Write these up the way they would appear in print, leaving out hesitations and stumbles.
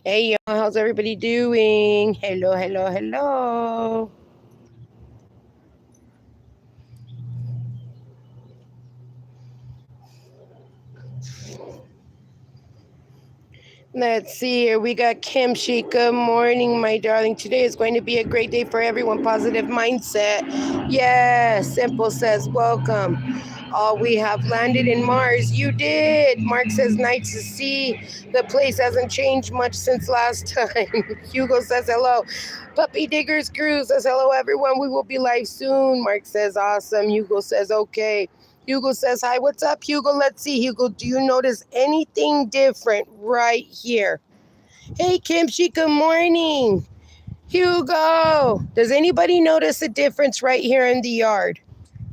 Hey, y'all, how's everybody doing? Hello, hello, hello. Let's see here. We got Kimchi. Good morning, my darling. Today is going to be a great day for everyone. Positive mindset. Yes, Simple says, welcome. We have landed in Mars. You did. Mark says, nice to see. The place hasn't changed much since last time. Hugo says, hello. Puppy Diggers Crew says, hello, everyone. We will be live soon. Mark says, awesome. Hugo says, okay. Hugo says, hi, what's up, Hugo? Let's see. Hugo, do you notice anything different right here? Hey, Kimchi, good morning. Hugo, does anybody notice a difference right here in the yard?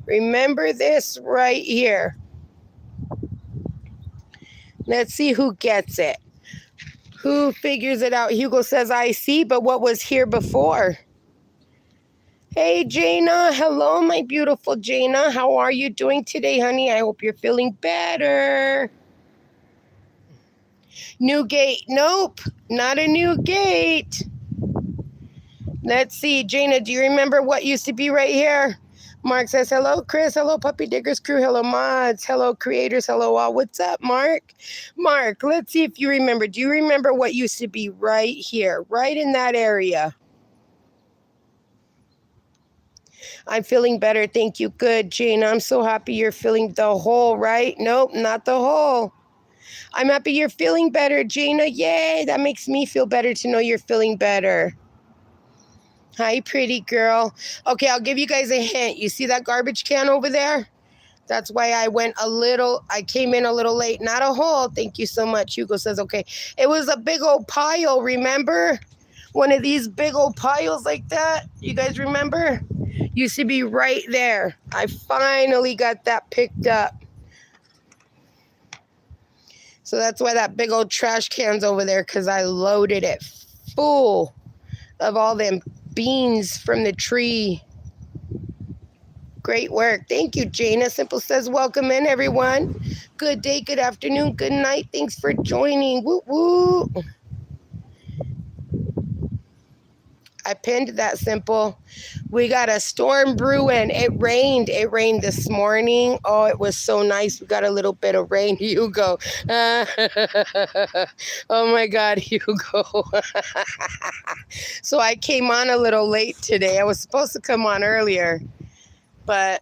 Remember this right here. Let's see who gets it. Who figures it out? Hugo says, I see, but what was here before? Hey, Jaina. Hello, my beautiful Jaina. How are you doing today, honey? I hope you're feeling better. New gate. Nope, not a new gate. Let's see. Jaina, do you remember what used to be right here? Mark says, hello, Chris. Hello, Puppy Diggers Crew. Hello, mods. Hello, creators. Hello, all. What's up, Mark? Mark, let's see if you remember. Do you remember what used to be right here, right in that area? I'm feeling better. Thank you. Good, Jaina. I'm so happy you're feeling the hole, right? Nope, not the hole. I'm happy you're feeling better, Jaina. Yay, that makes me feel better to know you're feeling better. Hi, pretty girl. Okay, I'll give you guys a hint. You see that garbage can over there? That's why I came in a little late. Not a hole. Thank you so much. Hugo says, okay. It was a big old pile, remember? One of these big old piles like that. You guys remember? Used to be right there. I finally got that picked up. So that's why that big old trash can's over there, because I loaded it full of all them beans from the tree. Great work. Thank you, Jaina. Simple says, welcome in, everyone. Good day, good afternoon, good night. Thanks for joining. Woo woo. I pinned that, Simple. We got a storm brewing. It rained. It rained this morning. Oh, it was so nice. We got a little bit of rain. Hugo. Oh my God, Hugo. So I came on a little late today. I was supposed to come on earlier. And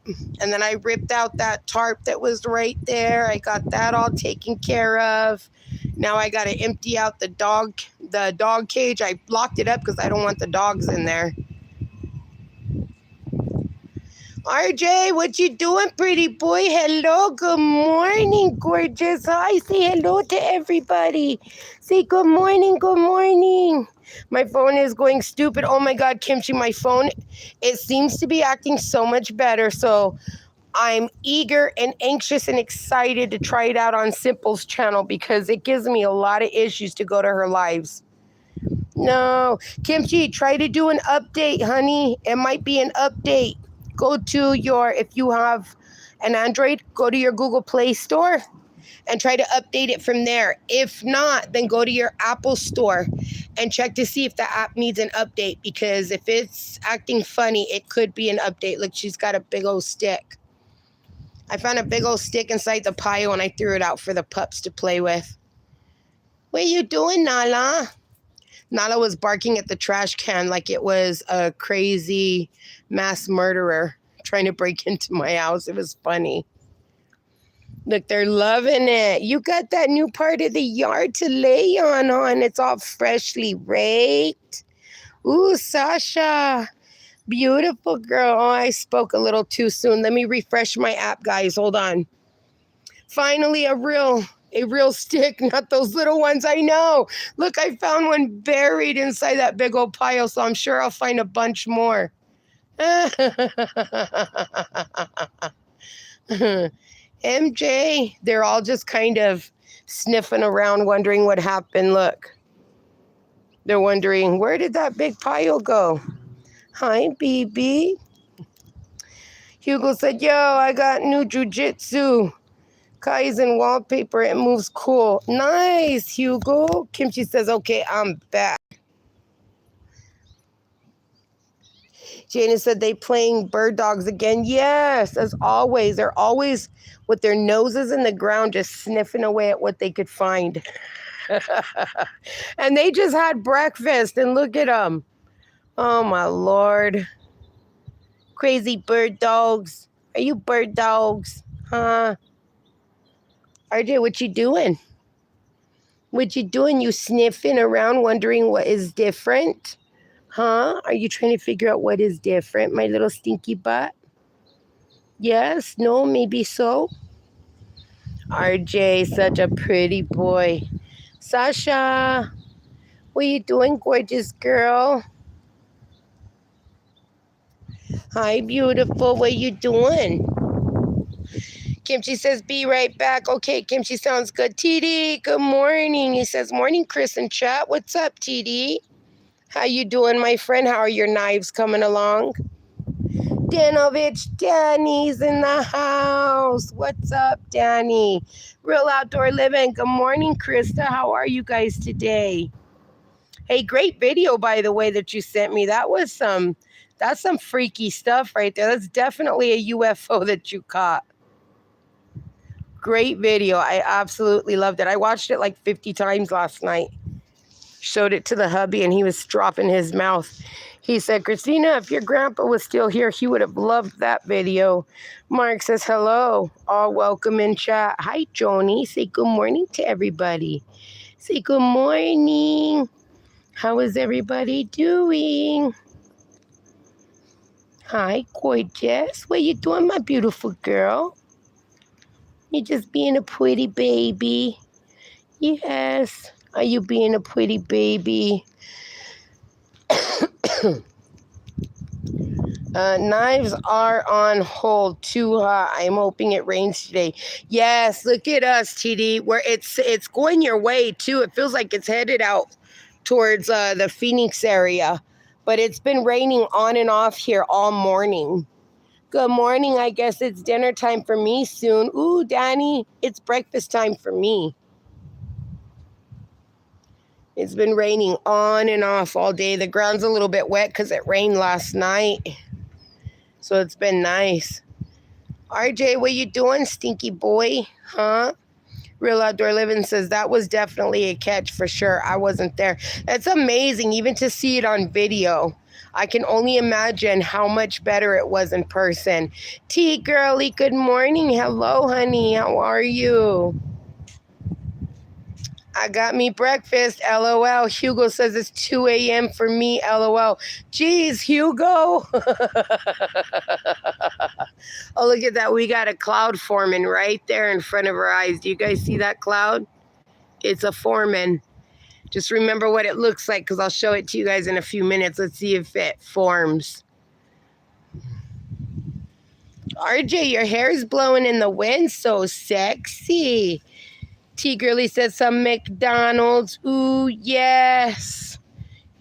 then I ripped out that tarp that was right there. I got that all taken care of. Now I got to empty out the dog cage. I locked it up because I don't want the dogs in there. RJ, what you doing, pretty boy? Hello, good morning, gorgeous. Hi, say hello to everybody. Say good morning, good morning. My phone is going stupid. Oh my God, Kimchi, my phone, it seems to be acting so much better. So I'm eager and anxious and excited to try it out on Simple's channel because it gives me a lot of issues to go to her lives. No, Kimchi, try to do an update, honey. It might be an update. Go to if you have an Android, go to your Google Play Store and try to update it from there. If not, then go to your Apple Store and check to see if the app needs an update, because if it's acting funny, it could be an update. Look, she's got a big old stick. I found a big old stick inside the pile and I threw it out for the pups to play with. What are you doing, Nala? Nala was barking at the trash can like it was a crazy mass murderer trying to break into my house. It was funny. Look, they're loving it. You got that new part of the yard to lay on. It's all freshly raked. Ooh, Sasha. Beautiful girl. Oh, I spoke a little too soon. Let me refresh my app, guys. Hold on. Finally, a real stick, not those little ones. I know. Look, I found one buried inside that big old pile, so I'm sure I'll find a bunch more. MJ, they're all just kind of sniffing around, wondering what happened. Look, they're wondering, where did that big pile go? Hi, BB. Hugo said, yo, I got new jujitsu. Kaizen wallpaper. It moves cool. Nice, Hugo. Kimchi says, okay, I'm back. Jana said they playing bird dogs again. Yes, as always. They're always with their noses in the ground, just sniffing away at what they could find. And they just had breakfast, and look at them. Oh, my Lord. Crazy bird dogs. Are you bird dogs? Huh? RJ, what you doing? What you doing? You sniffing around wondering what is different? Huh? Are you trying to figure out what is different, my little stinky butt? Yes? No? Maybe so? RJ, such a pretty boy. Sasha, what you doing, gorgeous girl? Hi, beautiful. What you doing? Kimchi says, be right back. Okay, Kimchi sounds good. TD, good morning. He says, morning, Chris and chat. What's up, TD? How you doing, my friend? How are your knives coming along? Danovich, Danny's in the house. What's up, Danny? Real Outdoor Living. Good morning, Krista. How are you guys today? Hey, great video, by the way, that you sent me. That's some freaky stuff right there. That's definitely a UFO that you caught. Great video. I absolutely loved it. I watched it like 50 times last night. Showed it to the hubby, and he was dropping his mouth. He said, Christina, if your grandpa was still here, he would have loved that video. Mark says, hello. All welcome in chat. Hi, Joni. Say good morning to everybody. Say good morning. How is everybody doing? Hi, gorgeous. What you doing, my beautiful girl? You just being a pretty baby. Yes. Are you being a pretty baby? Knives are on hold. Too hot. I'm hoping it rains today. Yes, look at us, TD. Where it's going your way too. It feels like it's headed out towards the Phoenix area, but it's been raining on and off here all morning. Good morning. I guess it's dinner time for me soon. Ooh, Danny, it's breakfast time for me. It's been raining on and off all day. The ground's a little bit wet because it rained last night. So it's been nice. RJ, what you doing, stinky boy? Huh? Real Outdoor Living says that was definitely a catch for sure. I wasn't there. It's amazing even to see it on video. I can only imagine how much better it was in person. T girly, good morning. Hello, honey. How are you? I got me breakfast, LOL. Hugo says it's 2 a.m. for me, LOL. Jeez, Hugo. Oh, look at that. We got a cloud forming right there in front of our eyes. Do you guys see that cloud? It's a forming. Just remember what it looks like because I'll show it to you guys in a few minutes. Let's see if it forms. RJ, your hair is blowing in the wind. So sexy. T Girly says some McDonald's. Ooh, yes.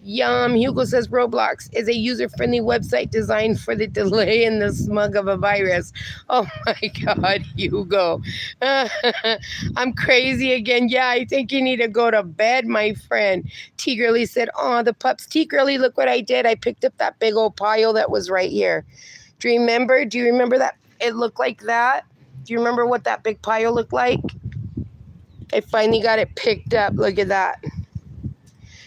Yum. Hugo says Roblox is a user-friendly website designed for the delay in the smug of a virus. Oh my God, Hugo. I'm crazy again. Yeah, I think you need to go to bed, my friend. T Girly said, oh, the pups. T Girly, look what I did. I picked up that big old pile that was right here. Do you remember? Do you remember that it looked like that? Do you remember what that big pile looked like? I finally got it picked up. Look at that.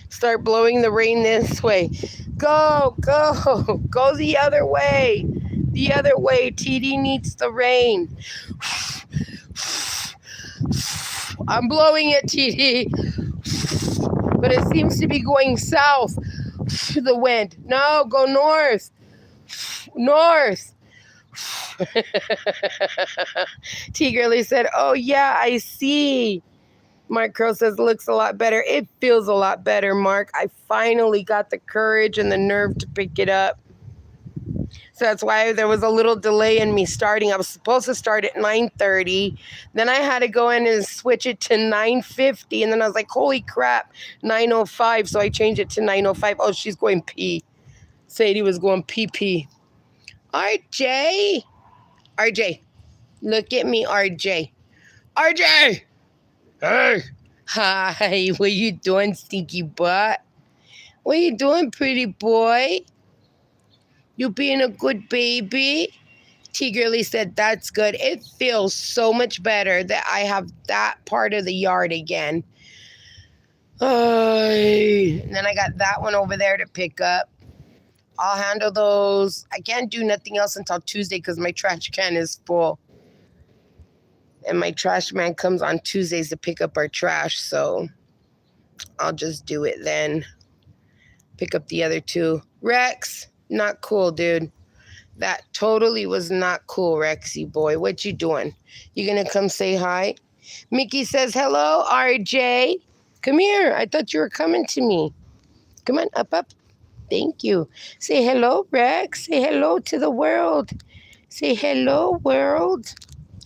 Start blowing the rain this way. Go, go, go the other way. The other way. TD needs the rain. I'm blowing it, TD. But it seems to be going south. The wind. No, go north. North. T Girly said, oh yeah, I see. Mark Crow says, looks a lot better. It feels a lot better, Mark. I finally got the courage and the nerve to pick it up. So that's why there was a little delay in me starting. I was supposed to start at 9:30. Then I had to go in and switch it to 9:50. And then I was like, holy crap, 9:05. So I changed it to 9:05. Oh, she's going pee. Sadie was going pee. RJ. RJ. Look at me, RJ. RJ! Hey! Hi, what you doing, stinky butt? What you doing, pretty boy? You being a good baby? T Girly said, that's good. It feels so much better that I have that part of the yard again. And then I got that one over there to pick up. I'll handle those. I can't do nothing else until Tuesday because my trash can is full. And my trash man comes on Tuesdays to pick up our trash. So I'll just do it then. Pick up the other two. Rex, not cool, dude. That totally was not cool, Rexy boy. What you doing? You gonna come say hi? Mickey says, hello, RJ. Come here. I thought you were coming to me. Come on, up. Thank you. Say hello, Rex. Say hello to the world. Say hello, world.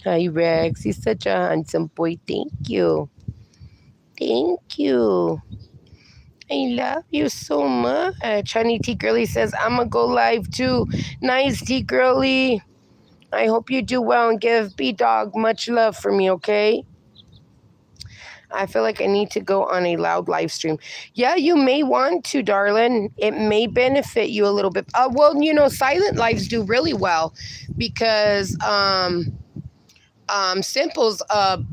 Hi, Rex. He's such a handsome boy. Thank you. Thank you. I love you so much. Honey T Girly says, I'm going to go live too. Nice, T Girly. I hope you do well and give B-Dog much love for me, okay? I feel like I need to go on a loud live stream. Yeah, you may want to, darling. It may benefit you a little bit. Well, you know, silent lives do really well because Simple's a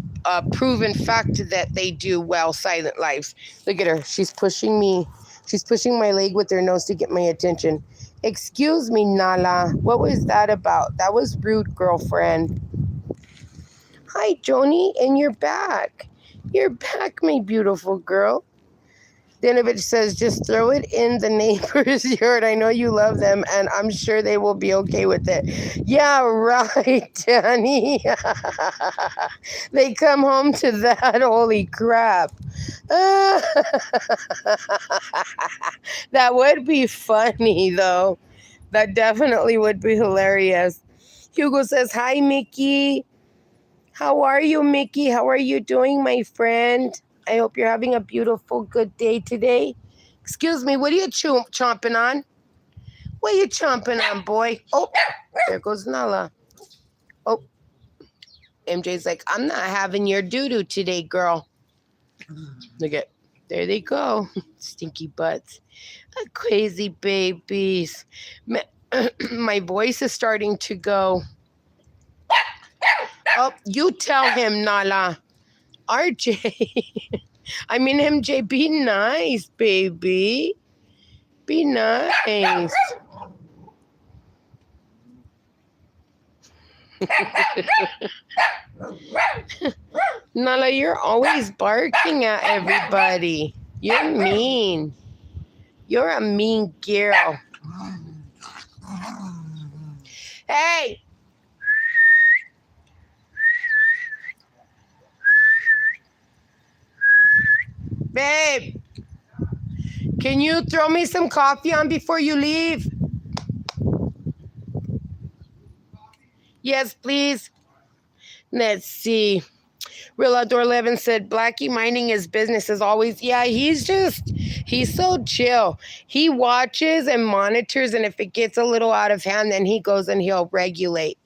proven fact that they do well silent lives. Look at her. She's pushing me. She's pushing my leg with her nose to get my attention. Excuse me, Nala. What was that about? That was rude, girlfriend. Hi, Joni, and you're back. You're back, my beautiful girl. Denovich says, just throw it in the neighbor's yard. I know you love them, and I'm sure they will be okay with it. Yeah, right, Danny. They come home to that. Holy crap. That would be funny, though. That definitely would be hilarious. Hugo says, hi, Mickey. How are you, Mickey? How are you doing, my friend? I hope you're having a beautiful, good day today. Excuse me, what are you chomping on? What are you chomping on, boy? Oh, there goes Nala. Oh, MJ's like, I'm not having your doo-doo today, girl. Look at, there they go. Stinky butts. Crazy babies. My voice is starting to go. Oh, you tell him, Nala. RJ. I mean, MJ, be nice, baby. Be nice. Nala, you're always barking at everybody. You're mean. You're a mean girl. Hey! Babe, can you throw me some coffee on before you leave? Yes, please. Let's see. Real Outdoor 11 said, Blackie minding his business as always. Yeah, he's so chill. He watches and monitors, and if it gets a little out of hand, then he goes and he'll regulate.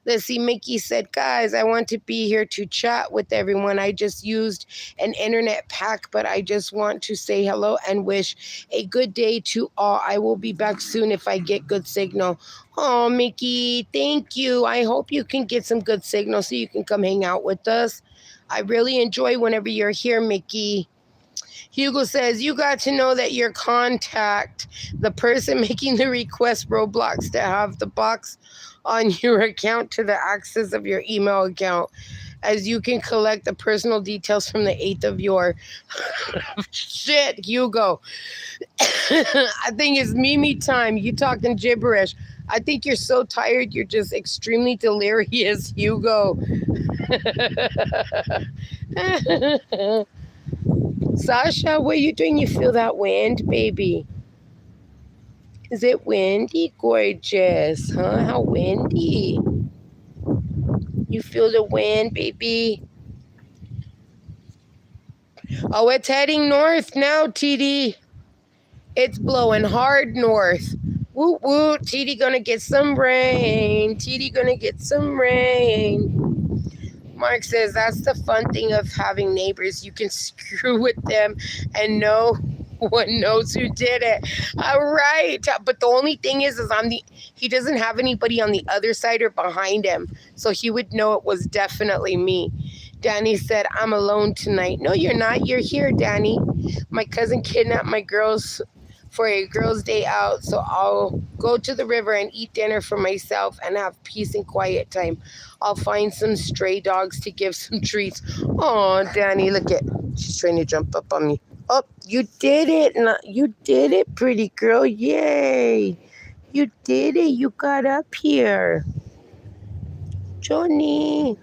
Let's see, Mickey said, guys, I want to be here to chat with everyone. I just used an internet pack, but I just want to say hello and wish a good day to all. I will be back soon if I get good signal. Oh, Mickey, thank you. I hope you can get some good signal so you can come hang out with us. I really enjoy whenever you're here, Mickey. Hugo says, you got to know that your contact, the person making the request Roblox to have the box on your account to the access of your email account, as you can collect the personal details from the 8th of your... Shit, Hugo. I think it's Mimi time. You talking gibberish. I think you're so tired, you're just extremely delirious, Hugo. Sasha, what are you doing? You feel that wind, baby? Is it windy? Gorgeous, huh? How windy. You feel the wind, baby? Oh, it's heading north now, TD. It's blowing hard north. Woot woot, TD gonna get some rain. TD gonna get some rain. Mark says that's the fun thing of having neighbors. You can screw with them and no one knows who did it. All right. But the only thing is he doesn't have anybody on the other side or behind him. So he would know it was definitely me. Danny said, I'm alone tonight. No, you're not. You're here, Danny. My cousin kidnapped my girls for a girls' day out, so I'll go to the river and eat dinner for myself and have peace and quiet time. I'll find some stray dogs to give some treats. Oh, Danny, look at, she's trying to jump up on me. Oh, you did it. You did it, pretty girl. Yay. You did it. You got up here. Johnny.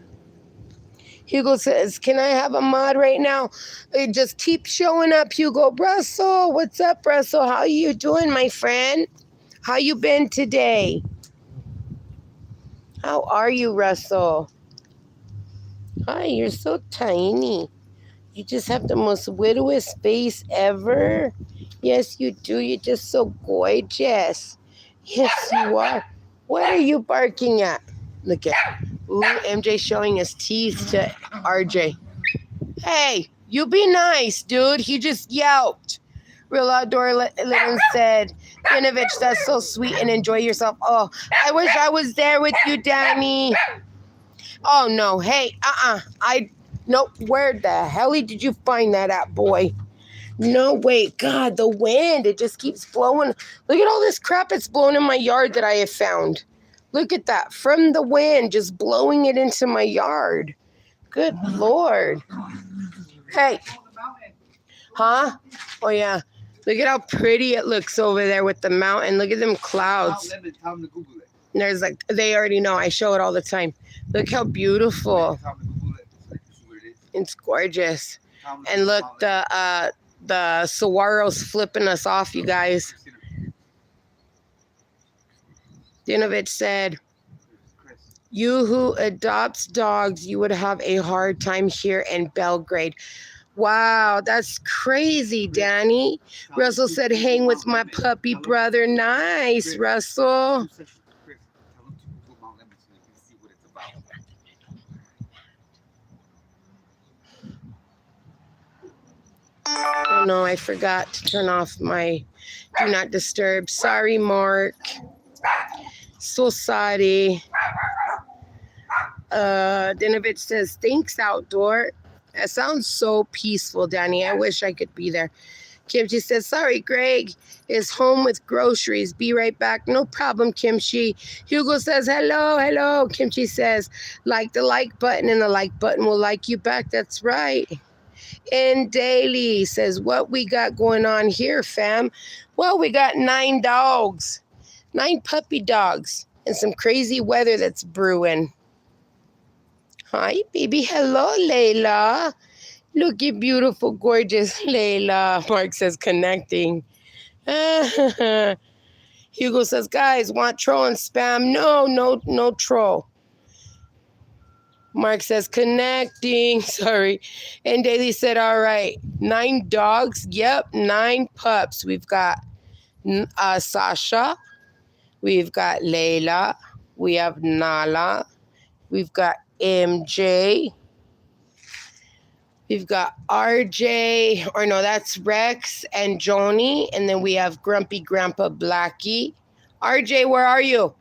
Hugo says, can I have a mod right now? It just keep showing up, Hugo. Russell, what's up, Russell? How you doing, my friend? How you been today? How are you, Russell? Hi, you're so tiny. You just have the most widowest face ever. Yes, you do. You're just so gorgeous. Yes, you are. What are you barking at? Look at, ooh, MJ showing his teeth to RJ. Hey, you be nice, dude. He just yelped. Real Outdoor Living said, Vinovich, that's so sweet and enjoy yourself. Oh, I wish I was there with you, Danny. Oh, no. Hey, nope. Where the hell did you find that at, boy? No, wait. God, the wind. It just keeps blowing. Look at all this crap it's blowing in my yard that I have found. Look at that. From the wind, just blowing it into my yard. Good Lord. Hey. Huh? Oh, yeah. Look at how pretty it looks over there with the mountain. Look at them clouds. There's like, they already know. I show it all the time. Look how beautiful. It's gorgeous. And look, the saguaro's flipping us off, you guys. Dinovich said, you who adopts dogs, you would have a hard time here in Belgrade. Wow, that's crazy, Danny. Russell said, hang with my puppy brother. Nice, Russell. Oh, no, I forgot to turn off my do not disturb. Sorry, Mark. So sorry. Dinovich says, thanks, Outdoor. That sounds so peaceful, Danny. I wish I could be there. Kimchi says, sorry, Greg is home with groceries. Be right back. No problem, Kimchi. Hugo says, hello, hello. Kimchi says, like the like button, and the like button will like you back. That's right. And Daily says, what we got going on here, fam? Well, we got 9 dogs, 9 puppy dogs, and some crazy weather that's brewing. Hi, baby. Hello, Layla. Look at beautiful, gorgeous Layla. Mark says, connecting. Hugo says, guys, want troll and spam? No troll. Mark says, connecting. Sorry. And Daly said, all right. 9 dogs. Yep, 9 pups. We've got Sasha. We've got Layla. We have Nala. We've got MJ. We've got RJ, or no, that's Rex and Joni. And then we have Grumpy Grandpa Blackie. RJ, where are you?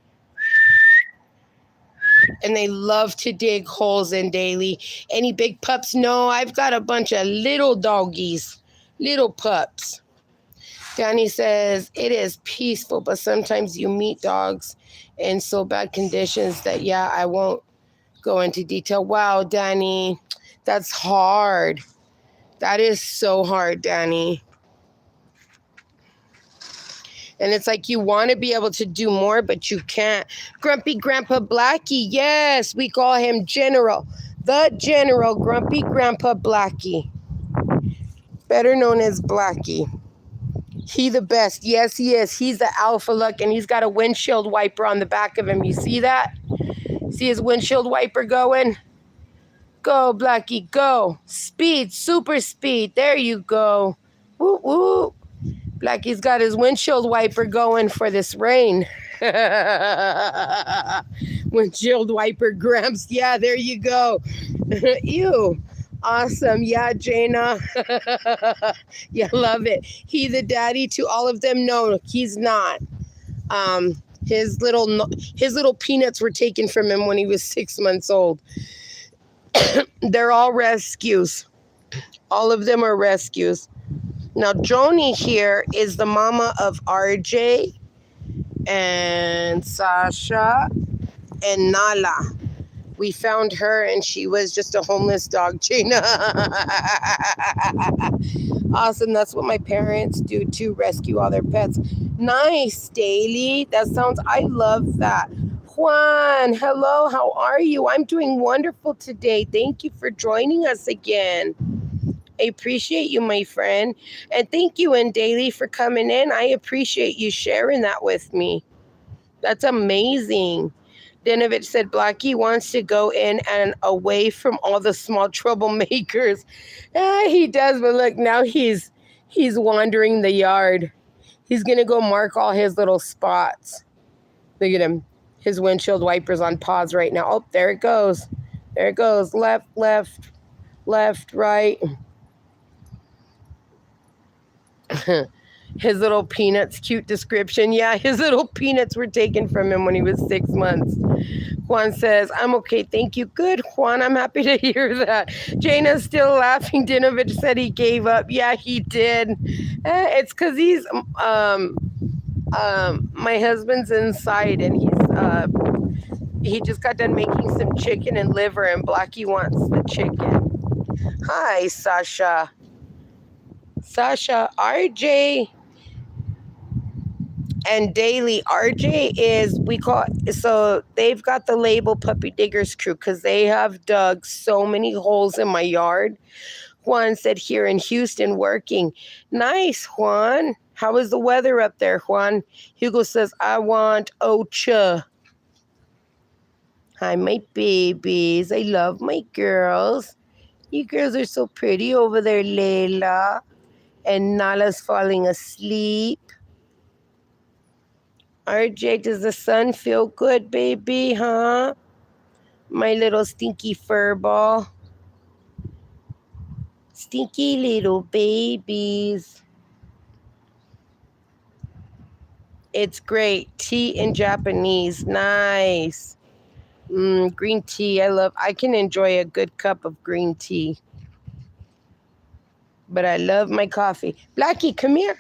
And they love to dig holes in Daily. Any big pups? No, I've got a bunch of little doggies, little pups. Danny says, it is peaceful, but sometimes you meet dogs in so bad conditions that, yeah, I won't go into detail. Wow, Danny, that's hard. That is so hard, Danny. And it's like you want to be able to do more, but you can't. Grumpy Grandpa Blackie, yes, we call him General. The General, Grumpy Grandpa Blackie. Better known as Blackie. He the best. Yes, he is. He's the alpha look, and he's got a windshield wiper on the back of him. You see that? See his windshield wiper going? Go, Blackie, go. Speed, super speed. There you go. Woo, woo. Blackie's got his windshield wiper going for this rain. Windshield wiper, Gramps. Yeah, there you go. Ew. Awesome. Yeah, Jaina. Yeah, love it. He the daddy to all of them? No, he's not. Um, his little peanuts were taken from him when he was 6 months old. They're all rescues. All of them are rescues. Now, Joni here is the mama of RJ and Sasha and Nala. We found her and she was just a homeless dog, Gina. Awesome. That's what my parents do to rescue all their pets. Nice, Daily. That sounds, I love that. Juan, hello. How are you? I'm doing wonderful today. Thank you for joining us again. I appreciate you, my friend. And thank you, and Daily, for coming in. I appreciate you sharing that with me. That's amazing. Dinovich said Blackie wants to go in and away from all the small troublemakers. He does, but look, now he's wandering the yard. He's gonna go mark all his little spots. Look at him. His windshield wipers on pause right now. Oh, there it goes. There it goes. Left, left, left, right. His little peanuts, cute description. Yeah, his little peanuts were taken from him when he was 6 months. Juan says, I'm okay, thank you. Good, Juan, I'm happy to hear that. Jana's still laughing. Dinovich said he gave up. Yeah, he did. It's because my husband's inside and he just got done making some chicken and liver and Blackie wants the chicken. Hi, Sasha. Sasha, RJ and Daily. RJ is, so they've got the label Puppy Diggers Crew because they have dug so many holes in my yard. Juan said here in Houston working. Nice, Juan. How is the weather up there, Juan? Hugo says, I want Ocha. Hi, my babies. I love my girls. You girls are so pretty over there, Layla. And Nala's falling asleep. RJ, does the sun feel good, baby, huh? My little stinky fur ball. Stinky little babies. It's great. Tea in Japanese. Nice. Green tea. I can enjoy a good cup of green tea. But I love my coffee. Blackie, come here.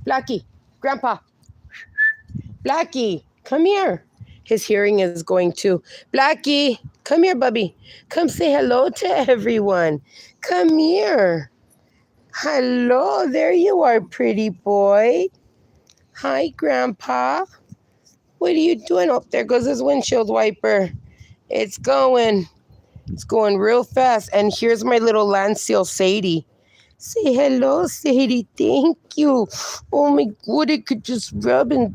Blackie, Grandpa. Blackie, come here. His hearing is going too. Blackie, come here, bubby. Come say hello to everyone. Come here. Hello, there you are, pretty boy. Hi, Grandpa. What are you doing? Oh, there goes his windshield wiper. It's going real fast. And here's my little land seal, Sadie. Say hello, Sadie. Thank you. Oh my God, I could just rub and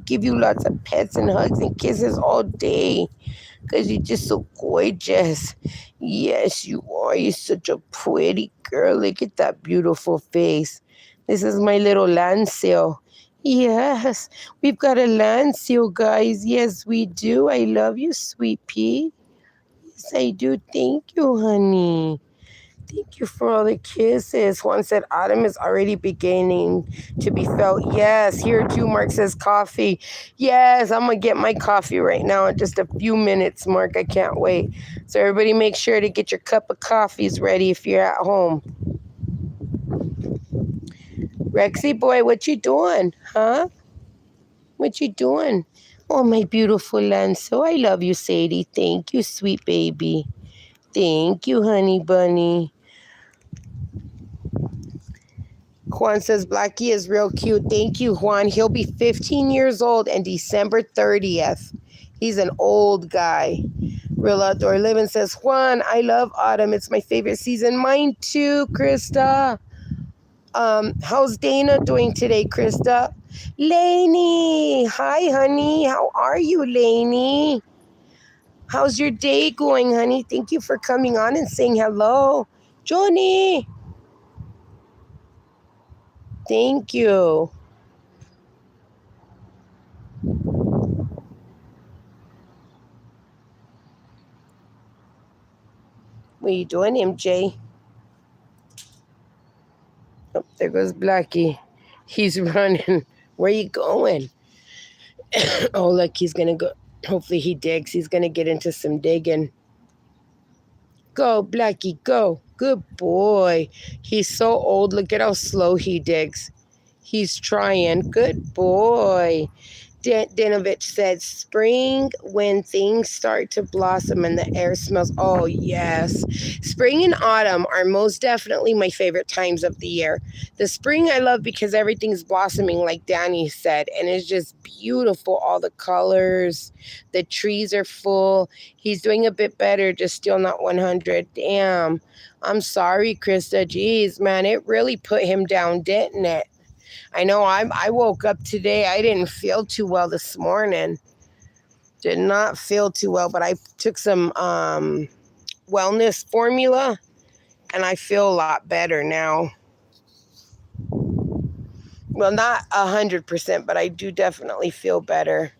give you lots of pets and hugs and kisses all day because you're just so gorgeous. Yes, you are. You're such a pretty girl. Look at that beautiful face. This is my little land seal. Yes, we've got a land seal, guys. Yes, we do. I love you, sweet pea. Yes, I do. Thank you, honey. Thank you for all the kisses. Juan said autumn is already beginning to be felt. Yes, here too, Mark says coffee. Yes, I'm going to get my coffee right now in just a few minutes, Mark. I can't wait. So everybody make sure to get your cup of coffees ready if you're at home. Rexy boy, what you doing? Huh? What you doing? Oh, my beautiful Lanzo. I love you, Sadie. Thank you, sweet baby. Thank you, honey bunny. Juan says Blackie is real cute. Thank you, Juan. He'll be 15 years old and December 30th. He's an old guy. Real Outdoor Living says, Juan, I love autumn. It's my favorite season. Mine too, Krista. How's Dana doing today, Krista? Lainey. Hi, honey. How are you, Lainey? How's your day going, honey? Thank you for coming on and saying hello. Johnny. Thank you. What are you doing, MJ? Oh, there goes Blackie. He's running. Where you going? Oh, look, he's going to go. Hopefully he digs. He's going to get into some digging. Go, Blackie, go. Good boy. He's so old. Look at how slow he digs. He's trying. Good boy. Dinovich said, spring when things start to blossom and the air smells. Oh, yes. Spring and autumn are most definitely my favorite times of the year. The spring I love because everything's blossoming, like Danny said, and it's just beautiful. All the colors, the trees are full. He's doing a bit better, just still not 100. Damn. I'm sorry, Krista. Jeez, man, it really put him down, didn't it? I know I woke up today. I didn't feel too well this morning. Did not feel too well, but I took some wellness formula and I feel a lot better now. Well, not 100%, but I do definitely feel better.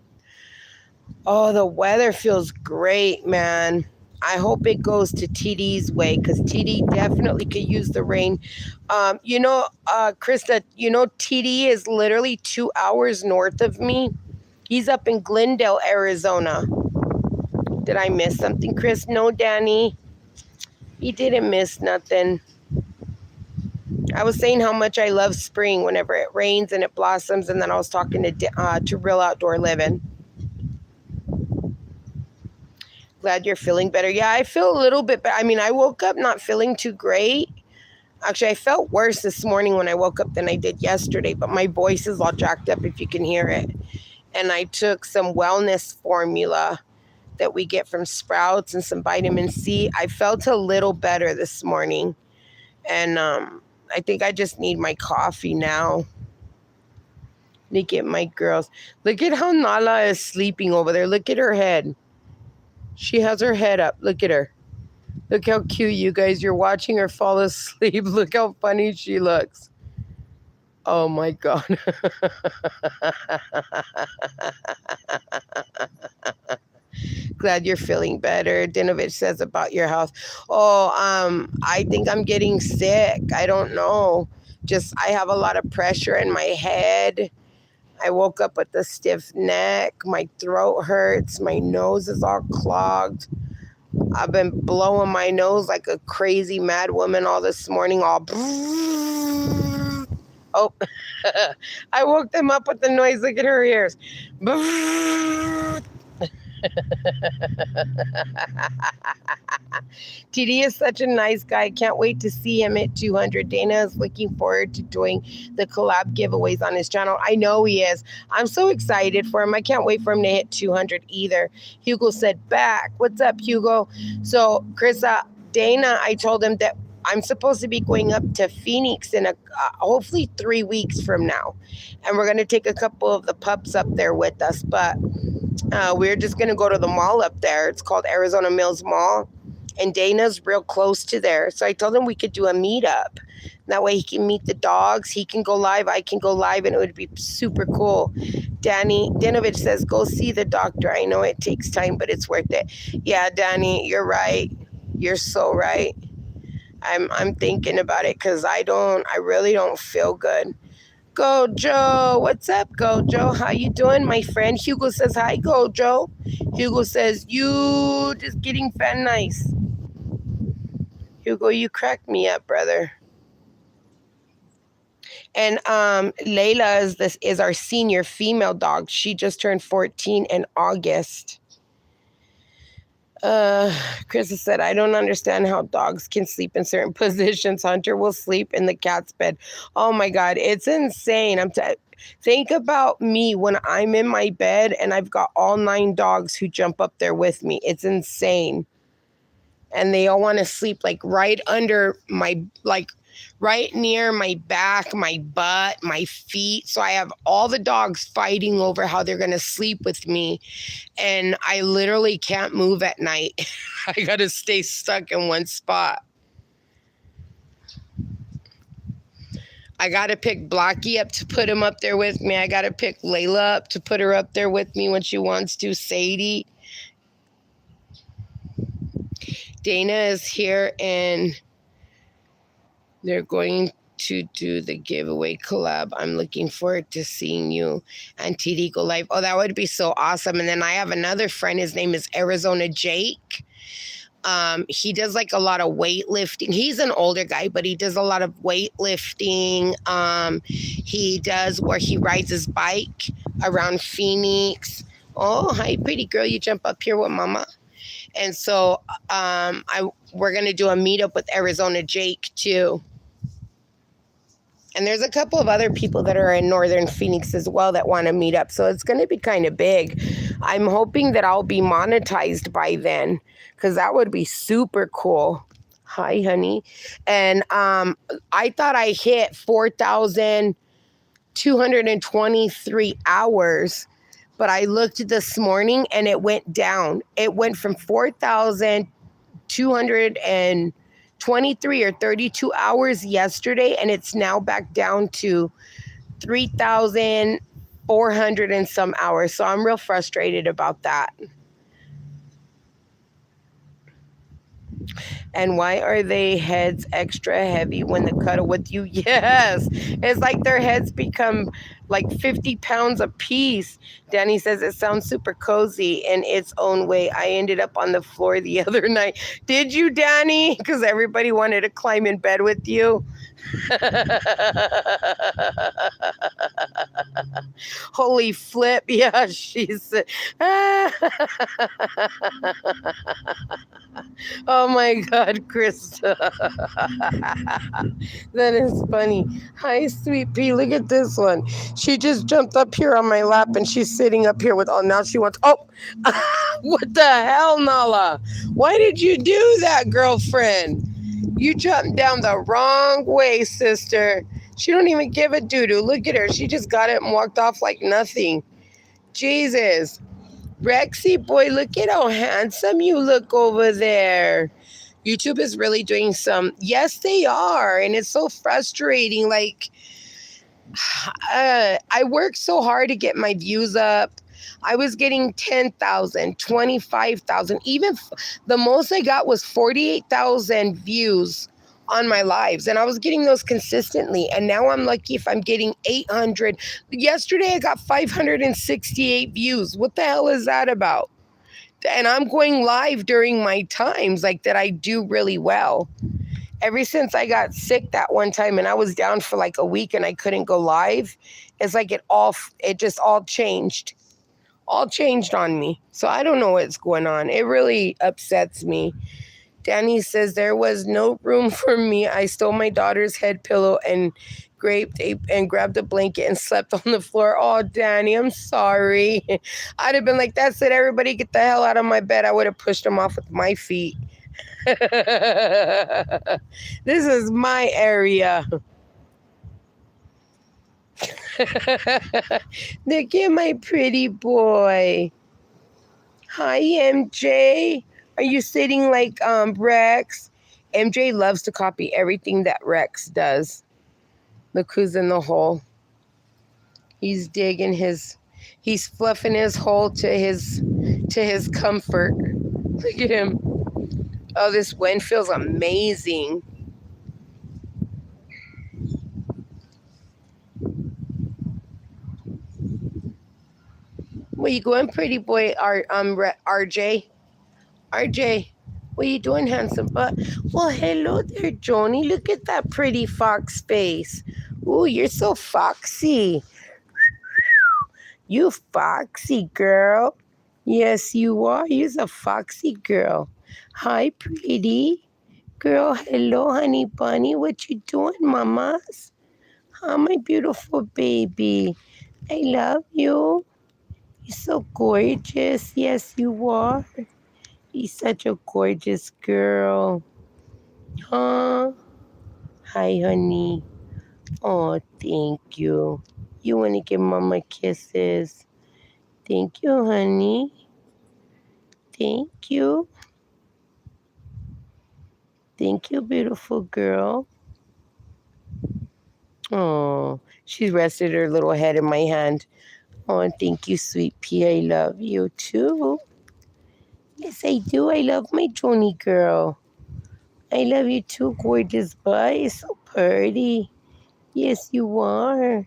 Oh, the weather feels great, man. I hope it goes to TD's way because TD definitely could use the rain. Krista, TD is literally 2 hours north of me. He's up in Glendale, Arizona. Did I miss something, Chris? No, Danny. He didn't miss nothing. I was saying how much I love spring whenever it rains and it blossoms, and then I was talking to Real Outdoor Living. Glad you're feeling better. Yeah, I feel a little bit better. I mean, I woke up not feeling too great. Actually, I felt worse this morning when I woke up than I did yesterday, but my voice is all jacked up if you can hear it. And I took some wellness formula that we get from Sprouts and some vitamin C. I felt a little better this morning. And I think I just need my coffee now. Look at my girls. Look at how Nala is sleeping over there. Look at her head. She has her head up. Look at her. Look how cute, you guys. You're watching her fall asleep. Look how funny she looks. Oh, my God. Glad you're feeling better. Dinovich says about your health. Oh, I think I'm getting sick. I don't know. Just, I have a lot of pressure in my head. I woke up with a stiff neck. My throat hurts. My nose is all clogged. I've been blowing my nose like a crazy mad woman all this morning. Oh, I woke them up with the noise. Look at her ears. TD is such a nice guy. Can't wait to see him at 200. Dana is looking forward to doing the collab giveaways on his channel. I know he is. I'm so excited for him. I can't wait for him to hit 200 either. Hugo said back. What's up, Hugo? So, Chris, Dana, I told him that I'm supposed to be going up to Phoenix in hopefully 3 weeks from now. And we're going to take a couple of the pups up there with us. But we're just going to go to the mall up there. It's called Arizona Mills Mall. And Dana's real close to there. So I told him we could do a meetup. That way he can meet the dogs. He can go live. I can go live. And it would be super cool. Danny Dinovich says, go see the doctor. I know it takes time, but it's worth it. Yeah, Danny, you're right. You're so right. I'm thinking about it because I really don't feel good. Gojo, what's up, Gojo? How you doing, my friend? Hugo says hi, Gojo. Hugo says, you just getting fat nice. Hugo, you cracked me up, brother. And Layla is our senior female dog. She just turned 14 in August. Chris has said, I don't understand how dogs can sleep in certain positions. Hunter will sleep in the cat's bed. Oh my God, it's insane. Think about me when I'm in my bed and I've got all 9 dogs who jump up there with me. It's insane. And they all want to sleep like right under right near my back, my butt, my feet. So I have all the dogs fighting over how they're going to sleep with me. And I literally can't move at night. I got to stay stuck in one spot. I got to pick Blackie up to put him up there with me. I got to pick Layla up to put her up there with me when she wants to. Sadie. Dana is here and they're going to do the giveaway collab. I'm looking forward to seeing you and TD go live. Oh, that would be so awesome. And then I have another friend. His name is Arizona Jake. He does like a lot of weightlifting. He's an older guy, but he does a lot of weightlifting. He does where he rides his bike around Phoenix. Oh, hi, pretty girl. You jump up here with mama. And so we're going to do a meetup with Arizona Jake too. And there's a couple of other people that are in Northern Phoenix as well that want to meet up. So it's going to be kind of big. I'm hoping that I'll be monetized by then because that would be super cool. Hi, honey. And I thought I hit 4,223 hours, but I looked this morning and it went down. It went from 4,223 or 32 hours yesterday, and it's now back down to 3,400 and some hours. So I'm real frustrated about that. And why are they heads extra heavy when they cuddle with you? Yes, it's like their heads become like 50 pounds a piece. Danny says it sounds super cozy in its own way. I ended up on the floor the other night. Did you, Danny? Because everybody wanted to climb in bed with you. Holy flip. Yeah, she's... Oh my God, Krista. That is funny. Hi, sweet pea. Look at this one. She just jumped up here on my lap and she's sitting up here with, oh, now she wants, oh, what the hell, Nala? Why did you do that, girlfriend? You jumped down the wrong way, sister. She don't even give a doo-doo. Look at her. She just got it and walked off like nothing. Jesus. Rexy boy, look at how handsome you look over there. YouTube is really doing some, yes, they are. And it's so frustrating. Like, I worked so hard to get my views up. I was getting 10,000, 25,000. Even the most I got was 48,000 views on my lives. And I was getting those consistently. And now I'm lucky if I'm getting 800. Yesterday, I got 568 views. What the hell is that about? And I'm going live during my times like that. I do really well. Ever since I got sick that one time and I was down for like a week and I couldn't go live, it's like it just all changed on me. So I don't know what's going on. It really upsets me. Danny says there was no room for me. I stole my daughter's head pillow and grabbed a blanket and slept on the floor. Oh, Danny, I'm sorry. I'd have been like, that's it. Everybody get the hell out of my bed. I would have pushed them off with my feet. This is my area. Look at my pretty boy. Hi, MJ. Are you sitting like Rex? MJ loves to copy everything that Rex does. Look who's in the hole. He's he's fluffing his hole to his comfort. Look at him. Oh, this wind feels amazing. Where you going, pretty boy? RJ? RJ, what are you doing, handsome butt? Well, hello there, Joni. Look at that pretty fox face. Ooh, you're so foxy. You foxy girl. Yes, you are. You're a foxy girl. Hi, pretty girl. Hello, honey bunny. What you doing, mamas? Hi, my beautiful baby. I love you. You're so gorgeous. Yes, you are. You're such a gorgeous girl. Huh? Hi, honey. Oh, thank you. You want to give mama kisses? Thank you, honey. Thank you. Thank you, beautiful girl. Oh, she rested her little head in my hand. Oh, thank you, sweet pea. I love you too. Yes, I do. I love my Joni girl. I love you too, gorgeous boy. You're so pretty. Yes, you are.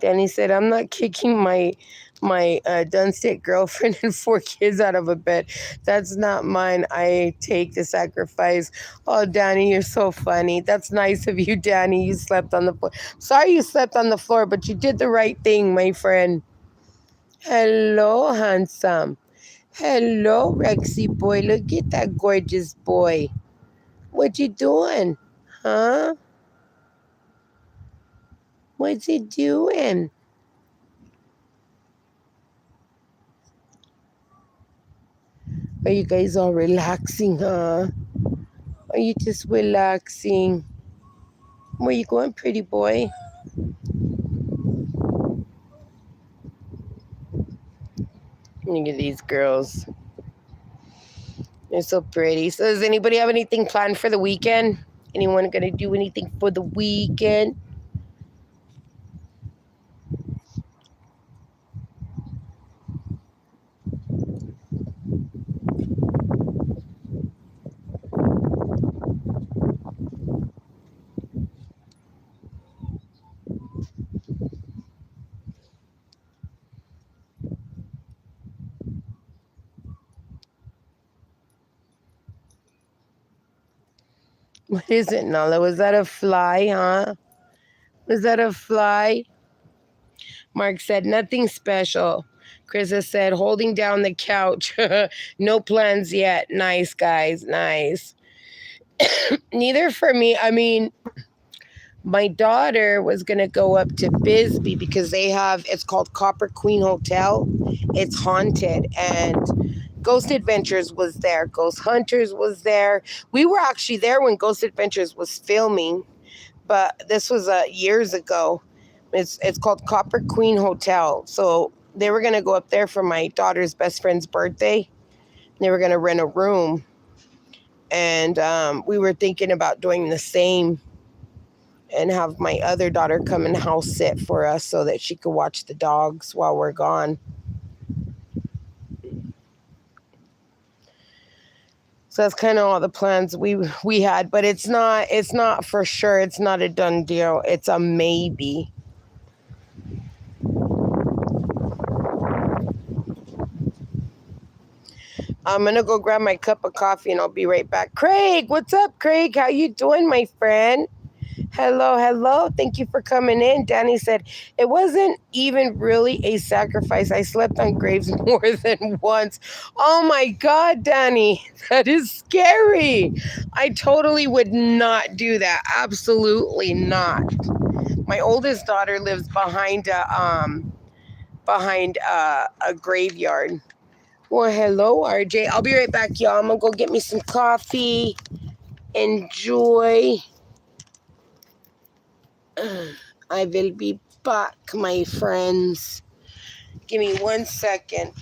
Danny said, "I'm not kicking my Dunstick girlfriend and four kids out of a bed. That's not mine. I take the sacrifice." Oh, Danny, you're so funny. That's nice of you, Danny. You slept on the floor. Sorry you slept on the floor, but you did the right thing, my friend. Hello, handsome. Hello, Rexy boy. Look at that gorgeous boy. What you doing? Huh? What's he doing? Are you guys all relaxing, huh? Are you just relaxing? Where you going, pretty boy? Look at these girls. They're so pretty. So does anybody have anything planned for the weekend? Anyone gonna do anything for the weekend? What is it, Nala? Was that a fly, huh? Was that a fly? Mark said, nothing special. Chris said, holding down the couch. No plans yet. Nice, guys. Nice. Neither for me. I mean, my daughter was going to go up to Bisbee because it's called Copper Queen Hotel. It's haunted. And Ghost Adventures was there. Ghost Hunters was there. We were actually there when Ghost Adventures was filming, but this was years ago. It's called Copper Queen Hotel. So they were gonna go up there for my daughter's best friend's birthday. They were gonna rent a room, and we were thinking about doing the same and have my other daughter come and house sit for us so that she could watch the dogs while we're gone. So that's kind of all the plans we had, but it's not for sure. It's not a done deal. It's a maybe. I'm gonna go grab my cup of coffee and I'll be right back. Craig, what's up, Craig? How you doing, my friend? Hello, hello. Thank you for coming in. Danny said it wasn't even really a sacrifice. I slept on graves more than once. Oh my God, Danny, that is scary. I totally would not do that. Absolutely not. My oldest daughter lives behind a graveyard. Well, hello, RJ. I'll be right back, y'all. I'm gonna go get me some coffee. Enjoy. I will be back, my friends. Give me 1 second.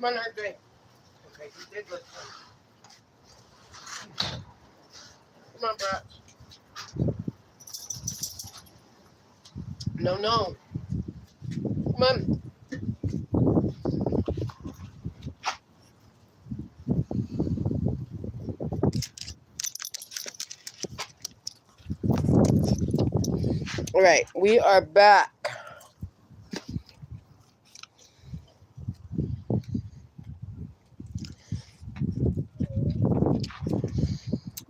Come on, RJ. Okay, you did good. Come on, bro. No, no. Come on. All right, we are back.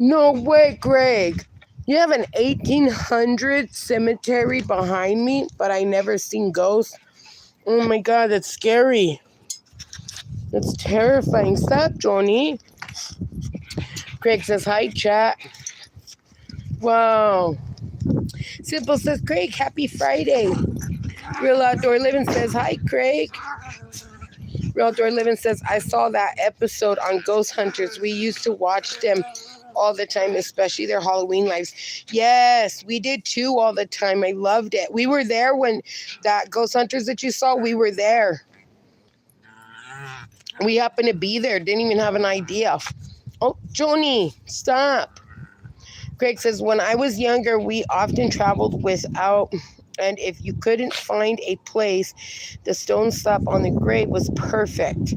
No way, Greg. You have an 1800 cemetery behind me, but I never seen ghosts. Oh my God, that's scary. That's terrifying. Stop, Johnny. Craig says, hi, chat. Wow. Simple says, Craig, happy Friday. Real Outdoor Living says, hi, Craig. Real Outdoor Living says, I saw that episode on Ghost Hunters. We used to watch them all the time, especially their Halloween lives. Yes, we did too all the time. I loved it. We were there when that Ghost Hunters that you saw, we were there. We happened to be there. Didn't even have an idea. Oh, Joni, stop. Craig says, when I was younger, we often traveled without, and if you couldn't find a place, the stone slab on the grave was perfect.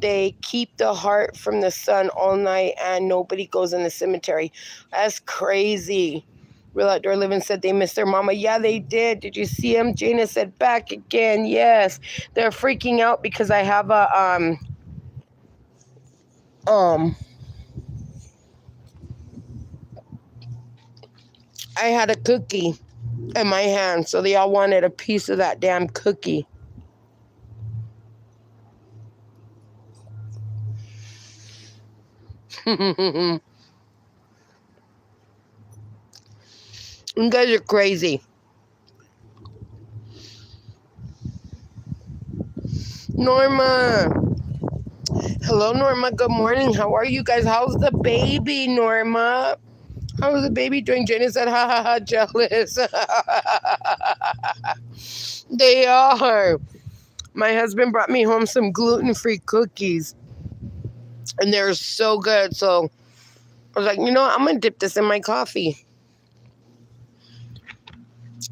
They keep the heart from the sun all night, and nobody goes in the cemetery. That's crazy. Real Outdoor Living said they missed their mama. Yeah, they did. Did you see him? Jana said, back again. Yes. They're freaking out because I have a, I had a cookie in my hand, so they all wanted a piece of that damn cookie. You guys are crazy. Norma. Hello, Norma. Good morning. How are you guys? How's the baby, Norma? How's the baby doing? Jenny said, ha ha ha, jealous. They are. My husband brought me home some gluten-free cookies, and they're so good. So I was like, you know what? I'm going to dip this in my coffee.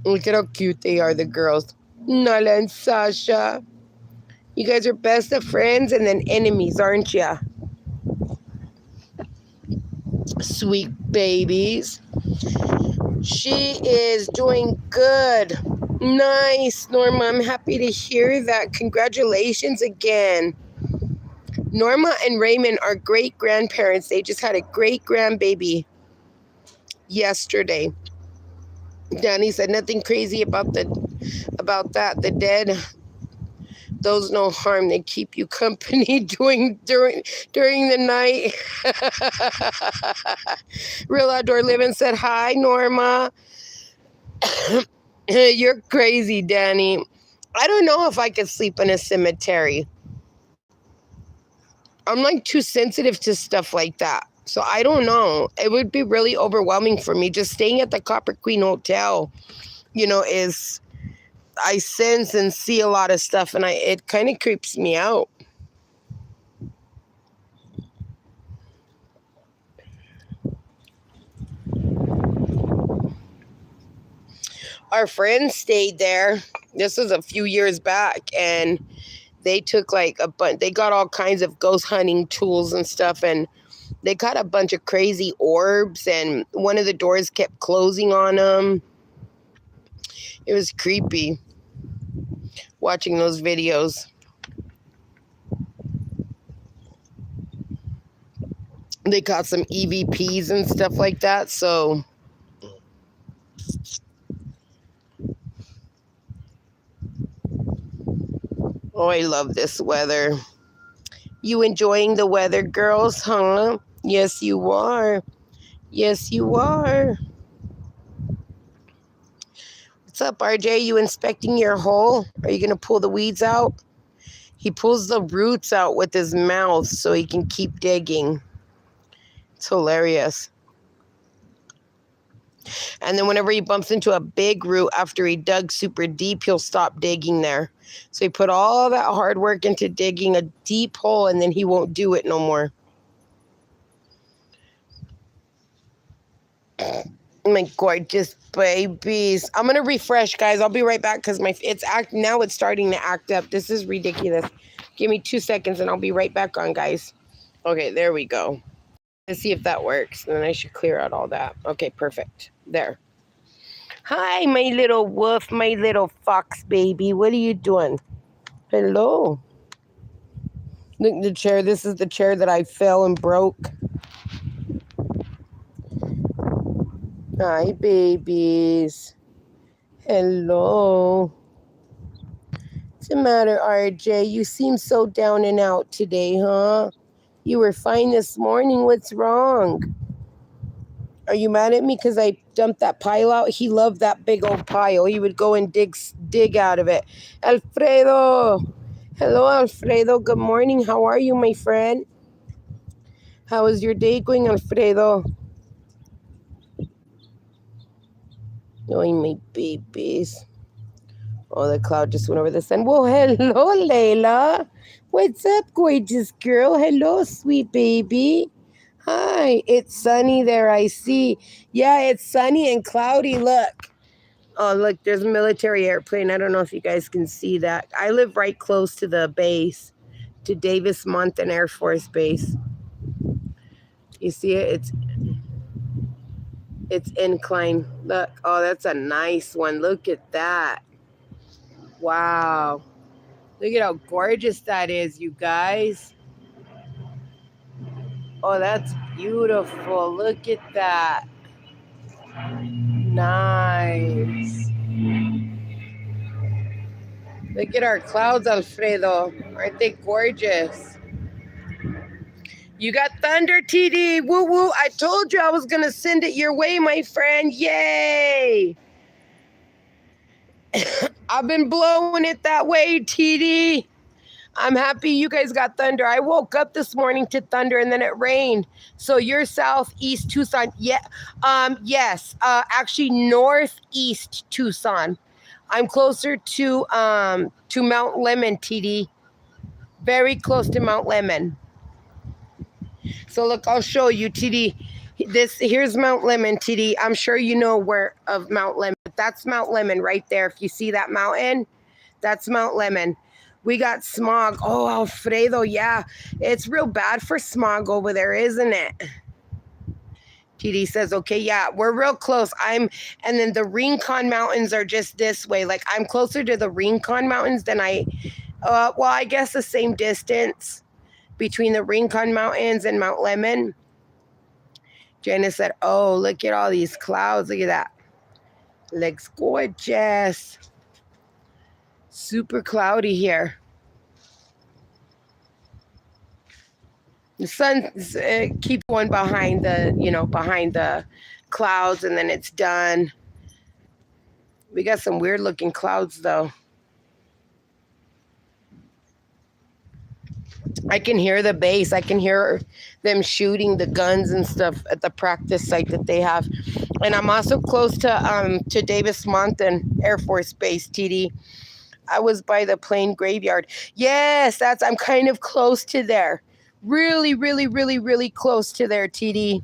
Look at how cute they are, the girls. Nala and Sasha. You guys are best of friends and then enemies, aren't ya? Sweet babies. She is doing good. Nice, Norma. I'm happy to hear that. Congratulations again. Norma and Raymond are great grandparents. They just had a great grandbaby yesterday. Danny said nothing crazy about that. The dead, those no harm. They keep you company during the night. Real Outdoor Living said hi, Norma. You're crazy, Danny. I don't know if I could sleep in a cemetery. I'm like too sensitive to stuff like that. So I don't know. It would be really overwhelming for me. Just staying at the Copper Queen Hotel, is I sense and see a lot of stuff, and it kind of creeps me out. Our friends stayed there. This was a few years back, and they took they got all kinds of ghost hunting tools and stuff, and they got a bunch of crazy orbs, and one of the doors kept closing on them. It was creepy watching those videos. They got some EVPs and stuff like that, so oh, I love this weather. You enjoying the weather, girls, huh? Yes, you are. Yes, you are. What's up, RJ? You inspecting your hole? Are you going to pull the weeds out? He pulls the roots out with his mouth so he can keep digging. It's hilarious. And then whenever he bumps into a big root after he dug super deep, he'll stop digging there. So he put all that hard work into digging a deep hole, and then he won't do it no more. My gorgeous babies. I'm gonna refresh, guys. I'll be right back because now it's starting to act up. This is ridiculous. Give me 2 seconds and I'll be right back on, guys. Okay, there we go. Let's see if that works. And then I should clear out all that. Okay, perfect. There. Hi, my little wolf, my little fox baby. What are you doing? Hello. Look, the chair. This is the chair that I fell and broke. Hi, babies. Hello. What's the matter, RJ? You seem so down and out today, huh? You were fine this morning. What's wrong? Are you mad at me because I dumped that pile out? He loved that big old pile. He would go and dig out of it. Alfredo. Hello, Alfredo. Good morning. How are you, my friend? How is your day going, Alfredo? Oh, my babies. Oh, the cloud just went over the sun. Well, hello, Layla. What's up, gorgeous girl? Hello, sweet baby. Hi. It's sunny there, I see. Yeah, it's sunny and cloudy. Look. Oh, look, there's a military airplane. I don't know if you guys can see that. I live right close to the base, to Davis-Monthan Air Force Base. You see it? It's incline. Look. Oh, that's a nice one. Look at that. Wow. Look at how gorgeous that is, you guys. Oh, that's beautiful. Look at that. Nice. Look at our clouds, Alfredo. Aren't they gorgeous? You got thunder, TD. Woo woo. I told you I was going to send it your way, my friend. Yay. I've been blowing it that way, TD. I'm happy you guys got thunder. I woke up this morning to thunder and then it rained. So you're southeast Tucson. Yeah. Yes. Actually northeast Tucson. I'm closer to Mount Lemon, TD. Very close to Mount Lemon. So look, I'll show you, TD. Here's Mount Lemon, TD. I'm sure you know where of Mount Lemon. That's Mount Lemon right there. If you see that mountain, that's Mount Lemon. We got smog. Oh, Alfredo, yeah. It's real bad for smog over there, isn't it? TD says, okay, yeah, we're real close. And then the Rincon Mountains are just this way. Like, I'm closer to the Rincon Mountains than I guess the same distance between the Rincon Mountains and Mount Lemon. Janice said, oh, look at all these clouds. Look at that. Looks gorgeous. Super cloudy here. The sun keeps going behind the clouds, and then it's done. We got some weird looking clouds though. I can hear the bass. I can hear them shooting the guns and stuff at the practice site that they have. And I'm also close to Davis-Monthan Air Force Base, TD. I was by the plane graveyard. Yes, I'm kind of close to there. Really, really, really, really close to there, TD.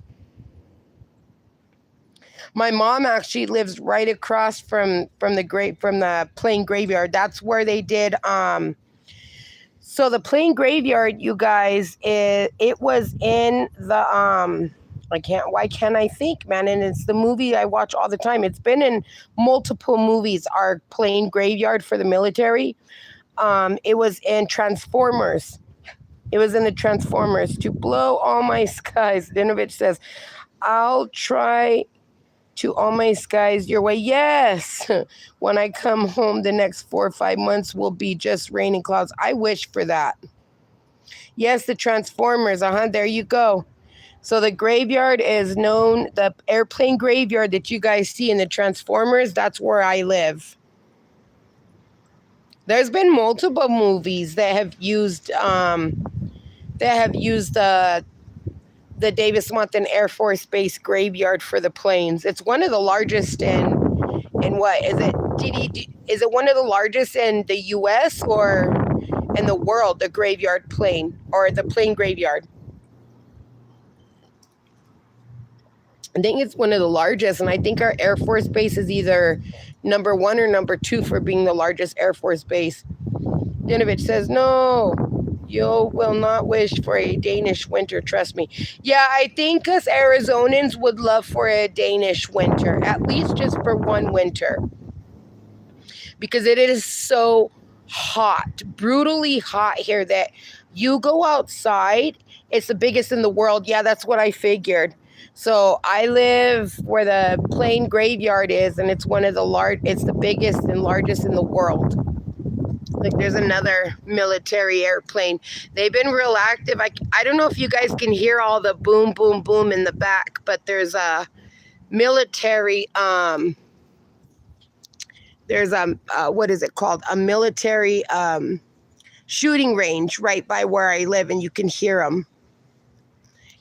My mom actually lives right across from the plane graveyard. That's where they did so the plane graveyard, you guys, it was in the why can't I think, man? And it's the movie I watch all the time. It's been in multiple movies, our plane graveyard for the military. It was in Transformers. It was in the Transformers. To blow all my skies. Dinovich says, I'll try to all my skies your way. Yes. When I come home, the next 4 or 5 months will be just rain and clouds. I wish for that. Yes, the Transformers. There you go. So the graveyard is known, the airplane graveyard that you guys see in the Transformers, that's where I live. There's been multiple movies that have used the Davis Monthan Air Force Base graveyard for the planes. It's one of the largest in what is it? Is it one of the largest in the U.S. or in the world? The graveyard plane or the plane graveyard? I think it's one of the largest, and I think our Air Force Base is either number 1 or number 2 for being the largest Air Force Base. Dinovich says, no, you will not wish for a Danish winter, trust me. Yeah, I think us Arizonans would love for a Danish winter, at least just for one winter. Because it is so hot, brutally hot here that you go outside, it's the biggest in the world. Yeah, that's what I figured. So I live where the plane graveyard is, and it's one of the it's the biggest and largest in the world. Like there's another military airplane. They've been real active. I don't know if you guys can hear all the boom, boom, boom in the back, but there's a military, there's what is it called? A military shooting range right by where I live, and you can hear them.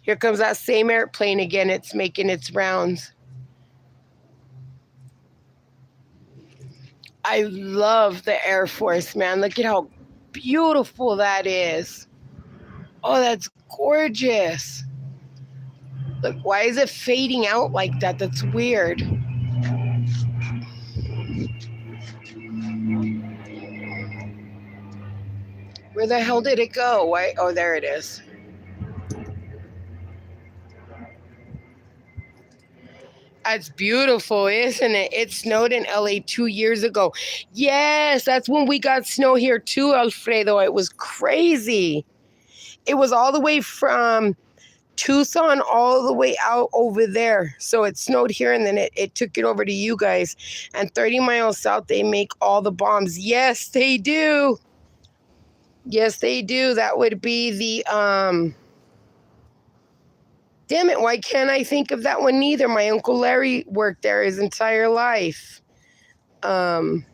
Here comes that same airplane again. It's making its rounds. I love the Air Force, man. Look at how beautiful that is. Oh, that's gorgeous. Look, why is it fading out like that? That's weird. Where the hell did it go? Why? Oh, there it is. That's beautiful, isn't it? It snowed in LA 2 years ago. Yes, that's when we got snow here too, Alfredo. It was crazy. It was all the way from Tucson all the way out over there. So it snowed here, and then it took it over to you guys. And 30 miles south, they make all the bombs. Yes, they do. Yes, they do. That would be the damn it, why can't I think of that one either? My Uncle Larry worked there his entire life. Damn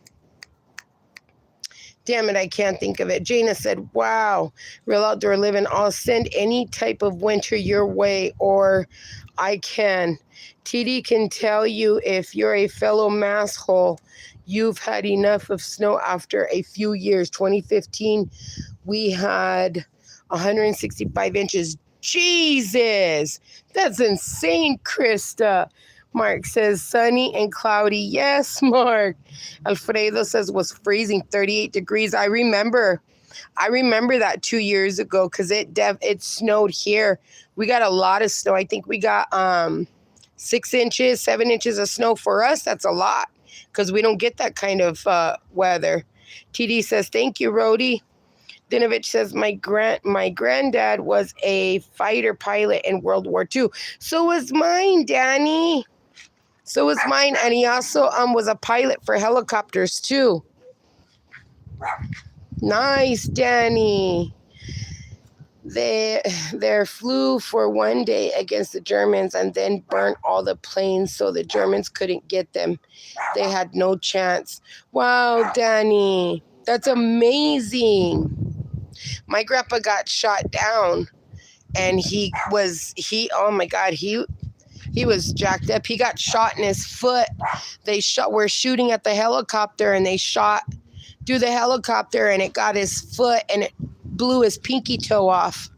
it, I can't think of it. Jana said, wow, real outdoor living. I'll send any type of winter your way, or I can. TD can tell you if you're a fellow masshole, you've had enough of snow after a few years. 2015, we had 165 inches. Jesus, that's insane, Krista. Mark says sunny and cloudy. Yes, Mark. Alfredo says was freezing, 38 degrees. I remember that 2 years ago because it snowed here. We got a lot of snow. I think we got 6 inches, 7 inches of snow. For us, that's a lot because we don't get that kind of weather. TD says, thank you, Rhodey. Dinovich says, my granddad was a fighter pilot in World War II. So was mine, Danny. So was mine. And he also was a pilot for helicopters, too. Nice, Danny. They flew for one day against the Germans and then burnt all the planes so the Germans couldn't get them. They had no chance. Wow, Danny. That's amazing. My grandpa got shot down, and oh my God, he was jacked up. He got shot in his foot. Were shooting at the helicopter, and they shot through the helicopter, and it got his foot, and it blew his pinky toe off.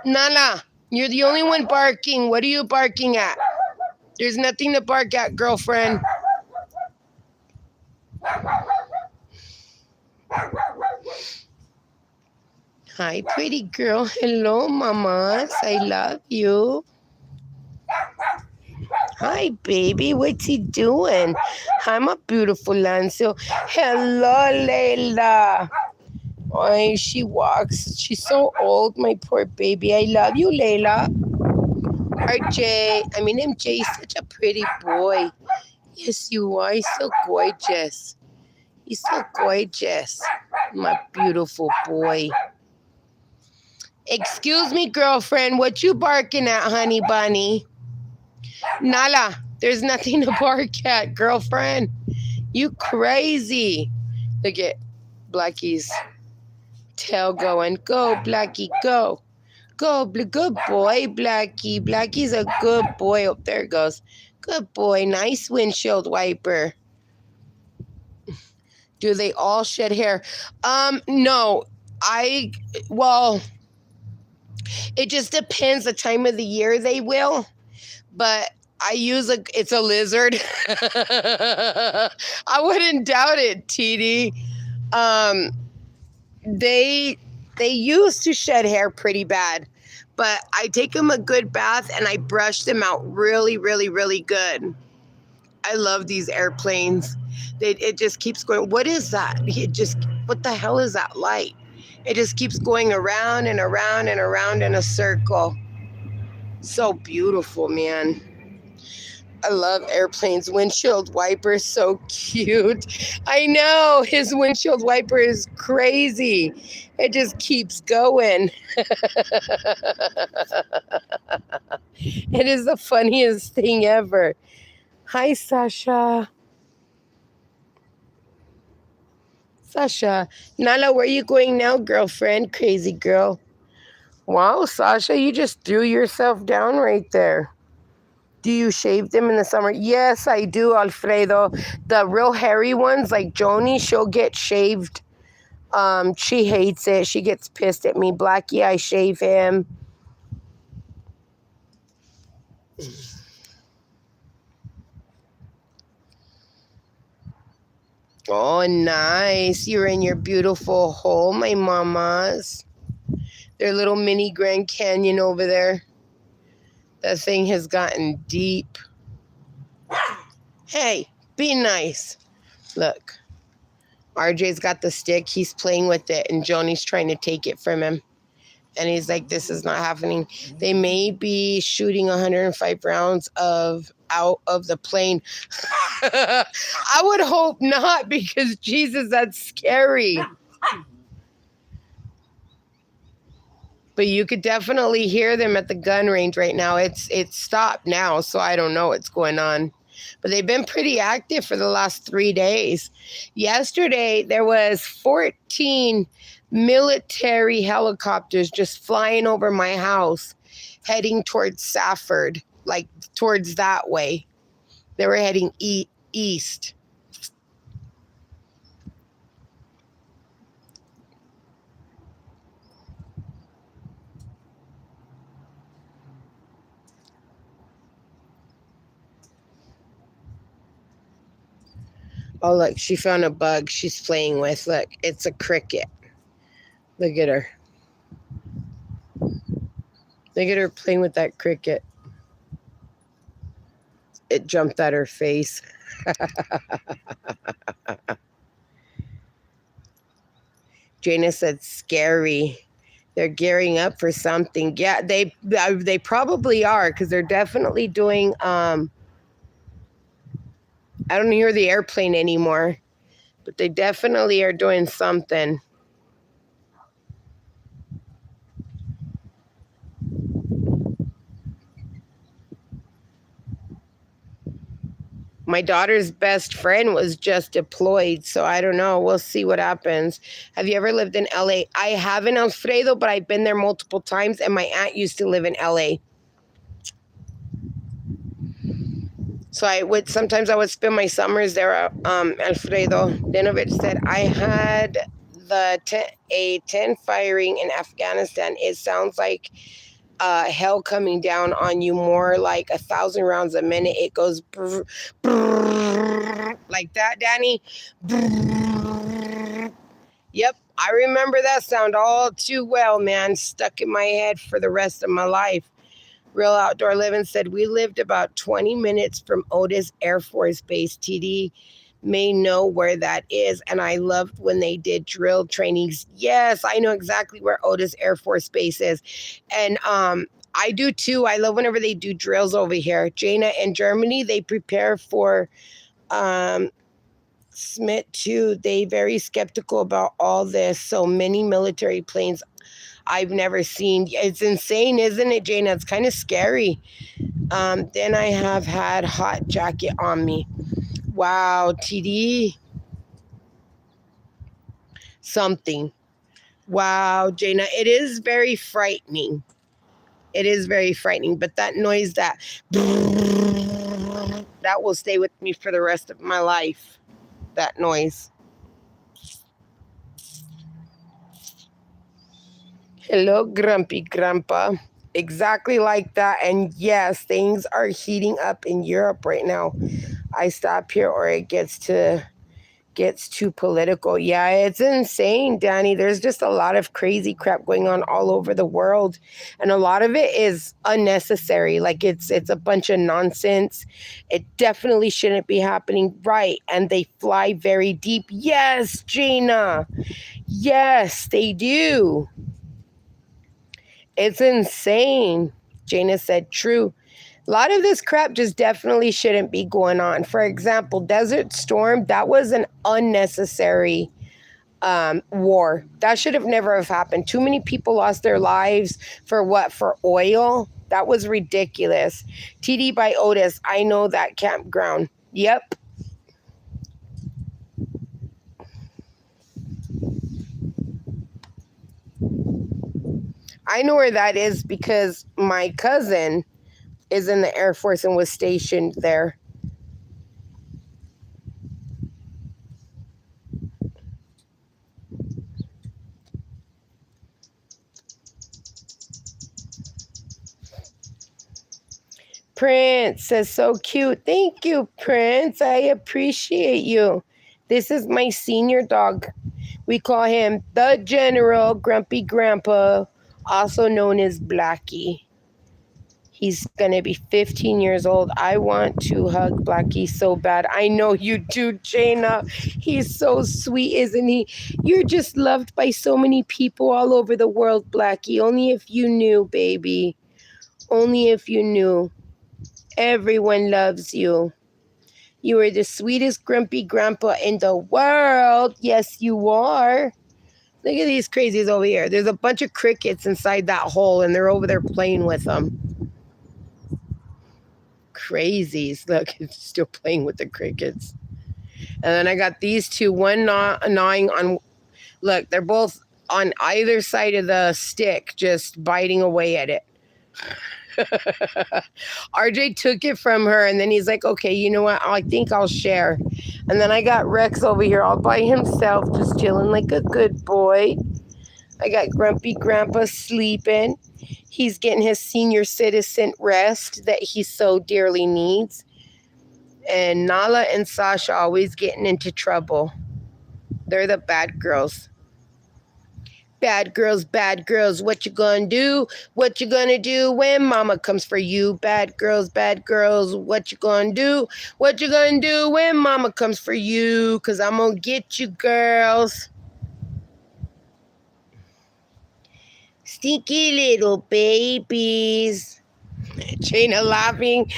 Nana, you're the only one barking. What are you barking at? There's nothing to bark at, girlfriend. Hi, pretty girl. Hello, mamas. I love you. Hi, baby. What's he doing? Hi, my beautiful Lancio. Hello, Layla. Oh, she walks. She's so old, my poor baby. I love you, Layla. MJ is such a pretty boy. Yes, you are. He's so gorgeous. He's so gorgeous. My beautiful boy. Excuse me, girlfriend. What you barking at, honey bunny? Nala, there's nothing to bark at, girlfriend. You crazy. Look at Blackie's tail going. Go, Blackie, go. Go, good boy, Blackie. Blackie's a good boy. Oh, there it goes. Good boy. Nice windshield wiper. Do they all shed hair? No. Well, it just depends the time of the year they will. But it's a lizard. I wouldn't doubt it, TD. They used to shed hair pretty bad, but I take them a good bath and I brush them out really, really, really good. I love these airplanes. It just keeps going. What is that? What the hell is that light? It just keeps going around and around and around in a circle. So beautiful, man. I love airplanes. Windshield wiper, so cute. I know, his windshield wiper is crazy. It just keeps going. It is the funniest thing ever. Hi, Sasha. Sasha. Nala, where are you going now, girlfriend? Crazy girl. Wow, Sasha, you just threw yourself down right there. Do you shave them in the summer? Yes, I do, Alfredo. The real hairy ones, like Joni, she'll get shaved. She hates it. She gets pissed at me. Blackie, I shave him. Oh, nice. You're in your beautiful hole, my mamas. Their little mini Grand Canyon over there. That thing has gotten deep. Hey, be nice. Look, RJ's got the stick. He's playing with it, and Joni's trying to take it from him. And he's like, this is not happening. They may be shooting 105 rounds out of the plane. I would hope not, because Jesus, that's scary. But you could definitely hear them at the gun range right now. It's stopped now, so I don't know what's going on. But they've been pretty active for the last 3 days. Yesterday, there was 14 military helicopters just flying over my house, heading towards Safford, like towards that way. They were heading east. Oh, look, she found a bug she's playing with. Look, it's a cricket. Look at her. Look at her playing with that cricket. It jumped at her face. Jana said scary. They're gearing up for something. Yeah, they probably are, because they're definitely doing I don't hear the airplane anymore, but they definitely are doing something. My daughter's best friend was just deployed, so I don't know. We'll see what happens. Have you ever lived in LA? I haven't, Alfredo, but I've been there multiple times, and my aunt used to live in LA. So sometimes I would spend my summers there. Alfredo Dinovich said, I had a 10 firing in Afghanistan. It sounds like hell coming down on you, more like 1,000 rounds a minute. It goes brr, brr, like that, Danny. Brr. Yep, I remember that sound all too well, man. Stuck in my head for the rest of my life. Real Outdoor Living said, we lived about 20 minutes from Otis Air Force Base. TD may know where that is. And I loved when they did drill trainings. Yes, I know exactly where Otis Air Force Base is. And I do too. I love whenever they do drills over here. Jana, in Germany, they prepare for Smith too. They very skeptical about all this. So many military planes I've never seen. It's insane, isn't it, Jana? It's kind of scary. Then I have had hot jacket on me. Wow, TD. Something. Wow, Jaina, it is very frightening. It is very frightening, but that noise, that will stay with me for the rest of my life. That noise. Hello, grumpy grandpa. Exactly like that. And yes, things are heating up in Europe right now. I stop here or it gets too political. Yeah, it's insane, Danny. There's just a lot of crazy crap going on all over the world, and a lot of it is unnecessary. Like it's a bunch of nonsense. It definitely shouldn't be happening, right? And they fly very deep. Yes, Gina. Yes, they do. It's insane. Jana said, true. A lot of this crap just definitely shouldn't be going on. For example, Desert Storm, that was an unnecessary war. That should have never have happened. Too many people lost their lives for what? For oil? That was ridiculous. TD by Otis, I know that campground. Yep. I know where that is because my cousin is in the Air Force and was stationed there. Prince says, so cute. Thank you, Prince. I appreciate you. This is my senior dog. We call him the General Grumpy Grandpa, also known as Blackie. He's going to be 15 years old. I want to hug Blackie so bad. I know you do, Jana. He's so sweet, isn't he? You're just loved by so many people all over the world, Blackie. Only if you knew, baby. Only if you knew. Everyone loves you. You are the sweetest grumpy grandpa in the world. Yes, you are. Look at these crazies over here. There's a bunch of crickets inside that hole, and they're over there playing with them. Crazies. Look, it's still playing with the crickets. And then I got these two, one gnawing on, look, they're both on either side of the stick, just biting away at it. RJ took it from her, and then he's like, okay, you know what? I think I'll share. And then I got Rex over here all by himself, just chilling like a good boy. I got Grumpy Grandpa sleeping. He's getting his senior citizen rest that he so dearly needs. And Nala and Sasha always getting into trouble. They're the bad girls. Bad girls, what you gonna do? What you gonna do when mama comes for you? Bad girls, what you gonna do? What you gonna do when mama comes for you? 'Cause I'm gonna get you, girls. Stinky little babies. Jana laughing.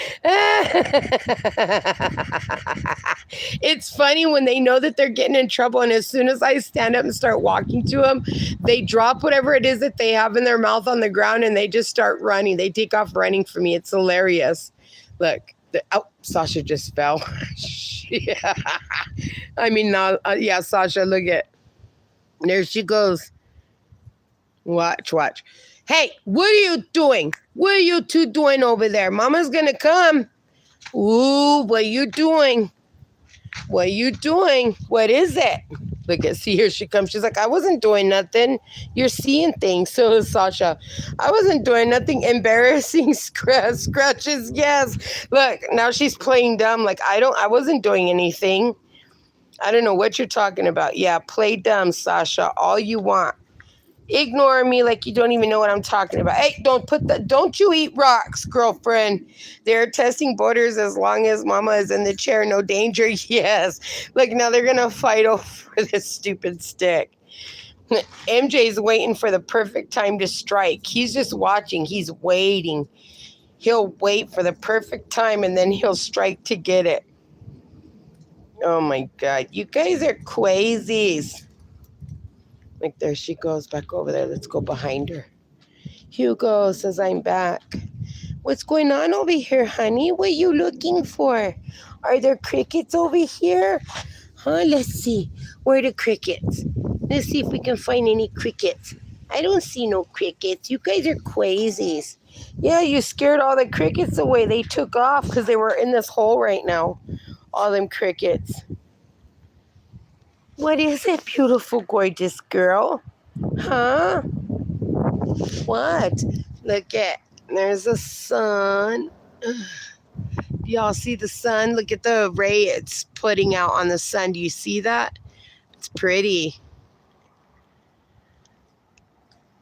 It's funny when they know that they're getting in trouble, and as soon as I stand up and start walking to them, they drop whatever it is that they have in their mouth on the ground, and they just start running. They take off running for me. It's hilarious. Look, Sasha just fell. Yeah. I mean, yeah, Sasha, look at. There she goes. Watch. Hey, what are you doing? What are you two doing over there? Mama's gonna come. Ooh, what are you doing? What are you doing? What is it? Look at, see, here she comes. She's like, I wasn't doing nothing. You're seeing things. So is Sasha. I wasn't doing nothing. Embarrassing scratches. Yes. Look, now she's playing dumb. Like, I wasn't doing anything. I don't know what you're talking about. Yeah, play dumb, Sasha, all you want. Ignore me like you don't even know what I'm talking about. Hey, don't you eat rocks, girlfriend. They're testing borders as long as mama is in the chair. No danger. Yes. Like, now they're going to fight over this stupid stick. MJ's waiting for the perfect time to strike. He's just watching. He's waiting. He'll wait for the perfect time, and then he'll strike to get it. Oh, my God. You guys are crazies. Like, there she goes back over there. Let's go behind her. Hugo says, I'm back. What's going on over here, honey? What are you looking for? Are there crickets over here? Huh? Let's see. Where are the crickets? Let's see if we can find any crickets. I don't see no crickets. You guys are crazies. Yeah, you scared all the crickets away. They took off because they were in this hole right now. All them crickets. What is it, beautiful, gorgeous girl? Huh? What? Look at, there's the sun. Y'all see the sun? Look at the ray it's putting out on the sun. Do you see that? It's pretty.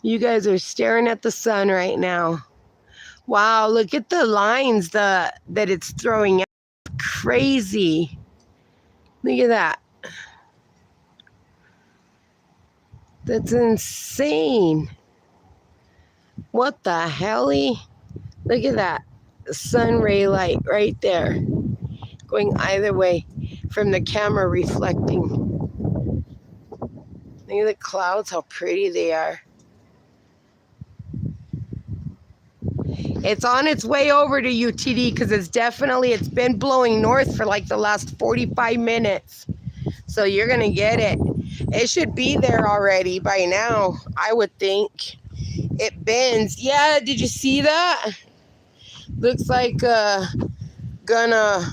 You guys are staring at the sun right now. Wow, look at the lines that it's throwing out. Crazy. Look at that. That's insane. What the helly? Look at that. The sun ray light right there. Going either way from the camera reflecting. Look at the clouds, how pretty they are. It's on its way over to UTD because it's been blowing north for like the last 45 minutes. So you're going to get it. It should be there already by now, I would think. It bends. Yeah, did you see that? Looks like gonna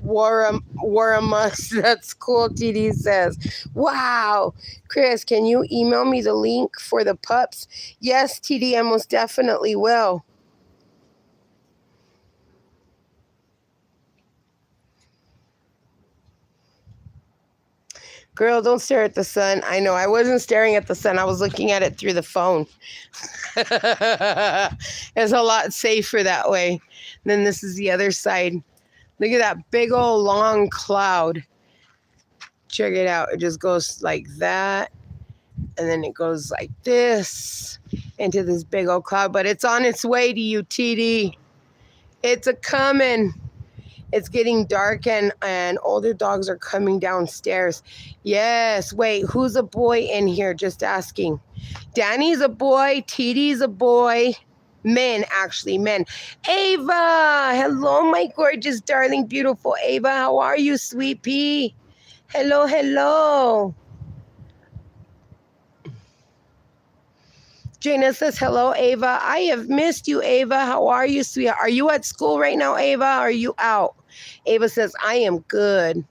war a must. That's cool, TD says. Wow. Chris, can you email me the link for the pups? Yes, TD, I most definitely will. Girl, don't stare at the sun. I know, I wasn't staring at the sun. I was looking at it through the phone. It's a lot safer that way. Then this is the other side. Look at that big old long cloud. Check it out. It just goes like that. And then it goes like this into this big old cloud. But it's on its way to you, TD. It's a coming. It's getting dark and older dogs are coming downstairs. Yes. Wait, who's a boy in here? Just asking. Danny's a boy. TD's a boy. Men, actually, men. Ava. Hello, my gorgeous, darling, beautiful Ava. How are you, sweet pea? Hello, hello. Jana says, hello, Ava. I have missed you, Ava. How are you, sweetheart? Are you at school right now, Ava? Or are you out? Ava says, I am good.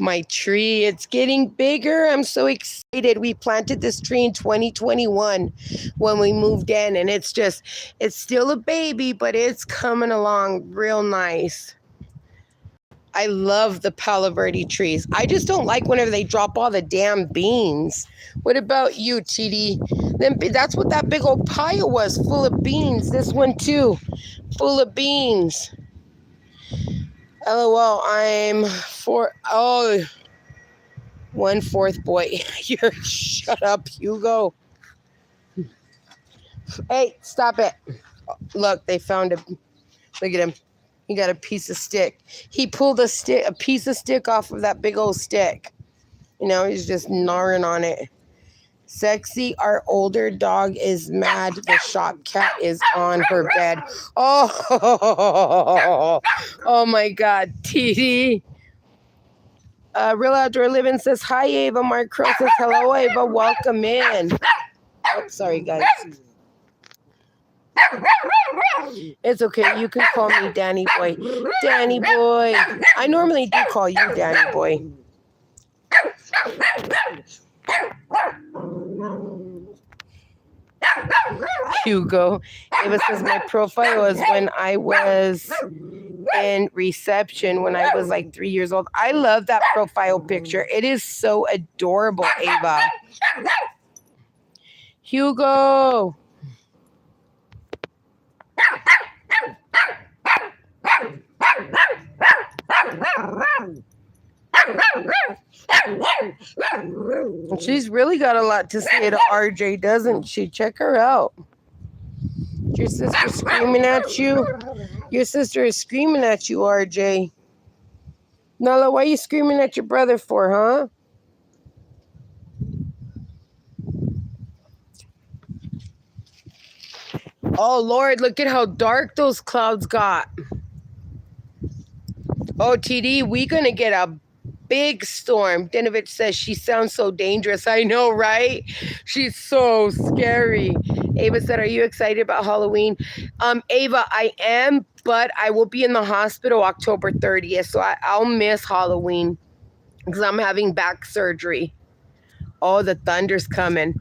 My tree, it's getting bigger. I'm so excited. We planted this tree in 2021 when we moved in, and it's still a baby, but it's coming along real nice. I love the Palo Verde trees. I just don't like whenever they drop all the damn beans. What about you, TD? Then that's what that big old pile was, full of beans. This one too, full of beans. LOL, I'm 1/4 boy. You're shut up, Hugo. Hey, stop it. Look, they found him. Look at him. He got a piece of stick. He pulled a piece of stick off of that big old stick. You know, he's just gnawing on it. Sexy, our older dog is mad. The shop cat is on her bed. Oh, oh my God, TD. Real Outdoor Living says, hi, Ava. Mark Crow says, hello, Ava. Welcome in. Oh, sorry, guys. It's okay. You can call me Danny Boy. Danny Boy. I normally do call you Danny Boy. Hugo. Ava says my profile was when I was in reception when I was like 3 years old. I love that profile picture. It is so adorable, Ava. Hugo. She's really got a lot to say to RJ, doesn't she? Check her out. Your sister screaming at you. Your sister is screaming at you, RJ. Nala, why are you screaming at your brother for, huh? Oh, Lord, look at how dark those clouds got. Oh, TD, we gonna get a big storm. Denovich says she sounds so dangerous. I know, right? She's so scary. Ava said, are you excited about Halloween? Ava, I am, but I will be in the hospital October 30th, so I'll miss Halloween because I'm having back surgery. Oh, the thunder's coming.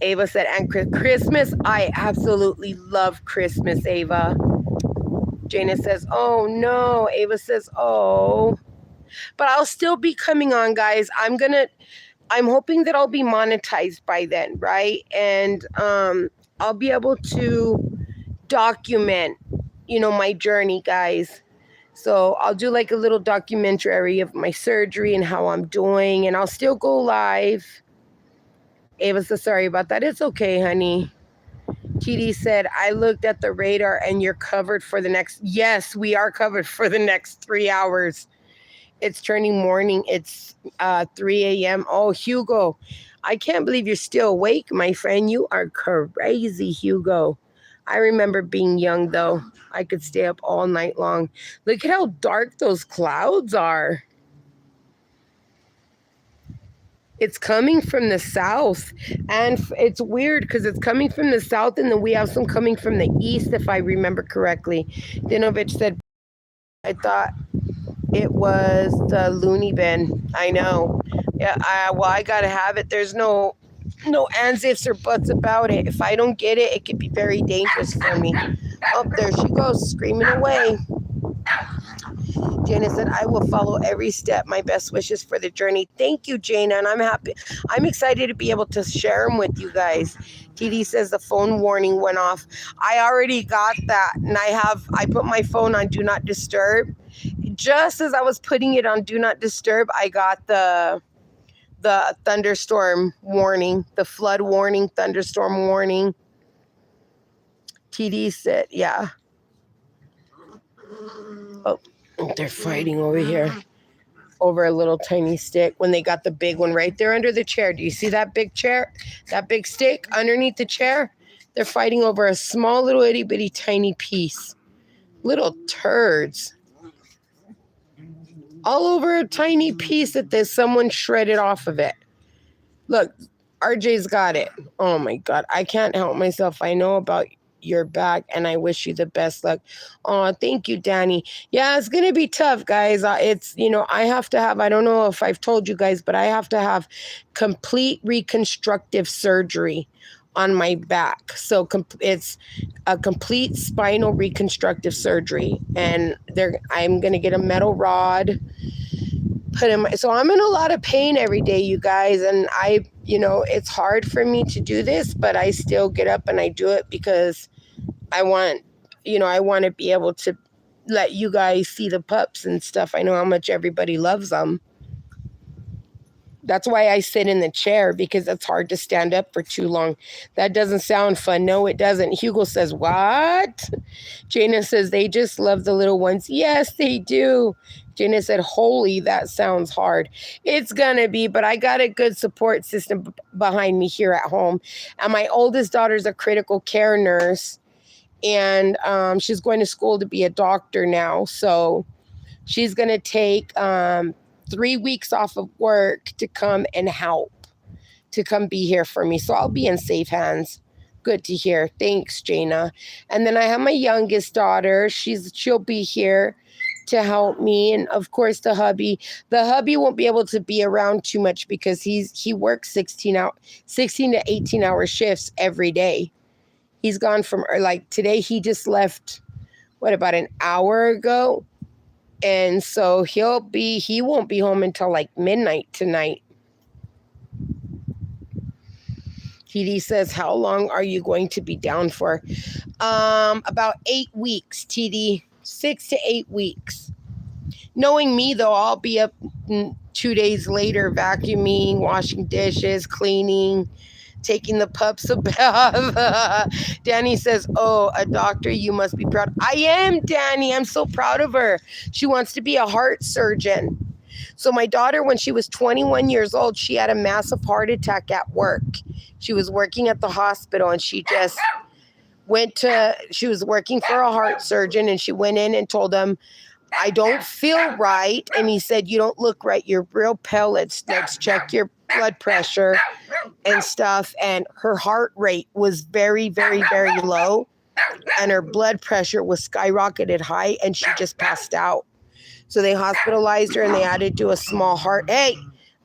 Ava said, and Christmas, I absolutely love Christmas, Ava. Jana says, oh no. Ava says, oh. But I'll still be coming on, guys. I'm hoping that I'll be monetized by then, right? And I'll be able to document, my journey, guys. So I'll do like a little documentary of my surgery and how I'm doing, and I'll still go live. Ava says, sorry about that. It's okay, honey. TD said, I looked at the radar and you're covered for the next... Yes, we are covered for the next 3 hours. It's turning morning. It's 3 a.m. Oh, Hugo, I can't believe you're still awake, my friend. You are crazy, Hugo. I remember being young, though. I could stay up all night long. Look at how dark those clouds are. It's coming from the south, and it's weird because it's coming from the south, and then we have some coming from the east, if I remember correctly. Dinovich said, I thought it was the loony bin. I know. Yeah, I gotta have it. There's no ands, ifs, or buts about it. If I don't get it, it could be very dangerous for me. Oh, there she goes, screaming away. Jana said, I will follow every step. My best wishes for the journey. Thank you, Jana, and I'm happy. I'm excited to be able to share them with you guys. TD says the phone warning went off. I already got that, and I put my phone on Do Not Disturb. Just as I was putting it on Do Not Disturb, I got the thunderstorm warning, the flood warning, thunderstorm warning. TD said, yeah. Oh, they're fighting over here over a little tiny stick when they got the big one right there under the chair. Do you see that big chair, that big stick underneath the chair? They're fighting over a small little itty bitty tiny piece. Little turds. All over a tiny piece that there's someone shredded off of it. Look, RJ's got it. Oh my God. I can't help myself. I know about your back and I wish you the best luck. Oh, thank you, Danny. Yeah, it's going to be tough, guys. It's, I have to have, I don't know if I've told you guys, but I have to have complete reconstructive surgery on my back. So it's a complete spinal reconstructive surgery. And I'm going to get a metal rod put in so I'm in a lot of pain every day, you guys, and it's hard for me to do this, but I still get up and I do it because I want to be able to let you guys see the pups and stuff. I know how much everybody loves them. That's why I sit in the chair, because it's hard to stand up for too long. That doesn't sound fun. No, it doesn't. Hugo says, what? Jana says, they just love the little ones. Yes, they do. Jana said, holy, that sounds hard. It's going to be, but I got a good support system behind me here at home. And my oldest daughter's a critical care nurse, and she's going to school to be a doctor now. So she's going to take 3 weeks off of work to come and help, to come be here for me. So I'll be in safe hands. Good to hear. Thanks, Jana. And then I have my youngest daughter. She'll be here to help me. And of course, the hubby won't be able to be around too much because he works 16 to 18 hour shifts every day. He's gone from, like, today he just left, about an hour ago? And so he won't be home until like midnight tonight. TD says, how long are you going to be down for? About 8 weeks, TD. 6 to 8 weeks. Knowing me, though, I'll be up 2 days later, vacuuming, washing dishes, cleaning, taking the pups a bath. Danny says, oh, a doctor, you must be proud. I am, Danny. I'm so proud of her. She wants to be a heart surgeon. So my daughter, when she was 21 years old, she had a massive heart attack at work. She was working at the hospital, and she just she was working for a heart surgeon, and she went in and told him, I don't feel right. And he said, you don't look right. You're real pale. Let's check your blood pressure and stuff. And her heart rate was very, very, very low. And her blood pressure was skyrocketed high, and she just passed out. So they hospitalized her, and they had to do a small heart. Hey,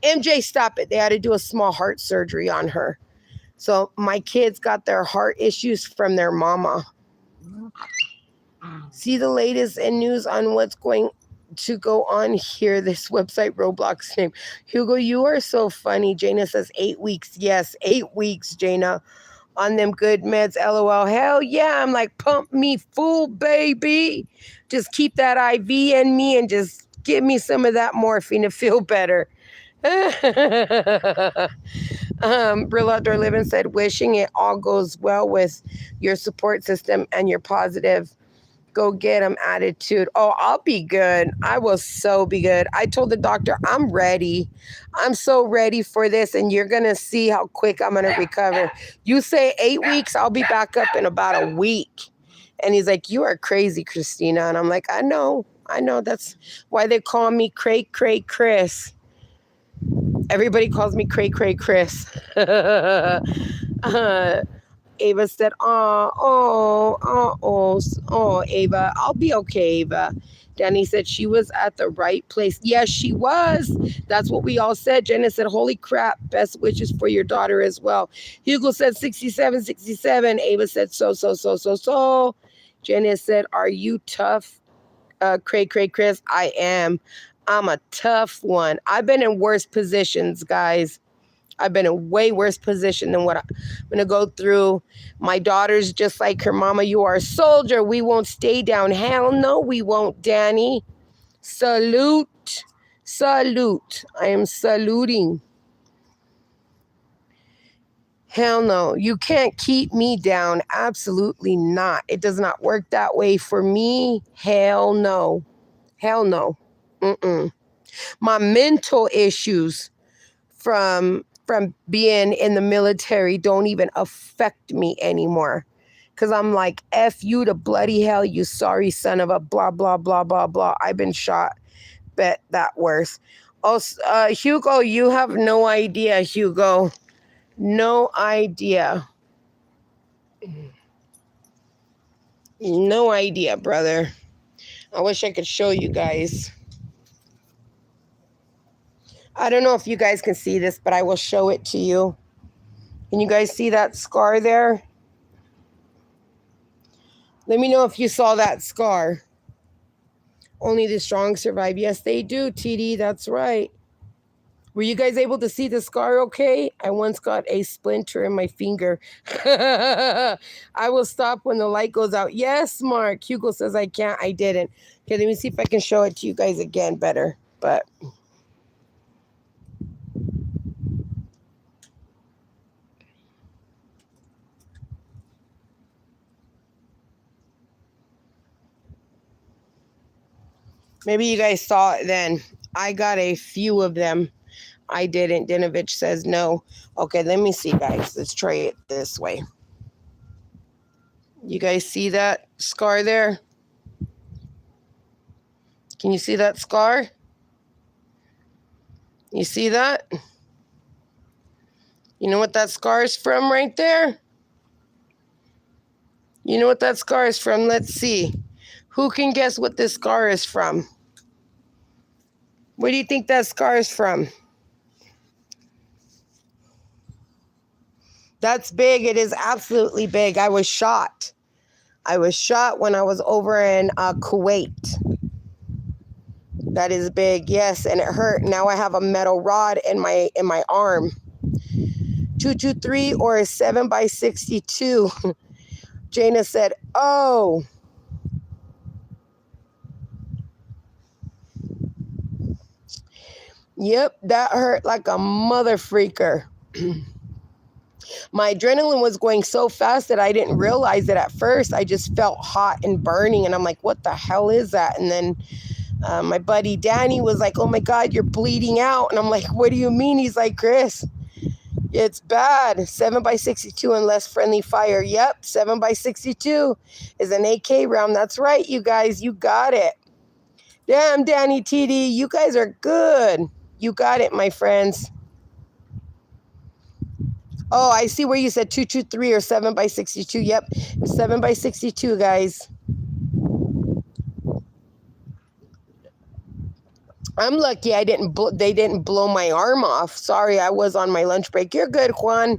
MJ, stop it. They had to do a small heart surgery on her. So my kids got their heart issues from their mama. See the latest in news on what's going to go on here. This website, Roblox name. Hugo, you are so funny. Jana says 8 weeks. Yes, 8 weeks, Jana. On them good meds, LOL. Hell yeah. I'm like, pump me full, baby. Just keep that IV in me and just give me some of that morphine to feel better. Real Outdoor Living said, wishing it all goes well with your support system and your positive go get them attitude. Oh, I'll be good. I will so be good. I told the doctor, I'm ready. I'm so ready for this, and you're going to see how quick I'm going to recover. You say 8 weeks, I'll be back up in about a week. And he's like, you are crazy, Christina. And I'm like, I know. That's why they call me Cray Cray Chris. Everybody calls me Cray Cray Chris. Ava said, Ava, I'll be okay, Ava. Danny said she was at the right place. Yes, she was. That's what we all said. Jenna said, holy crap, best wishes for your daughter as well. Hugo said 67, 67. Ava said, so. Jenna said, are you tough? Cray, Chris, I am. I'm a tough one. I've been in worse positions, guys. I've been in way worse position than what I'm going to go through. My daughter's just like her mama. You are a soldier. We won't stay down. Hell no, we won't, Danny. Salute. I am saluting. Hell no. You can't keep me down. Absolutely not. It does not work that way for me. Hell no. My mental issues from being in the military don't even affect me anymore. Because I'm like, F you to bloody hell, you sorry son of a blah, blah, blah, blah, blah. I've been shot. Bet that worse. Also, Hugo, you have no idea, Hugo. No idea. No idea, brother. I wish I could show you guys. I don't know if you guys can see this, but I will show it to you. Can you guys see that scar there? Let me know if you saw that scar. Only the strong survive. Yes, they do, TD. That's right. Were you guys able to see the scar okay? I once got a splinter in my finger. I will stop when the light goes out. Yes, Mark. Hugo says I can't. I didn't. Okay, let me see if I can show it to you guys again better. But... maybe you guys saw it then. I got a few of them. I didn't. Dinovich says no. Okay, let me see, guys. Let's try it this way. You guys see that scar there? Can you see that scar? You see that? You know what that scar is from right there? You know what that scar is from? Let's see. Who can guess what this scar is from? Where do you think that scar is from? That's big. It is absolutely big. I was shot. I was shot when I was over in Kuwait. That is big, yes, and it hurt. Now I have a metal rod in my arm. 223 or a 7x62. Jana said, oh. Yep, that hurt like a mother freaker. My adrenaline was going so fast that I didn't realize it at first. I just felt hot and burning, and I'm like, what the hell is that? And then my buddy Danny was like, oh my God, you're bleeding out. And I'm like, what do you mean? He's like, Chris, It's bad. 7x62 and less friendly fire. Yep, 7x62 is an AK round. That's right, you guys. You got it. Damn, Danny TD, you guys are good. You got it, my friends. Oh, I see where you said 223 or 7x62. Yep, 7x62, guys. I'm lucky they didn't blow my arm off. Sorry, I was on my lunch break. You're good, Juan.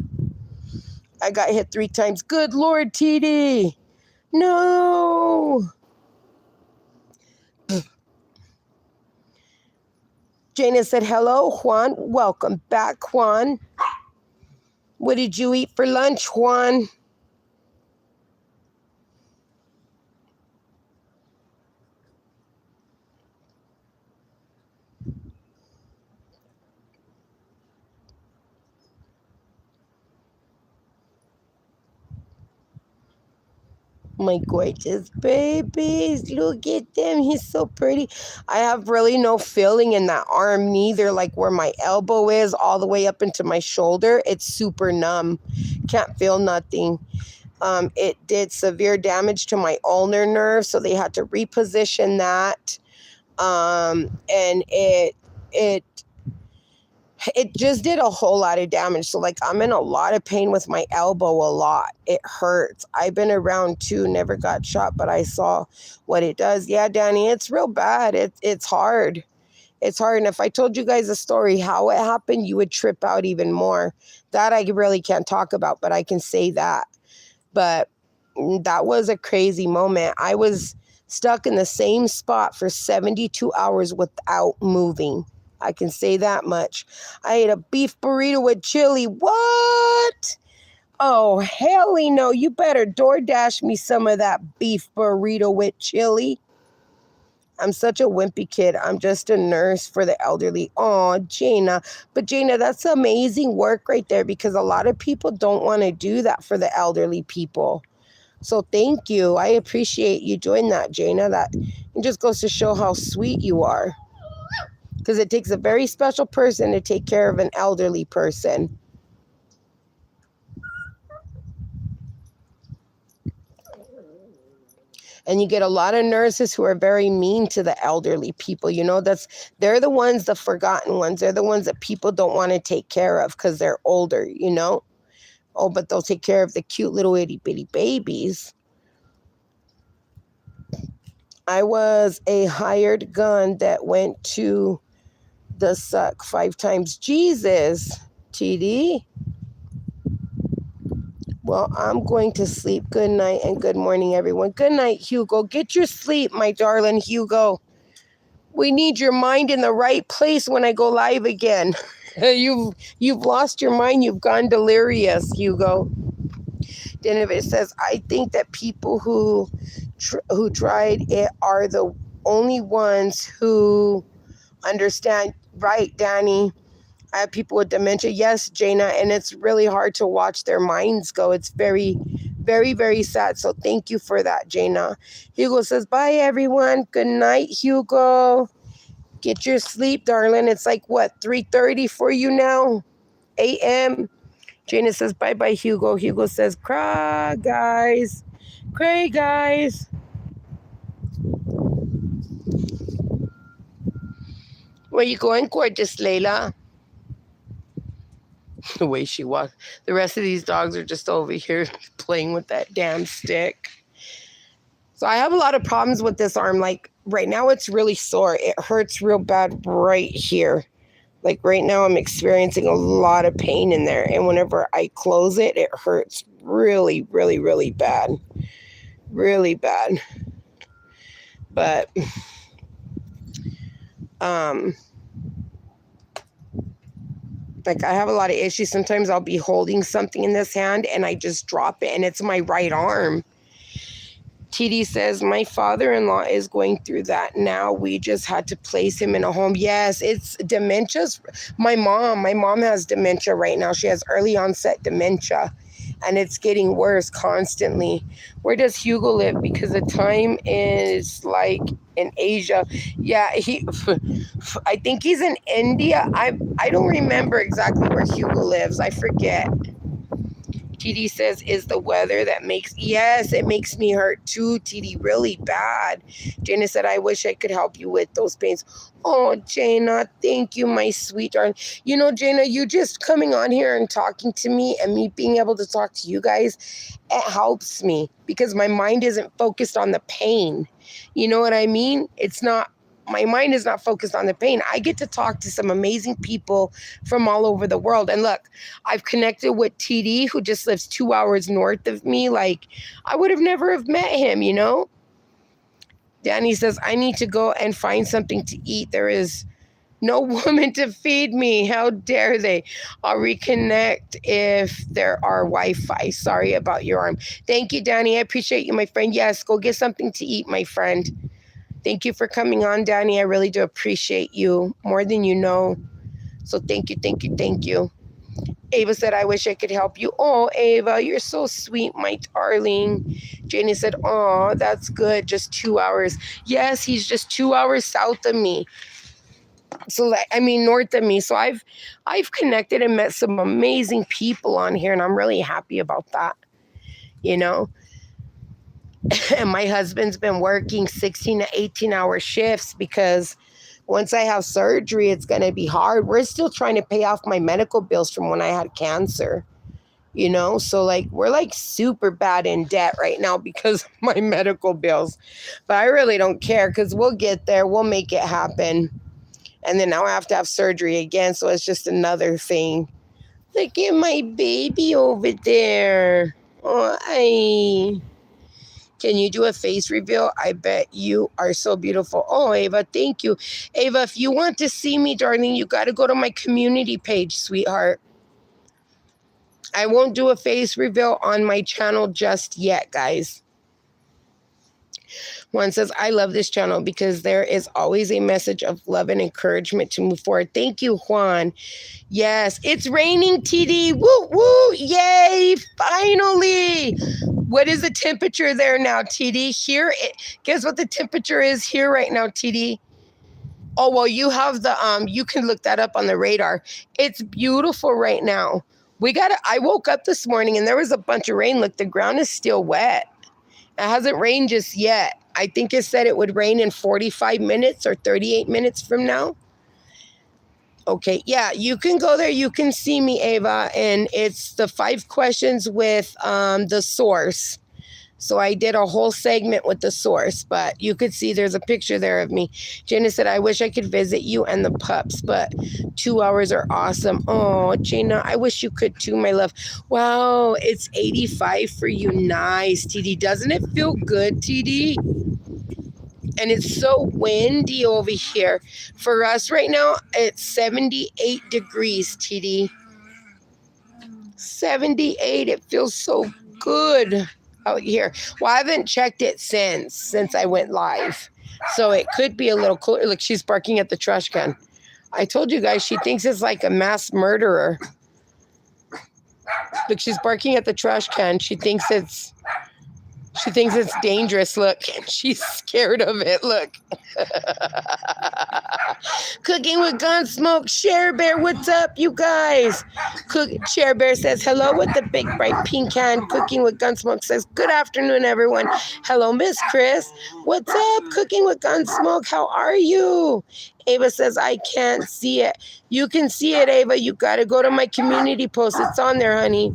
I got hit 3 times. Good Lord, TD. No. Jana said, hello, Juan. Welcome back, Juan. What did you eat for lunch, Juan? My gorgeous babies. Look at them. He's so pretty. I have really no feeling in that arm neither, like where my elbow is all the way up into my shoulder. It's super numb. Can't feel nothing. It did severe damage to my ulnar nerve, so they had to reposition that. And it just did a whole lot of damage. So like I'm in a lot of pain with my elbow a lot. It hurts. I've been around too, never got shot, but I saw what it does. Yeah, Danny, it's real bad. It's hard. It's hard. And if I told you guys a story how it happened, you would trip out even more. That I really can't talk about, but I can say that. But that was a crazy moment. I was stuck in the same spot for 72 hours without moving. I can say that much. I ate a beef burrito with chili. What? Oh, hell no. You better DoorDash me some of that beef burrito with chili. I'm such a wimpy kid. I'm just a nurse for the elderly. Oh, Jana. But Jana, that's amazing work right there because a lot of people don't want to do that for the elderly people. So thank you. I appreciate you doing that, Jana. That it just goes to show how sweet you are. Because it takes a very special person to take care of an elderly person. And you get a lot of nurses who are very mean to the elderly people. You know, they're the ones, the forgotten ones. They're the ones that people don't want to take care of because they're older, you know. Oh, but they'll take care of the cute little itty bitty babies. I was a hired gun that went to the suck 5 times. Jesus, TD. Well, I'm going to sleep. Good night and good morning, everyone. Good night, Hugo. Get your sleep, my darling Hugo. We need your mind in the right place when I go live again. You've lost your mind. You've gone delirious, Hugo. Then if it says, I think that people who tried it are the only ones who understand. Right, Danny. I have people with dementia. Yes, Jana, and it's really hard to watch their minds go. It's very, very, very sad. So thank you for that, Jana. Hugo says, bye, everyone. Good night, Hugo. Get your sleep, darling. It's like, what, 3:30 for you now? a.m.? Jana says, bye-bye, Hugo. Hugo says, cry, guys. Cray, guys. Where you going, gorgeous Layla? The way she walks. The rest of these dogs are just over here playing with that damn stick. So I have a lot of problems with this arm. Like right now it's really sore. It hurts real bad right here. Like right now I'm experiencing a lot of pain in there. And whenever I close it, it hurts really, really, really bad. Really bad. But like I have a lot of issues. Sometimes I'll be holding something in this hand and I just drop it and it's my right arm. TD says, my father-in-law is going through that now. We just had to place him in a home. Yes, it's dementia. My mom has dementia right now. She has early onset dementia and it's getting worse constantly. Where does Hugo live? Because the time is like in Asia. Yeah, I think he's in India. I don't remember exactly where Hugo lives. I forget. TD says, is the weather that makes, yes, it makes me hurt too, TD, really bad. Jana said, I wish I could help you with those pains. Oh, Jana, thank you, my sweetheart. You know, Jana, you just coming on here and talking to me and me being able to talk to you guys, it helps me because my mind isn't focused on the pain. You know what I mean? It's not, my mind is not focused on the pain. I get to talk to some amazing people from all over the world. And look, I've connected with TD, who just lives 2 hours north of me. Like, I would have never have met him, you know? Danny says, I need to go and find something to eat. There is no woman to feed me. How dare they? I'll reconnect if there are Wi-Fi. Sorry about your arm. Thank you, Danny. I appreciate you, my friend. Yes, go get something to eat, my friend. Thank you for coming on, Danny. I really do appreciate you more than you know. So thank you, thank you, thank you. Ava said, I wish I could help you. Oh, Ava, you're so sweet, my darling. Janie said, oh, that's good. Just 2 hours. Yes, he's just 2 hours south of me. So, like, I mean, north of me. So I've connected and met some amazing people on here, and I'm really happy about that, you know? And my husband's been working 16 to 18-hour shifts because once I have surgery, it's going to be hard. We're still trying to pay off my medical bills from when I had cancer, you know? So, like, we're like super bad in debt right now because of my medical bills. But I really don't care because we'll get there. We'll make it happen. And then now I have to have surgery again. So it's just another thing. Look at my baby over there. Oh, can you do a face reveal? I bet you are so beautiful. Oh, Ava, thank you. Ava, if you want to see me, darling, you got to go to my community page, sweetheart. I won't do a face reveal on my channel just yet, guys. One says, I love this channel because there is always a message of love and encouragement to move forward. Thank you, Juan. Yes, it's raining, TD. Woo, woo, yay, finally. What is the temperature there now, TD? Here, guess what the temperature is here right now, TD? Oh, well, you have the, you can look that up on the radar. It's beautiful right now. I woke up this morning and there was a bunch of rain. Look, the ground is still wet. It hasn't rained just yet. I think it said it would rain in 45 minutes or 38 minutes from now. Okay, yeah, you can go there. You can see me, Ava, and it's the 5 questions with the source. So I did a whole segment with the source, but you could see there's a picture there of me. Jenna said, I wish I could visit you and the pups, but 2 hours are awesome. Oh, Jenna, I wish you could too, my love. Wow, it's 85 for you. Nice, TD. Doesn't it feel good, TD? And it's so windy over here. For us right now, it's 78 degrees, TD. 78. It feels so good out here. Well, I haven't checked it since I went live. So it could be a little cooler. Look, she's barking at the trash can. I told you guys she thinks it's like a mass murderer. Look, she's barking at the trash can. She thinks it's dangerous. Look, she's scared of it. Look. Cooking with Gunsmoke. Share Bear, what's up, you guys? Share Bear says, hello with the big bright pink hand. Cooking with Gunsmoke says, good afternoon, everyone. Hello, Miss Chris. What's up, Cooking with Gunsmoke? How are you? Ava says, I can't see it. You can see it, Ava. You got to go to my community post. It's on there, honey.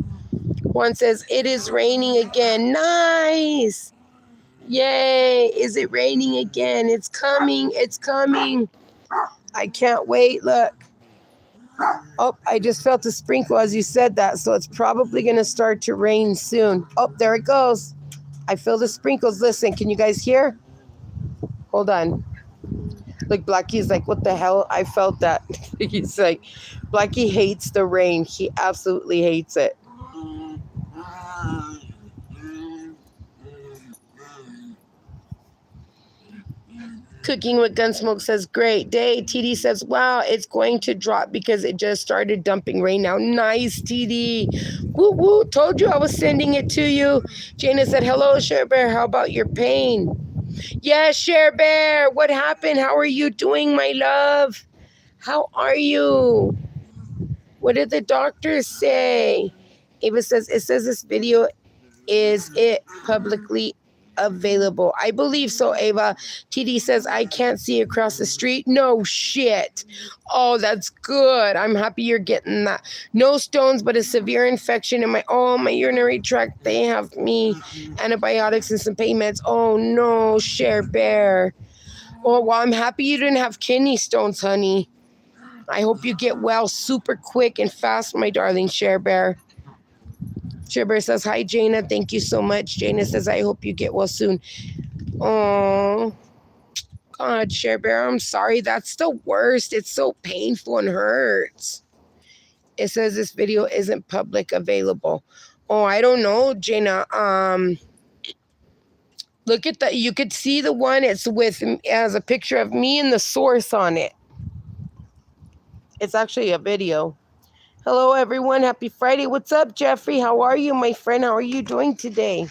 One says, it is raining again. Nice. Yay. Is it raining again? It's coming. It's coming. I can't wait. Look. Oh, I just felt a sprinkle as you said that. So it's probably going to start to rain soon. Oh, there it goes. I feel the sprinkles. Listen, can you guys hear? Hold on. Like Blackie's like, what the hell? I felt that. He's like, Blackie hates the rain. He absolutely hates it. Cooking with Gunsmoke says, great day. TD says, wow, it's going to drop because it just started dumping rain now. Nice, TD. Woo woo. Told you I was sending it to you. Jana said, hello, Share Bear. How about your pain? Yes, Share Bear. What happened? How are you doing, my love? How are you? What did the doctors say? Ava says, it says this video, is it publicly available? I believe so, Ava. TD says, I can't see across the street. No shit. Oh, that's good. I'm happy you're getting that. No stones, but a severe infection in my urinary tract. They have me antibiotics and some pain meds. Oh no, Share Bear. Oh, well, I'm happy you didn't have kidney stones, honey. I hope you get well super quick and fast, my darling Share Bear. Share Bear says, hi, Jana. Thank you so much. Jana says, I hope you get well soon. Oh, God, Share Bear, I'm sorry. That's the worst. It's so painful and hurts. It says this video isn't public available. Oh, I don't know, Jana. Look at that. You could see the one. It's with, as a picture of me and the source on it. It's actually a video. Hello, everyone. Happy Friday. What's up, Jeffrey? How are you, my friend? How are you doing today?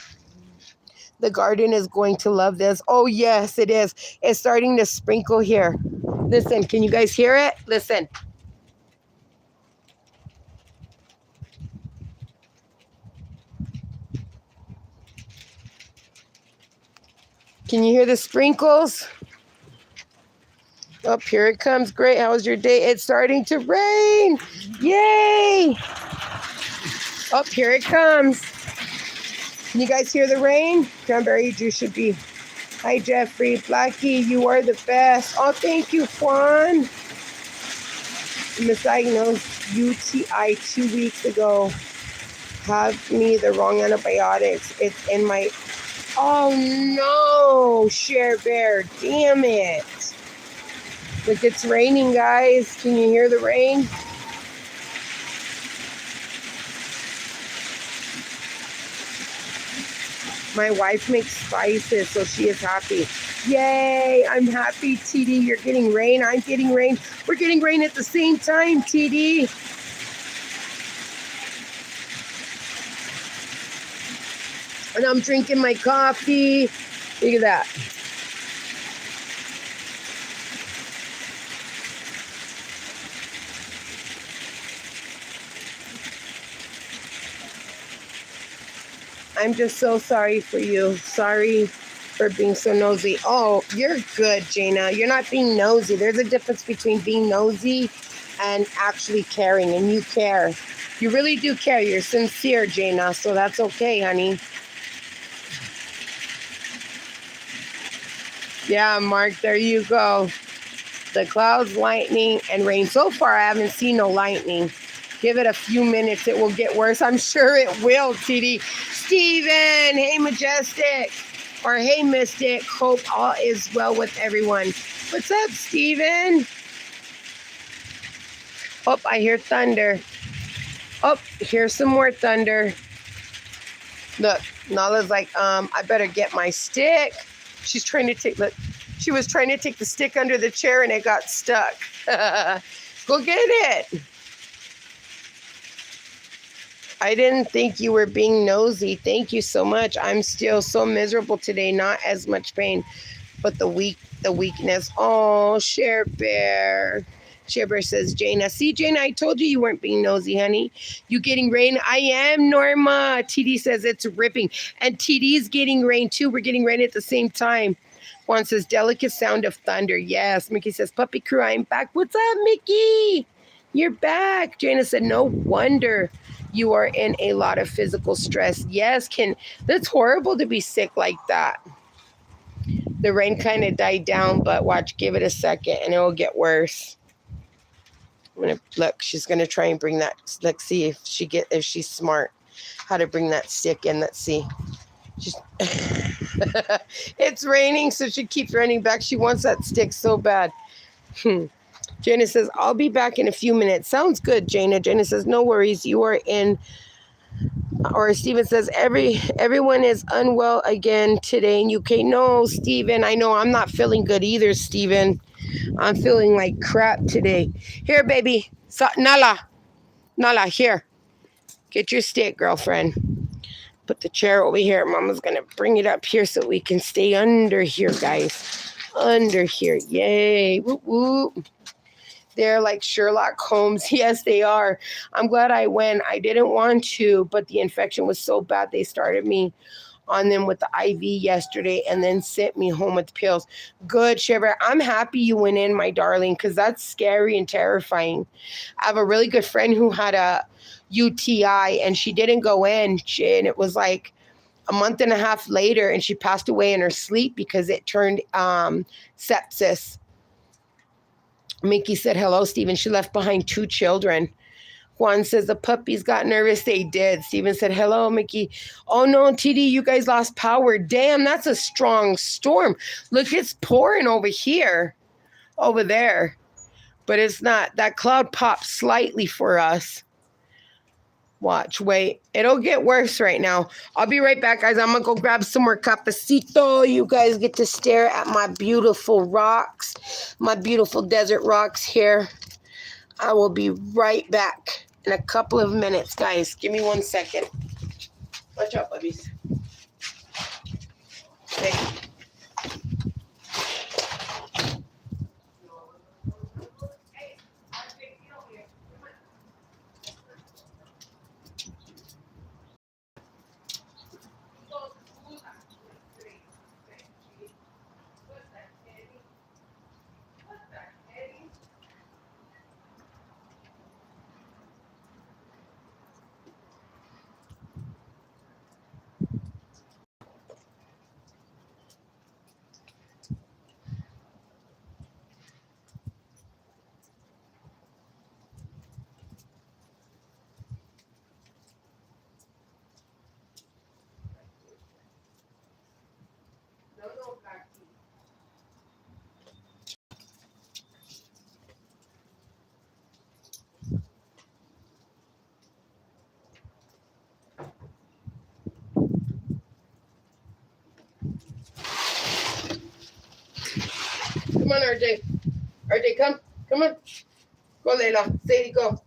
The garden is going to love this. Oh, yes, it is. It's starting to sprinkle here. Listen, can you guys hear it? Listen. Can you hear the sprinkles? Oh, here it comes. Great. How was your day? It's starting to rain. Yay. Oh, here it comes. Can you guys hear the rain? Cranberry juice should be. Hi, Jeffrey. Blackie, you are the best. Oh, thank you, Juan. Misdiagnosed UTI 2 weeks ago. Have me the wrong antibiotics. It's in my... Oh, no, Share Bear. Damn it. Look, it's raining, guys. Can you hear the rain? My wife makes spices, so she is happy. Yay, I'm happy, TD. You're getting rain. I'm getting rain. We're getting rain at the same time, TD. And I'm drinking my coffee. Look at that. I'm just so sorry for you. Sorry for being so nosy. Oh, you're good, Jana. You're not being nosy. There's a difference between being nosy and actually caring, and you care. You really do care. You're sincere, Jana, so that's okay, honey. Yeah, Mark, there you go. The clouds, lightning, and rain. So far, I haven't seen no lightning. Give it a few minutes. It will get worse. I'm sure it will, TD. Steven, hey, Majestic. Or hey, Mystic. Hope all is well with everyone. What's up, Steven? Oh, I hear thunder. Oh, here's some more thunder. Look, Nala's like, I better get my stick. She's trying to take, look, she was trying to take the stick under the chair and it got stuck. Go get it. I didn't think you were being nosy. Thank you so much. I'm still so miserable today. Not as much pain, but the weakness. Oh, Share Bear. Share Bear says, Jana. See, Jana, I told you weren't being nosy, honey. You getting rain? I am, Norma. TD says it's ripping. And TD's getting rain, too. We're getting rain at the same time. Juan says, delicate sound of thunder. Yes. Mickey says, puppy crew, I'm back. What's up, Mickey? You're back. Jana said, no wonder you are in a lot of physical stress. Yes, that's horrible to be sick like that. The rain kind of died down, but watch, give it a second and it will get worse. I'm gonna look, she's gonna try and bring that. Let's see if she's smart. How to bring that stick in. Let's see. It's raining, so she keeps running back. She wants that stick so bad. Jana says, I'll be back in a few minutes. Sounds good, Jana. Jana says, no worries. You are in Or Steven says, everyone is unwell again today in UK. No, Steven, I know I'm not feeling good either, Steven. I'm feeling like crap today. Here, baby. Nala, here. Get your stick, girlfriend. Put the chair over here. Mama's going to bring it up here so we can stay under here, guys. Under here. Yay. Whoop, whoop. They're like Sherlock Holmes. Yes, they are. I'm glad I went. I didn't want to, but the infection was so bad. They started me on them with the IV yesterday and then sent me home with the pills. Good, Shiver. I'm happy you went in, my darling, because that's scary and terrifying. I have a really good friend who had a UTI and she didn't go in. And it was like a month and a half later and she passed away in her sleep because it turned sepsis. Mickey said, hello, Stephen. She left behind 2 children. Juan says, the puppies got nervous. They did. Stephen said, hello, Mickey. Oh, no, TD, you guys lost power. Damn, that's a strong storm. Look, it's pouring over here, over there. But it's not. That cloud popped slightly for us. Watch, wait. It'll get worse right now. I'll be right back, guys. I'm going to go grab some more cafecito. You guys get to stare at my beautiful rocks, my beautiful desert rocks here. I will be right back in a couple of minutes, guys. Give me 1 second. Watch out, puppies. Okay. Come on, RJ. RJ, come. Come on. Go, Layla. Sadie, go.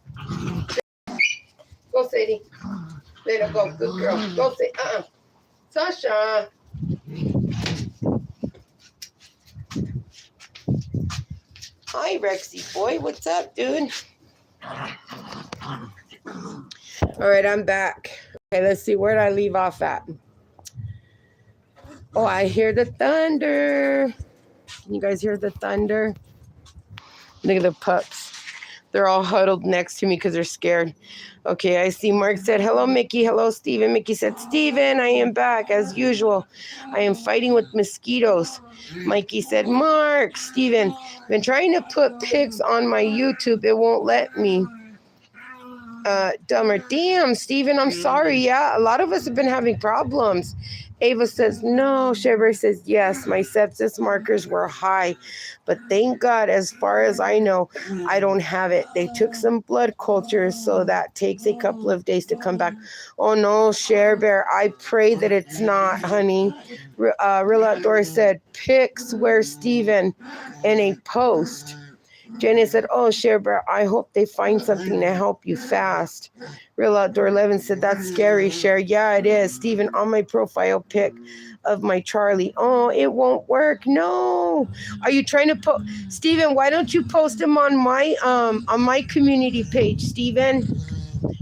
Go, Sadie. Layla, go. Good girl. Go, Sadie. Sasha. Hi, Rexy boy. What's up, dude? All right, I'm back. Okay, let's see. Where did I leave off at? Oh, I hear the thunder. Can you guys hear the thunder? Look at the pups. They're all huddled next to me because they're scared. Okay, I see Mark said, hello, Mickey. Hello, Steven. Mickey said, Steven, I am back as usual. I am fighting with mosquitoes. Mikey said, Mark, Steven, been trying to put pics on my YouTube. It won't let me. Dumber. Damn, Steven, I'm sorry. Yeah, a lot of us have been having problems. Ava says, no. Sherry says, yes, my sepsis markers were high. But thank God, as far as I know, I don't have it. They took some blood cultures, so that takes a couple of days to come back. Oh, no, Cher Bear, I pray that it's not, honey. Real Outdoor said, pics where Steven in a post. Jenny said, oh, Cher Bear, I hope they find something to help you fast. Real Outdoor 11 said, that's scary, Cher. Yeah, it is. Steven, on my profile pic of my Charlie. Oh, it won't work. No. Are you trying to post? Steven, why don't you post him on my community page, Steven?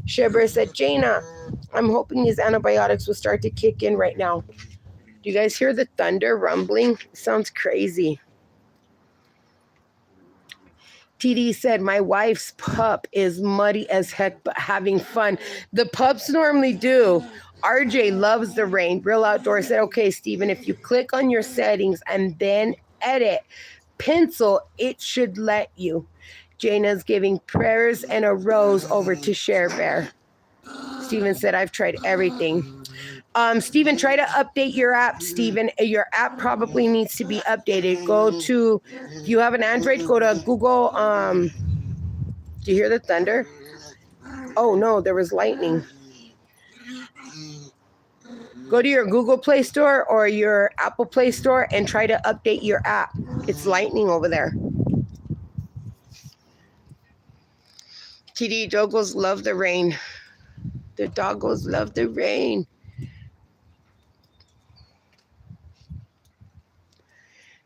Cher Bear said, Jaina, I'm hoping his antibiotics will start to kick in right now. Do you guys hear the thunder rumbling? It sounds crazy. TD said, my wife's pup is muddy as heck, but having fun. The pups normally do. RJ loves the rain. Real Outdoor said, okay, Steven, if you click on your settings and then edit pencil, it should let you. Jaina's giving prayers and a rose over to Cher Bear. Steven said, I've tried everything. Steven, try to update your app, Steven. Your app probably needs to be updated. Go to, if you have an Android, go to Google. Do you hear the thunder? Oh, no, there was lightning. Go to your Google Play Store or your Apple Play Store and try to update your app. It's lightning over there. TD doggos love the rain. The doggos love the rain.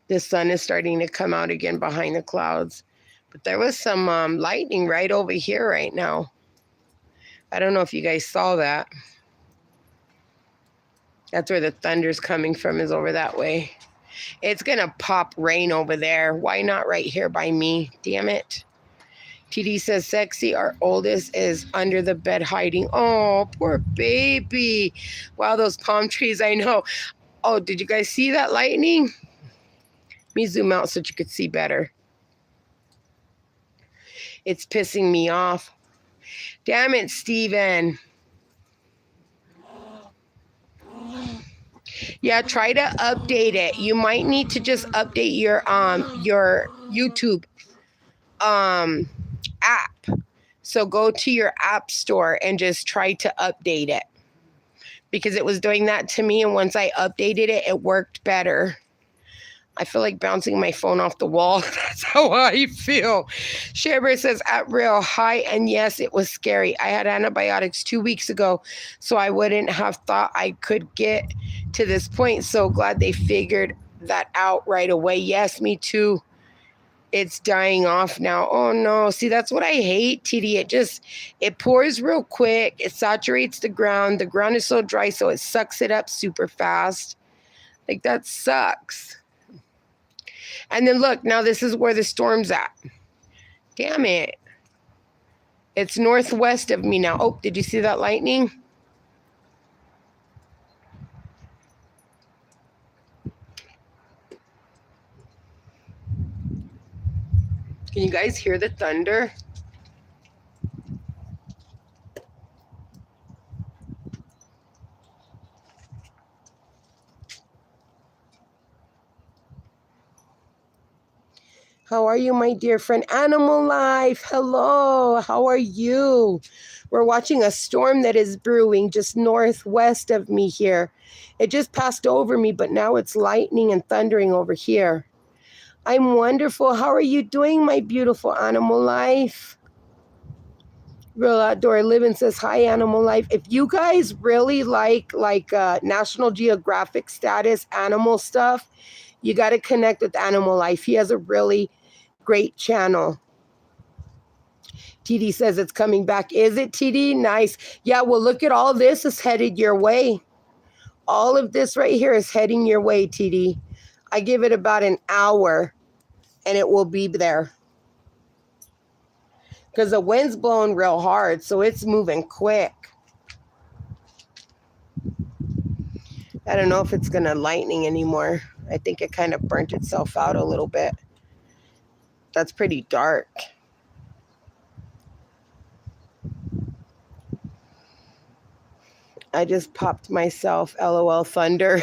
The sun is starting to come out again behind the clouds. But there was some lightning right over here right now. I don't know if you guys saw that. That's where the thunder's coming from, is over that way. It's going to pop rain over there. Why not right here by me? Damn it. TD says, sexy, our oldest is under the bed hiding. Oh, poor baby. Wow, those palm trees, I know. Oh, did you guys see that lightning? Let me zoom out so you could see better. It's pissing me off. Damn it, Steven. Yeah, try to update it. You might need to just update your YouTube app. So go to your app store and just try to update it. Because it was doing that to me, and once I updated it, it worked better. I feel like bouncing my phone off the wall. That's how I feel. Sherber says, at real, hi, and yes, it was scary. I had antibiotics 2 weeks ago, so I wouldn't have thought I could get to this point. So glad they figured that out right away. Yes, me too. It's dying off now. Oh, no. See, that's what I hate, TD. It pours real quick. It saturates the ground. The ground is so dry, so it sucks it up super fast. Like, that sucks. And then look, now this is where the storm's at. Damn it. It's northwest of me now. Oh, did you see that lightning? Can you guys hear the thunder? How are you, my dear friend? Animal Life, hello. How are you? We're watching a storm that is brewing just northwest of me here. It just passed over me, but now it's lightning and thundering over here. I'm wonderful. How are you doing, my beautiful Animal Life? Real Outdoor Living says, hi, Animal Life. If you guys really like National Geographic status animal stuff, you got to connect with Animal Life. He has a really great channel. TD says it's coming back. Is it, TD? Nice. Yeah, well, look at all this is headed your way. All of this right here is heading your way, TD. I give it about an hour, and it will be there. Because the wind's blowing real hard, so it's moving quick. I don't know if it's going to lightning anymore. I think it kind of burnt itself out a little bit. That's pretty dark. I just popped myself, LOL thunder.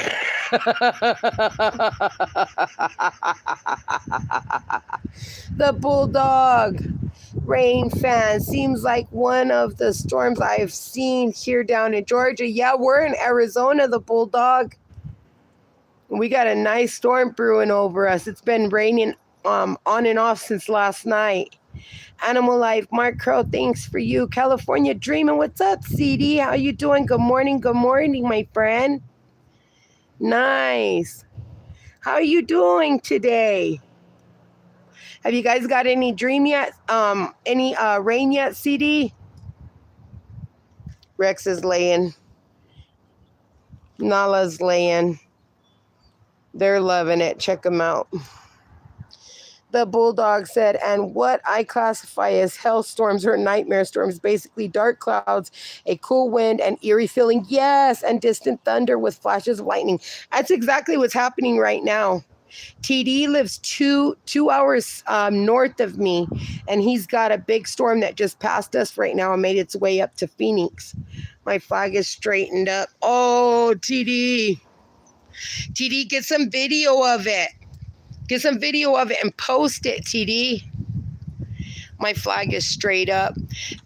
The bulldog rain fan seems like one of the storms I've seen here down in Georgia. Yeah, we're in Arizona, the bulldog. We got a nice storm brewing over us. It's been raining on and off since last night. Animal Life, Mark Crow, thanks for you. California Dreaming, what's up, CD? How you doing? Good morning, my friend. Nice. How are you doing today? Have you guys got any dream yet? Any rain yet, CD? Rex is laying. Nala's laying. They're loving it. Check them out. The bulldog said, and what I classify as hailstorms or nightmare storms, basically dark clouds, a cool wind, and eerie feeling. Yes, and distant thunder with flashes of lightning. That's exactly what's happening right now. TD lives two hours north of me, and he's got a big storm that just passed us right now and made its way up to Phoenix. My flag is straightened up. Oh, TD. TD, get some video of it. Get some video of it and post it, TD. My flag is straight up.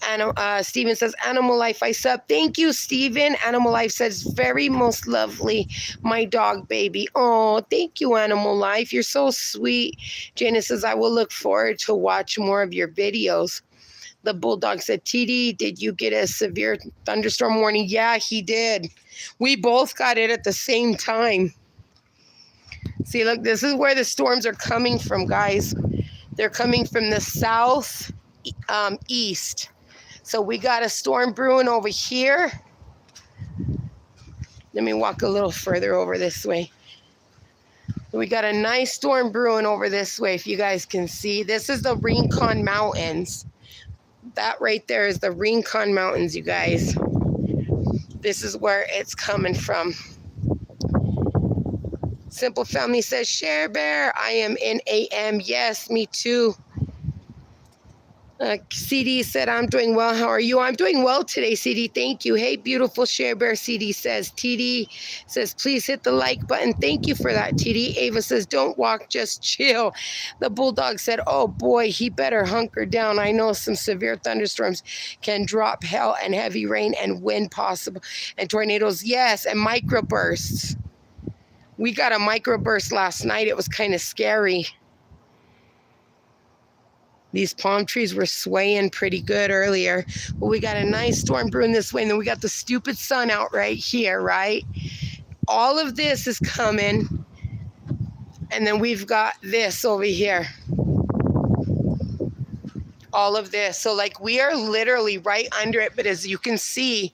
And Steven says, Animal Life, I sub. Thank you, Steven. Animal Life says, very most lovely, my dog baby. Oh, thank you, Animal Life. You're so sweet. Jana says, I will look forward to watch more of your videos. The Bulldog said, TD, did you get a severe thunderstorm warning? Yeah, he did. We both got it at the same time. See, look, this is where the storms are coming from, guys. They're coming from the south east. So we got a storm brewing over here. Let me walk a little further over this way. We got a nice storm brewing over this way, if you guys can see. This is the Rincon Mountains. That right there is the Rincon Mountains, you guys. This is where it's coming from. Simple Family says, Share Bear, I am in AM. Yes, me too. CD said, I'm doing well. How are you? I'm doing well today, CD. Thank you. Hey, beautiful Share Bear, CD says. TD says, please hit the like button. Thank you for that, TD. Ava says, don't walk, just chill. The Bulldog said, oh boy, he better hunker down. I know some severe thunderstorms can drop hail and heavy rain and wind possible. And tornadoes, yes, and microbursts. We got a microburst last night. It was kind of scary. These palm trees were swaying pretty good earlier. But we got a nice storm brewing this way, and then we got the stupid sun out right here, right? All of this is coming. And then we've got this over here. All of this. So, like, we are literally right under it. But as you can see,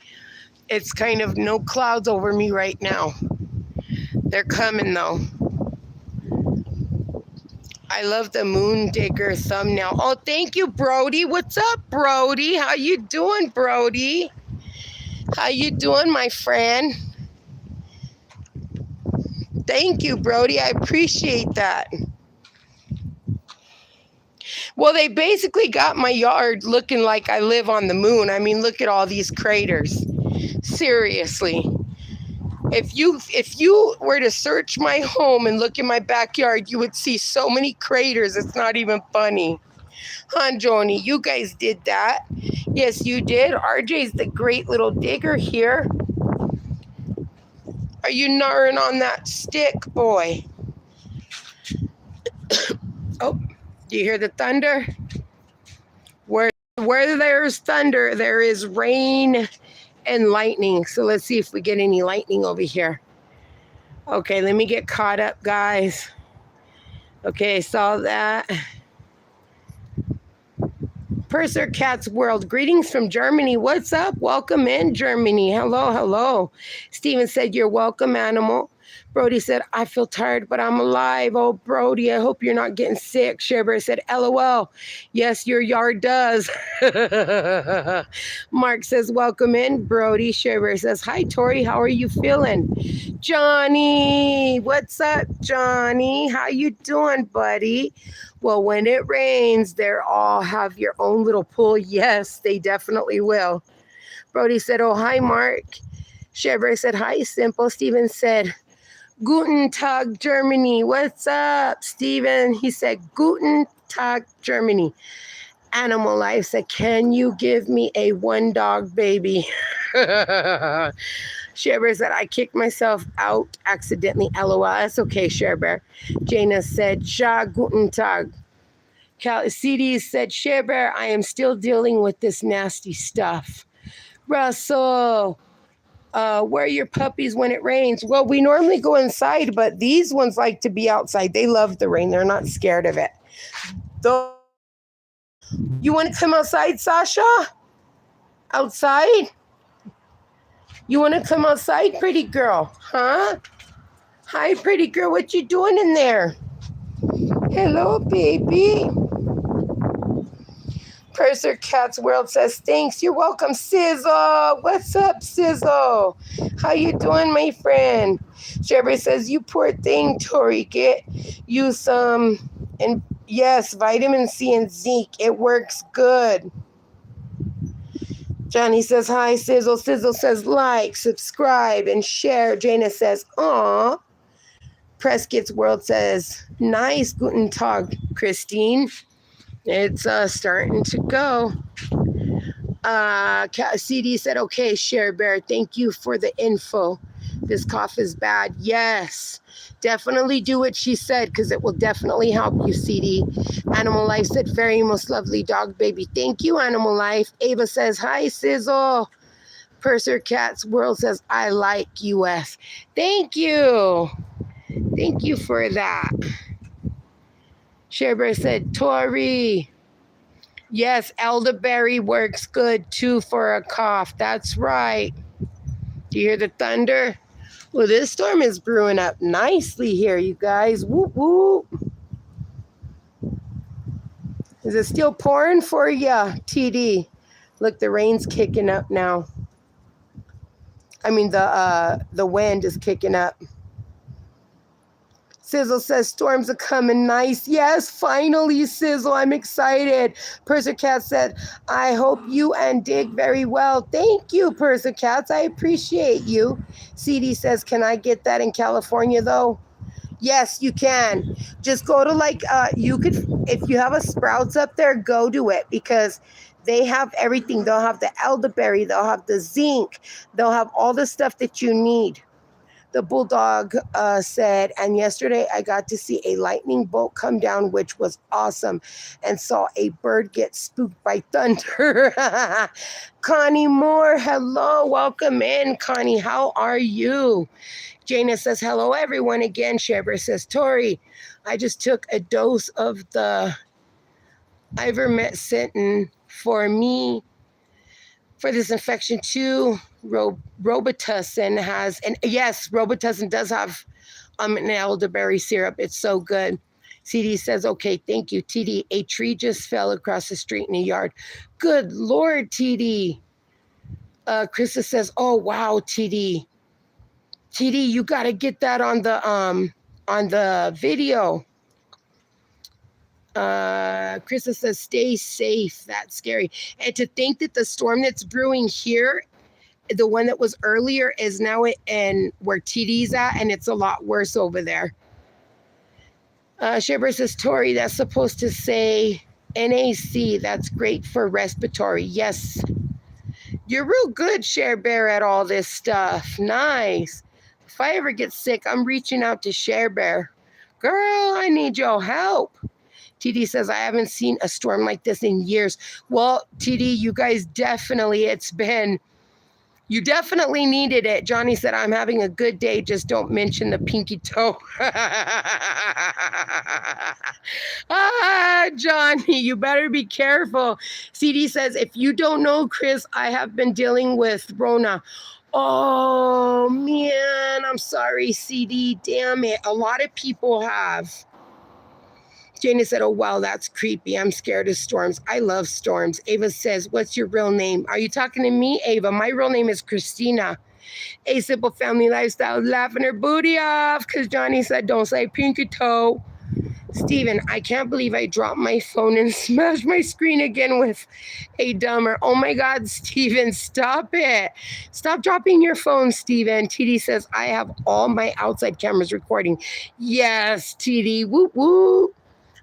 it's kind of no clouds over me right now. They're coming, though. I love the Moon Digger thumbnail. Oh, thank you, Brody. What's up, Brody? How you doing, Brody? How you doing, my friend? Thank you, Brody. I appreciate that. Well, they basically got my yard looking like I live on the moon. I mean, look at all these craters. Seriously. If you were to search my home and look in my backyard, you would see so many craters. It's not even funny. Huh, Joni? You guys did that. Yes, you did. RJ's the great little digger here. Are you gnarring on that stick, boy? Oh, do you hear the thunder? Where there's thunder, there is rain and lightning. So let's see if we get any lightning over here. Okay, let me get caught up, guys. Okay, I saw that. Purser Cat's World. Greetings from Germany. What's up? Welcome in, Germany. Hello, hello. Steven said, you're welcome, animal. Brody said, I feel tired, but I'm alive. Oh, Brody, I hope you're not getting sick. Sharebear said, LOL. Yes, your yard does. Mark says, welcome in, Brody. Sharebear says, hi, Tori. How are you feeling? Johnny. What's up, Johnny? How you doing, buddy? Well, when it rains, they all have your own little pool. Yes, they definitely will. Brody said, oh, hi, Mark. Sharebear said, hi, Simple. Steven said, Guten Tag, Germany. What's up, Steven? He said, Guten Tag, Germany. Animal Life said, can you give me a one dog baby? Sharebear said, I kicked myself out accidentally. LOL. That's okay, Sharebear. Jana said, Ja, Guten Tag. CD said, Sharebear, I am still dealing with this nasty stuff. Russell. Where are your puppies when it rains? Well, we normally go inside, but these ones like to be outside. They love the rain. They're not scared of it. You want to come outside, Sasha? Outside? You want to come outside, pretty girl? Huh? Hi, pretty girl. What you doing in there? Hello, baby. Purser Cat's World says, thanks. You're welcome, Sizzle. What's up, Sizzle? How you doing, my friend? Sherry says, you poor thing, Tori. Get you some, and yes, vitamin C and zinc. It works good. Johnny says, hi, Sizzle. Sizzle says, like, subscribe, and share. Jana says, aw. Prescott's World says, nice, Guten Tag, Christine. It's starting to go. CD said, okay, Share Bear, thank you for the info. This cough is bad. Yes, definitely do what she said because it will definitely help you, CD. Animal Life said, very most lovely dog baby. Thank you, Animal Life. Ava says, hi, Sizzle. Purser Cats World says, I like US. Thank you. Thank you for that. Share Bear said, Tori. Yes, elderberry works good too for a cough. That's right. Do you hear the thunder? Well, this storm is brewing up nicely here, you guys. Whoop, whoop. Is it still pouring for ya, TD? Look, the rain's kicking up now. I mean, the wind is kicking up. Sizzle says storms are coming nice. Yes, finally, Sizzle. I'm excited. Persicat said, I hope you and Dig very well. Thank you, Persicats. I appreciate you. CD says, can I get that in California, though? Yes, you can. Just go to you could, if you have a Sprouts up there, go to it because they have everything. They'll have the elderberry. They'll have the zinc. They'll have all the stuff that you need. The bulldog said, and yesterday I got to see a lightning bolt come down, which was awesome, and saw a bird get spooked by thunder. Connie Moore, hello, welcome in, Connie. How are you? Jana says, hello, everyone. Again, Sheber says, Tori, I just took a dose of the ivermectin for me for this infection too. Robitussin has, and yes, Robitussin does have an elderberry syrup. It's so good. CD says, okay, thank you. TD, a tree just fell across the street in a yard. Good Lord, TD. Krista says, oh, wow, TD. TD, you got to get that on the video. Krista says, stay safe. That's scary. And to think that the storm that's brewing here, the one that was earlier, is now in where TD's at, and it's a lot worse over there. Sheber says, Tori, that's supposed to say NAC. That's great for respiratory. Yes. You're real good, Share Bear, at all this stuff. Nice. If I ever get sick, I'm reaching out to Share Bear. Girl, I need your help. TD says, I haven't seen a storm like this in years. Well, TD, you guys definitely, you definitely needed it. Johnny said, I'm having a good day. Just don't mention the pinky toe. Johnny, you better be careful. CD says, if you don't know, Chris, I have been dealing with Rona. Oh, man, I'm sorry, CD. Damn it. A lot of people have. Jana said, oh, wow, that's creepy. I'm scared of storms. I love storms. Ava says, what's your real name? Are you talking to me, Ava? My real name is Christina. A Simple Family Lifestyle, laughing her booty off because Johnny said, don't say pinky toe. Steven, I can't believe I dropped my phone and smashed my screen again with a dumber. Oh, my God, Steven, stop it. Stop dropping your phone, Steven. TD says, I have all my outside cameras recording. Yes, TD, whoop, whoop.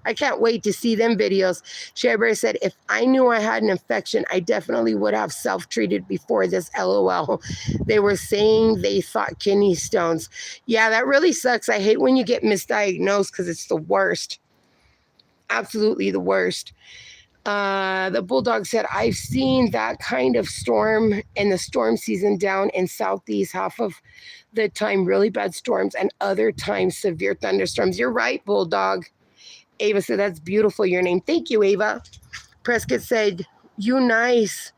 I can't wait to see them videos. Sheber said, if I knew I had an infection, I definitely would have self-treated before this, LOL. They were saying they thought kidney stones. Yeah, that really sucks. I hate when you get misdiagnosed because it's the worst. Absolutely the worst. The bulldog said, I've seen that kind of storm in the storm season down in Southeast, half of the time really bad storms and other times severe thunderstorms. You're right, bulldog. Ava said, that's beautiful, your name. Thank you, Ava. Prescott said, you nice.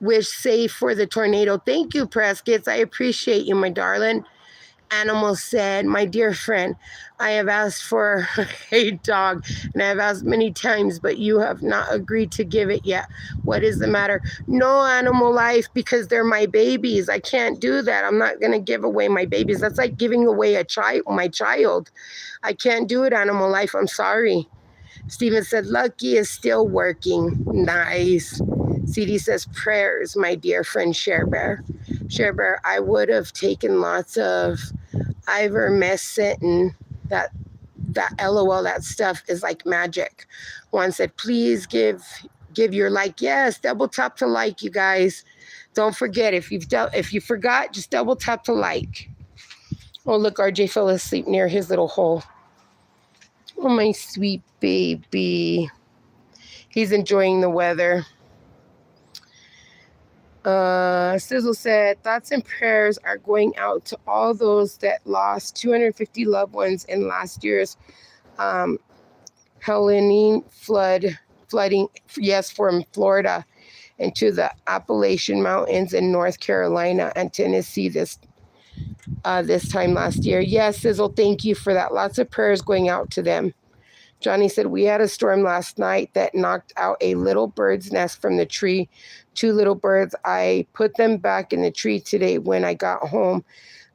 Wish safe for the tornado. Thank you, Prescott. I appreciate you, my darling. Animal said, my dear friend, I have asked for a dog, and I have asked many times, but you have not agreed to give it yet. What is the matter? No, Animal Life, because they're my babies. I can't do that. I'm not going to give away my babies. That's like giving away my child. I can't do it, Animal Life. I'm sorry. Steven said, Lucky is still working. Nice. CD says, prayers, my dear friend Share Bear. Share Bear, I would have taken lots of ivermectin. that LOL, that stuff is like magic. One said, please give your like. Yes, double tap to like, you guys. Don't forget, if you forgot, just double tap to like. Oh, look, RJ fell asleep near his little hole. Oh, my sweet baby. He's enjoying the weather. Sizzle said, thoughts and prayers are going out to all those that lost 250 loved ones in last year's Helene flooding, yes, from Florida into the Appalachian Mountains in North Carolina and Tennessee this time last year. Yes, Sizzle, thank you for that. Lots of prayers going out to them. Johnny said, we had a storm last night that knocked out a little bird's nest from the tree. 2 little birds. I put them back in the tree today when I got home.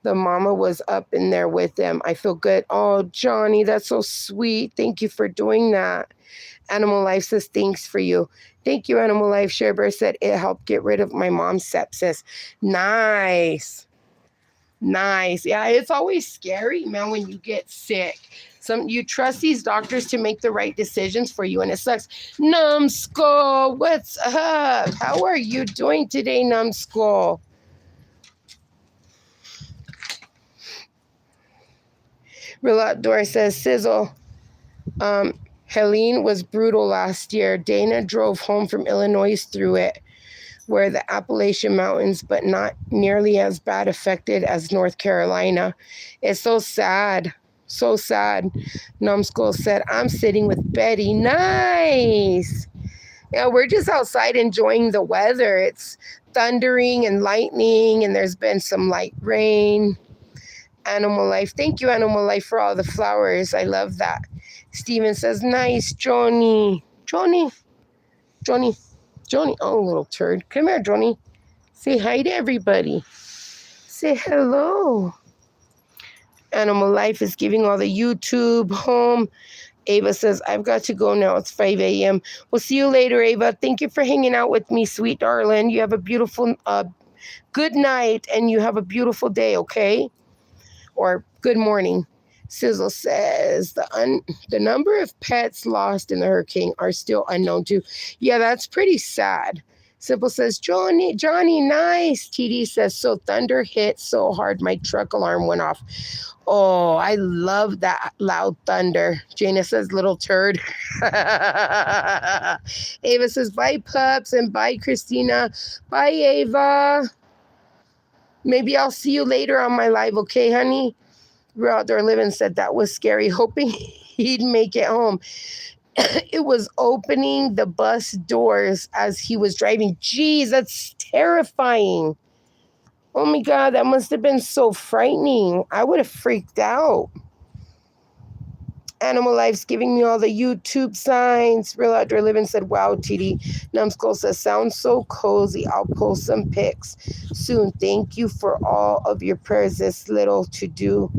The mama was up in there with them. I feel good. Oh, Johnny, that's so sweet. Thank you for doing that. Animal Life says, thanks for you. Thank you, Animal Life. Sharebear said, it helped get rid of my mom's sepsis. Nice. Nice. Yeah, it's always scary, man, when you get sick. You trust these doctors to make the right decisions for you, and it sucks. Numbskull, what's up? How are you doing today, Numbskull? Real Outdoor says, Sizzle, Helene was brutal last year. Dana drove home from Illinois through it, where the Appalachian Mountains, but not nearly as bad affected as North Carolina. It's so sad. So sad. Numbskull said, I'm sitting with Betty. Nice. Yeah, we're just outside enjoying the weather. It's thundering and lightning, and there's been some light rain. Animal Life. Thank you, Animal Life, for all the flowers. I love that. Steven says, nice, Johnny. Johnny. Oh, little turd. Come here, Johnny. Say hi to everybody. Say hello. Animal Life is giving all the YouTube home. Ava says, I've got to go now. It's 5 a.m. We'll see you later, Ava. Thank you for hanging out with me, sweet darling. You have a beautiful, good night, and you have a beautiful day, okay? Or good morning. Sizzle says, the number of pets lost in the hurricane are still unknown too. Yeah, that's pretty sad. Simple says, Johnny, nice. TD says, so thunder hit so hard my truck alarm went off. Oh, I love that loud thunder. Jana says, little turd. Ava says, bye, pups, and bye, Christina. Bye, Ava. Maybe I'll see you later on my live, okay, honey? Real Outdoor Living said that was scary, hoping he'd make it home. It was opening the bus doors as he was driving. Geez, that's terrifying. Oh my God, that must have been so frightening. I would have freaked out. Animal Life's giving me all the YouTube signs. Real Outdoor Living said, wow, TD. Numbskull says, sounds so cozy. I'll post some pics soon. Thank you for all of your prayers. This little to-do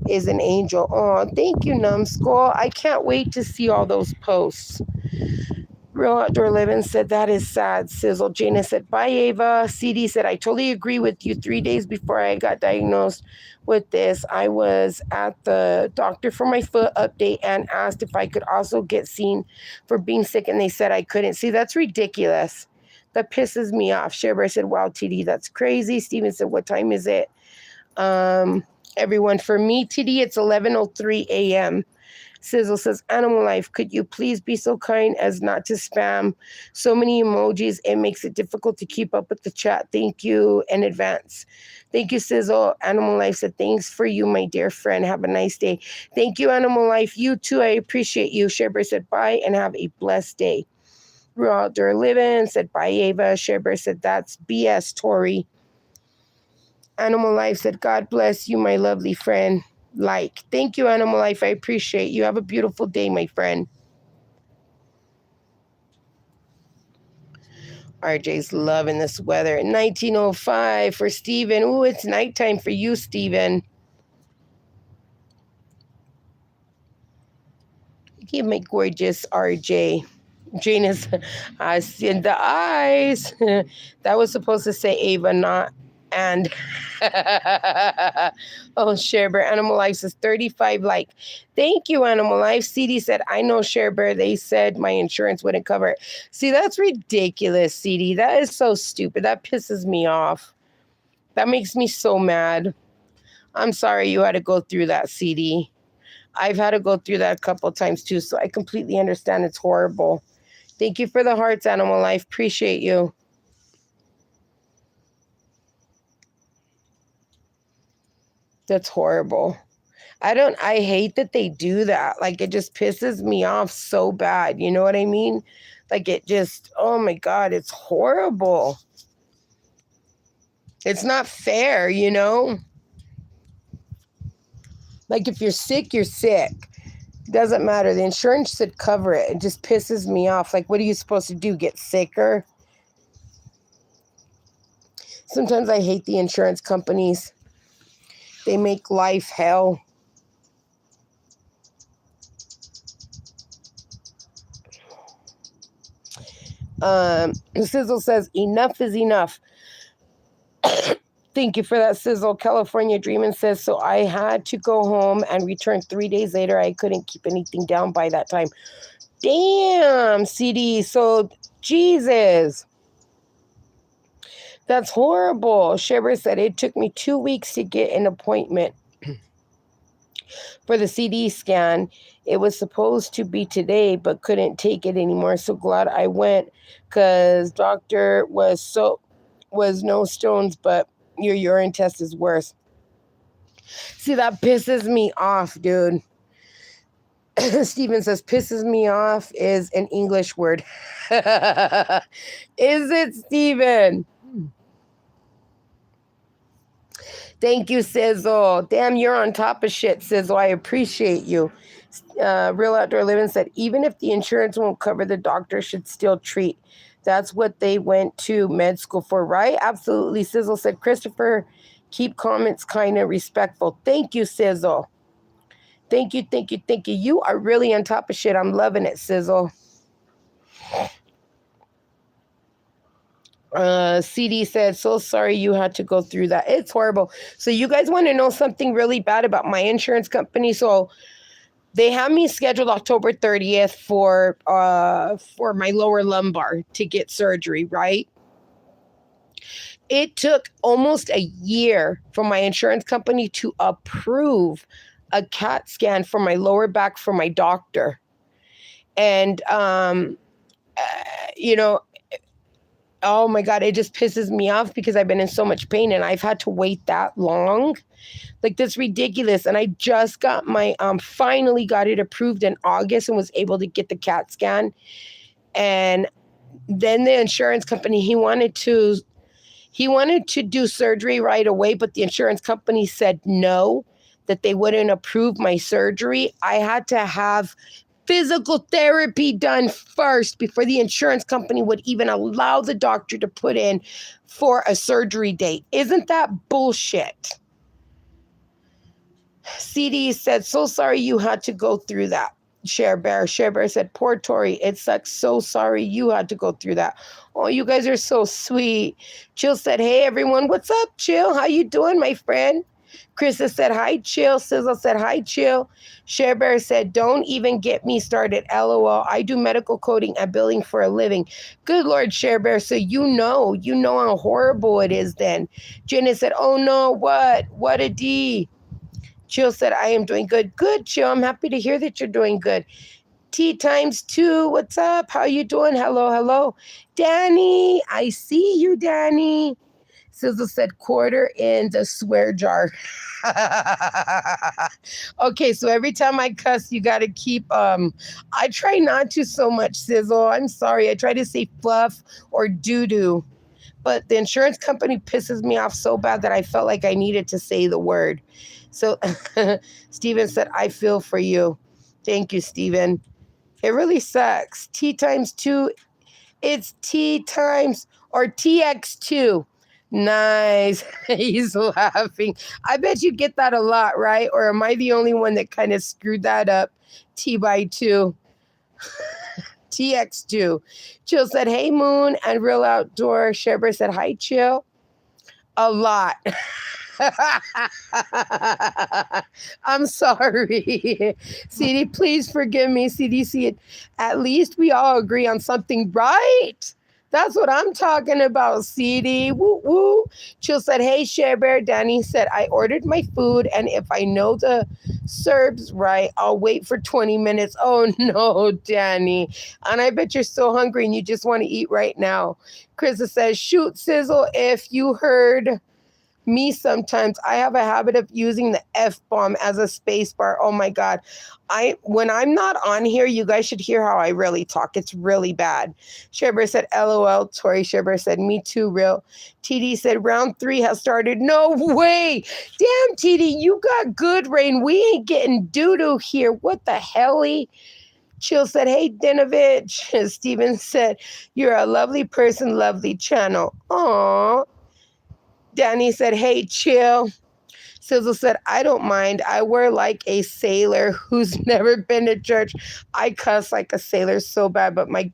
is an angel. Oh, thank you, Numbskull. I can't wait to see all those posts. Real Outdoor Living said, that is sad, Sizzle. Jana said, bye, Ava. CD said, I totally agree with you. 3 days before I got diagnosed with this, I was at the doctor for my foot update and asked if I could also get seen for being sick, and they said I couldn't. See, that's ridiculous. That pisses me off. Sharebear said, wow, TD, that's crazy. Steven said, what time is it? Everyone, for me, TD, it's 11:03 a.m. Sizzle says, Animal Life, could you please be so kind as not to spam so many emojis? It makes it difficult to keep up with the chat. Thank you in advance. Thank you, Sizzle. Animal Life said, thanks for you, my dear friend. Have a nice day. Thank you, Animal Life. You too. I appreciate you. Sharebear said, bye and have a blessed day. Real Outdoor Living said, bye, Ava. Sharebear said, that's BS, Tori. Animal Life said, God bless you, my lovely friend. Like, thank you, Animal Life. I appreciate you. Have a beautiful day, my friend. RJ's loving this weather. 19:05 for Steven. Ooh, it's nighttime for you, Steven. Give me gorgeous RJ. Jana's eyes in the eyes. That was supposed to say Ava, not and. Oh, Sharebear, Animal Life says 35 like. Thank you, Animal Life. CD said, I know Sharebear. They said my insurance wouldn't cover it. See, that's ridiculous, CD. That is so stupid. That pisses me off. That makes me so mad. I'm sorry you had to go through that, CD. I've had to go through that a couple of times too, so I completely understand. It's horrible. Thank you for the hearts, Animal Life. Appreciate you. That's horrible. I hate that they do that. Like, it just pisses me off so bad. You know what I mean? Like, it just, oh my God, it's horrible. It's not fair, you know? Like, if you're sick, you're sick. It doesn't matter. The insurance should cover it. It just pisses me off. Like, what are you supposed to do? Get sicker? Sometimes I hate the insurance companies. They make life hell. Sizzle says, enough is enough. Thank you for that, Sizzle. California Dreamin' says, so I had to go home and return 3 days later. I couldn't keep anything down by that time. Damn, CD. So, Jesus. That's horrible. Shiver said, it took me 2 weeks to get an appointment for the CD scan. It was supposed to be today, but couldn't take it anymore. So glad I went, because doctor was no stones, but your urine test is worse. See, that pisses me off, dude. Steven says, pisses me off is an English word. Is it, Steven? Thank you, Sizzle. Damn, you're on top of shit, Sizzle. I appreciate you. Real Outdoor Living said, even if the insurance won't cover, the doctor should still treat. That's what they went to med school for, right? Absolutely. Sizzle said, Christopher, keep comments kind of respectful. Thank you, Sizzle. Thank you, thank you, thank you. You are really on top of shit. I'm loving it, Sizzle. CD said, so sorry you had to go through that. It's horrible. So you guys want to know something really bad about my insurance company? So they have me scheduled October 30th for my lower lumbar to get surgery, right? It took almost a year for my insurance company to approve a CAT scan for my lower back for my doctor. And, you know, oh my God, it just pisses me off because I've been in so much pain and I've had to wait that long. Like, that's ridiculous. And I just got my, finally got it approved in August and was able to get the CAT scan. And then the insurance company, he wanted to do surgery right away, but the insurance company said no, that they wouldn't approve my surgery. I had to have physical therapy done first before the insurance company would even allow the doctor to put in for a surgery date. Isn't that bullshit? CD said, so sorry you had to go through that. Sharebear said, poor Tori, it sucks. So sorry you had to go through that. Oh, you guys are so sweet. Chill said, hey everyone, what's up, Chill? How you doing, my friend? Krista said, hi, Chill. Sizzle said, hi, Chill. Sharebear said, don't even get me started. LOL. I do medical coding and billing for a living. Good Lord, Sharebear. So you know how horrible it is then. Jenna said, oh no, what? What a D. Chill said, I am doing good. Good, Chill. I'm happy to hear that you're doing good. T times 2. What's up? How you doing? Hello, hello. Danny, I see you, Danny. Sizzle said, quarter in the swear jar. Okay, so every time I cuss, you got to keep, I try not to so much, Sizzle. I'm sorry. I try to say fluff or doo-doo. But the insurance company pisses me off so bad that I felt like I needed to say the word. So Steven said, I feel for you. Thank you, Steven. It really sucks. T times 2, it's T times or TX2. Nice. He's laughing. I bet you get that a lot, right? Or am I the only one that kind of screwed that up? T by 2. TX2. Chill said, hey, Moon. And Real Outdoor Sherbert said, hi, Chill. A lot. I'm sorry. CD, please forgive me. CDC, at least we all agree on something, right? That's what I'm talking about, CD. Woo woo. Chill said, hey, Share Bear. Danny said, I ordered my food, and if I know the Serbs right, I'll wait for 20 minutes. Oh, no, Danny. And I bet you're so hungry and you just want to eat right now. Krista says, shoot, Sizzle, if you heard me sometimes, I have a habit of using the F-bomb as a space bar. Oh my God. When I'm not on here, you guys should hear how I really talk. It's really bad. Sherbert said, LOL. Tori Sherbert said, me too, real. TD said, round 3 has started. No way. Damn, TD, you got good rain. We ain't getting doo-doo here. What the helly? Chill said, hey, Dinovich. Steven said, you're a lovely person, lovely channel. Aww. Danny said, hey, chill. Sizzle said, I don't mind. I wear like a sailor who's never been to church. I cuss like a sailor so bad, but my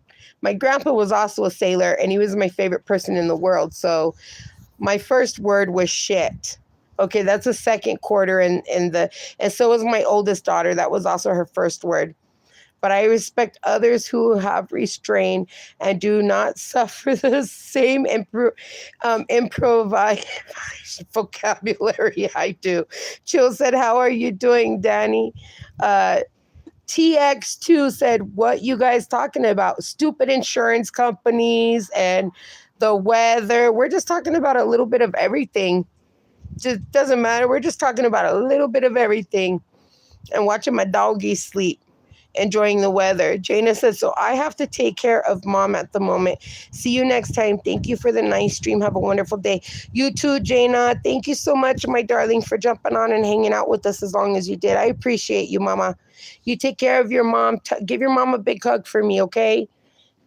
grandpa was also a sailor, and he was my favorite person in the world. So my first word was shit. Okay, that's a second quarter and so was my oldest daughter. That was also her first word. But I respect others who have restraint and do not suffer the same improvised vocabulary I do. Chill said, how are you doing, Danny? TX2 said, what you guys talking about? Stupid insurance companies and the weather. We're just talking about a little bit of everything. Just doesn't matter. We're just talking about a little bit of everything and watching my doggy sleep, enjoying the weather. Jana says, so I have to take care of mom at the moment. See you next time. Thank you for the nice stream. Have a wonderful day. You too, Jana. Thank you so much, my darling, for jumping on and hanging out with us as long as you did. I appreciate you, mama. You take care of your mom. Give your mom a big hug for me, okay?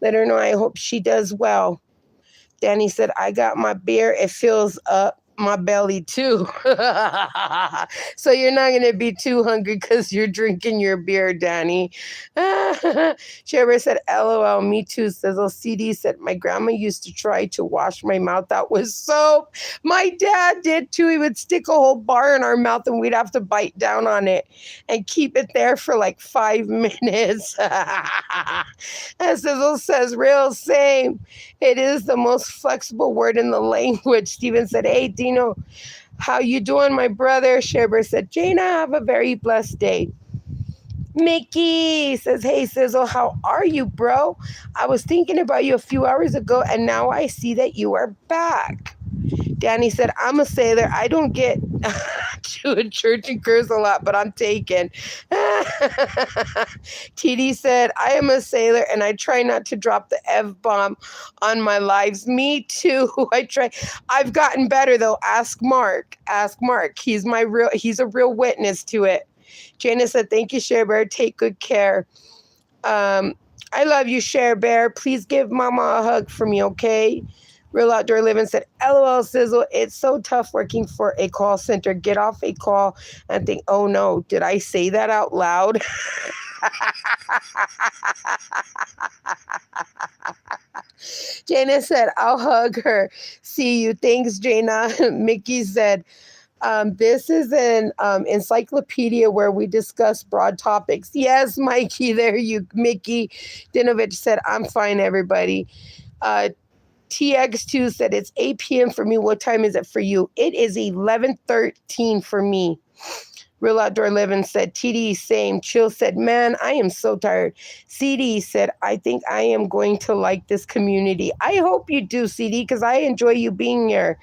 Let her know I hope she does well. Danny said, I got my beer. It fills up my belly too. So you're not going to be too hungry because you're drinking your beer, Danny. Sherber said, LOL, me too. Sizzle CD said, my grandma used to try to wash my mouth out with soap. My dad did too. He would stick a whole bar in our mouth and we'd have to bite down on it and keep it there for like 5 minutes. And Sizzle says, real same. It is the most flexible word in the language. Steven said, hey, Dino, how you doing, my brother? Sherber said, Jana, have a very blessed day. Mickey says, hey, Sizzle, how are you, bro? I was thinking about you a few hours ago, and now I see that you are back. Danny said, I'm a sailor. I don't get to a church and curse a lot, but I'm taken. TD said, I am a sailor and I try not to drop the F-bomb on my lives. Me too. I try. I've gotten better though. Ask Mark. Ask Mark. He's a real witness to it. Jana said, thank you, Share Bear. Take good care. I love you, Share Bear. Please give Mama a hug for me, okay? Real Outdoor Living said, LOL, Sizzle, it's so tough working for a call center. Get off a call and think, oh no, did I say that out loud? Jana said, I'll hug her. See you. Thanks, Jana. Mickey said, this is an encyclopedia where we discuss broad topics. Yes, Mikey, there you, Mickey. Dinovich said, I'm fine, everybody. TX2 said, it's 8 p.m. for me. What time is it for you? It is 11:13 for me. Real Outdoor Living said, TD, same. Chill said, man, I am so tired. CD said, I think I am going to like this community. I hope you do, CD, because I enjoy you being here.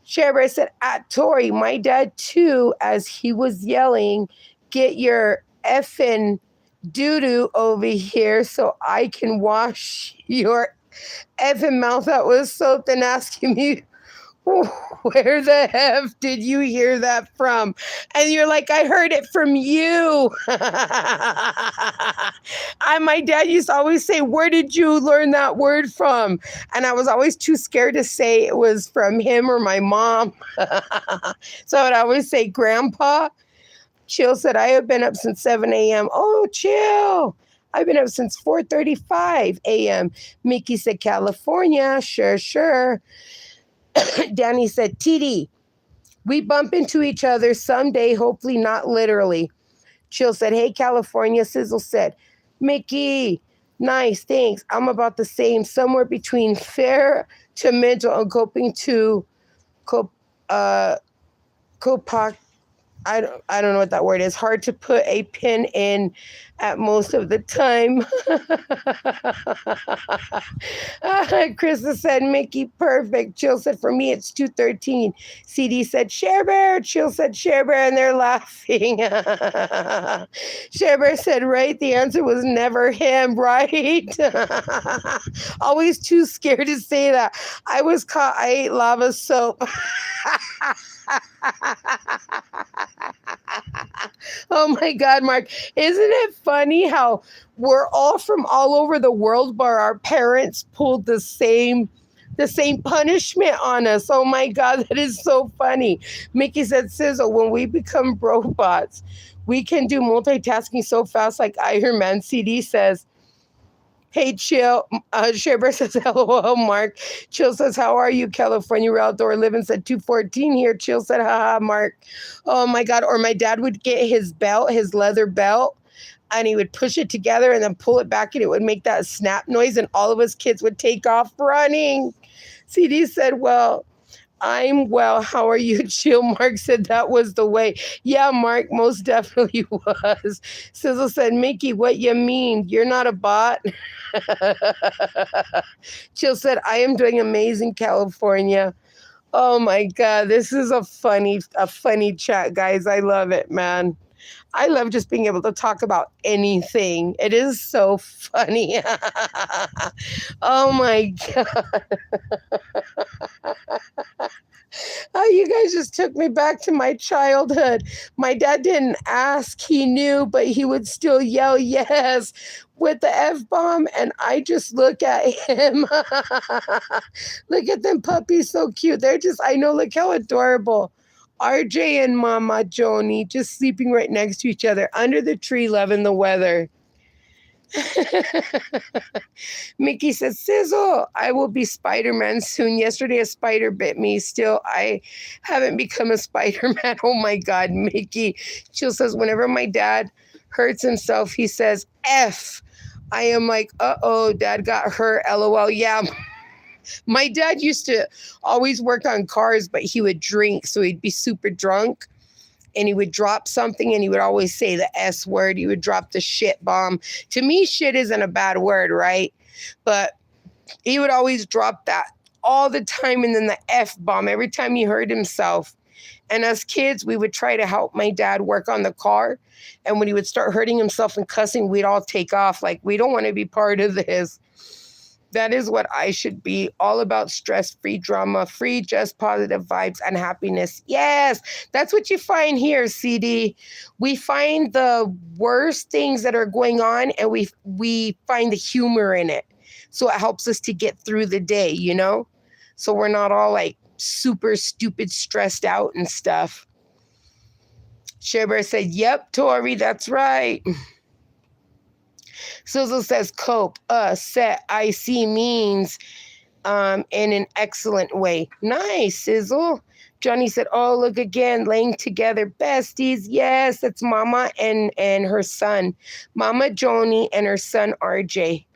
Sherber said, at Tori, my dad too, as he was yelling, get your effing doo-doo over here so I can wash your effing mouth out with soap, and asking me, where the F did you hear that from? And you're like, I heard it from you. My dad used to always say, where did you learn that word from? And I was always too scared to say it was from him or my mom. So I would always say, Grandpa. Chill said, I have been up since 7 a.m. Oh, Chill. I've been up since 4:35 a.m. Mickey said, California. Sure. Danny said, TD, We bump into each other someday, hopefully not literally. Chill said, hey, California. Sizzle said, Mickey, nice, thanks. I'm about the same, somewhere between fair to mental and coping to cop, uh, copac. I don't know what that word is. Hard to put a pin in at most of the time. Krista said, Mickey, perfect. Chill said, for me, it's 2:13. CD said, Share Bear. Chill said, Share Bear, and they're laughing. Share Bear said, right? The answer was never him, right? Always too scared to say that. I was caught. I ate lava soap. Oh my God, Mark. Isn't it funny how we're all from all over the world, but our parents pulled the same punishment on us? Oh my God, that is so funny. Mickey said, Sizzle, when we become robots, we can do multitasking so fast like Iron Man. CD says, hey, Chill. Shaber says, LOL, Mark. Chill says, how are you, California? We're outdoor living. Said 2:14 here. Chill said, haha, Mark. Oh, my God. Or my dad would get his belt, his leather belt, and he would push it together and then pull it back, and it would make that snap noise, and all of us kids would take off running. CD said, well, I'm well. How are you? Chill. Mark said that was the way. Yeah, Mark, most definitely was. Sizzle said, Mickey, what you mean? You're not a bot? Chill said, I am doing amazing, California. Oh my God, this is a funny chat, guys. I love it, man. I love just being able to talk about anything. It is so funny. Oh my God. Oh, you guys just took me back to my childhood. My dad didn't ask, he knew, but he would still yell yes with the F-bomb, and I just look at him. Look at them puppies, so cute. They're just, I know, look how adorable. RJ and Mama Joni just sleeping right next to each other under the tree, loving the weather. Mickey says, Sizzle, I will be Spider-Man soon. Yesterday a spider bit me. Still, I haven't become a Spider-Man. Oh my God, Mickey. Chill says, whenever my dad hurts himself, he says, F. I am like, uh-oh, Dad got hurt, LOL. Yeah, my dad used to always work on cars, but he would drink, so he'd be super drunk. And he would drop something, and he would always say the S word. He would drop the shit bomb. To me, shit isn't a bad word, right? But he would always drop that all the time, and then the F bomb every time he hurt himself. And as kids, we would try to help my dad work on the car. And when he would start hurting himself and cussing, we'd all take off. Like, we don't want to be part of this. That is what I should be, all about stress-free, drama-free, just positive vibes and happiness. Yes, that's what you find here, CD. We find the worst things that are going on, and we find the humor in it. So it helps us to get through the day, you know? So we're not all like super stupid, stressed out and stuff. Sheber said, yep, Tori, that's right. Sizzle says cope, set, I see means in an excellent way. Nice, Sizzle. Johnny said, oh, look again, laying together besties. Yes, that's Mama and her son. Mama Joni and her son RJ.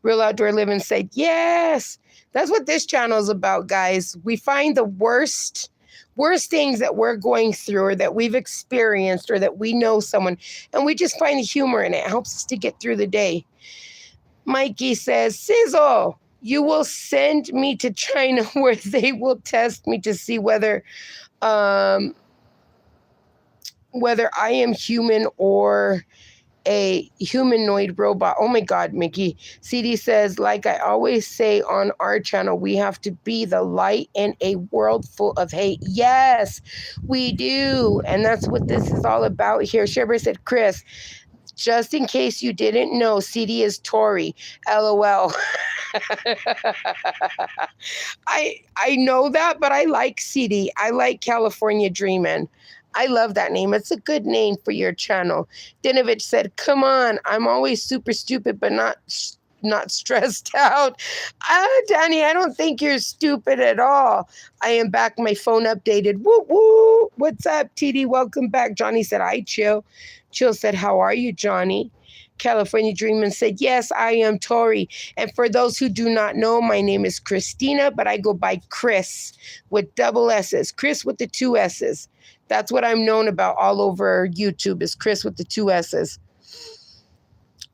Real Outdoor Living said, yes. That's what this channel is about, guys. We find the worst things that we're going through or that we've experienced or that we know someone, and we just find the humor in it. It helps us to get through the day. Mikey says, Sizzle, you will send me to China where they will test me to see whether I am human or a humanoid robot. Oh my God, Mickey. CD says, like I always say on our channel, we have to be the light in a world full of hate. Yes, we do. And that's what this is all about here. Sheber said, Chris, just in case you didn't know, CD is Tori. LOL. I know that, but I like CD. I like California Dreamin'. I love that name. It's a good name for your channel. Dinovich said, come on, I'm always super stupid, but not not stressed out. Danny, I don't think you're stupid at all. I am back. My phone updated. Woo woo. What's up, TD? Welcome back. Johnny said, "Hi, Chill." Chill said, "How are you, Johnny?" California Dreamin' said, "Yes, I am Tori. And for those who do not know, my name is Christina, but I go by Chris with double S's. Chris with the two S's. That's what I'm known about all over YouTube, is Chris with the two S's.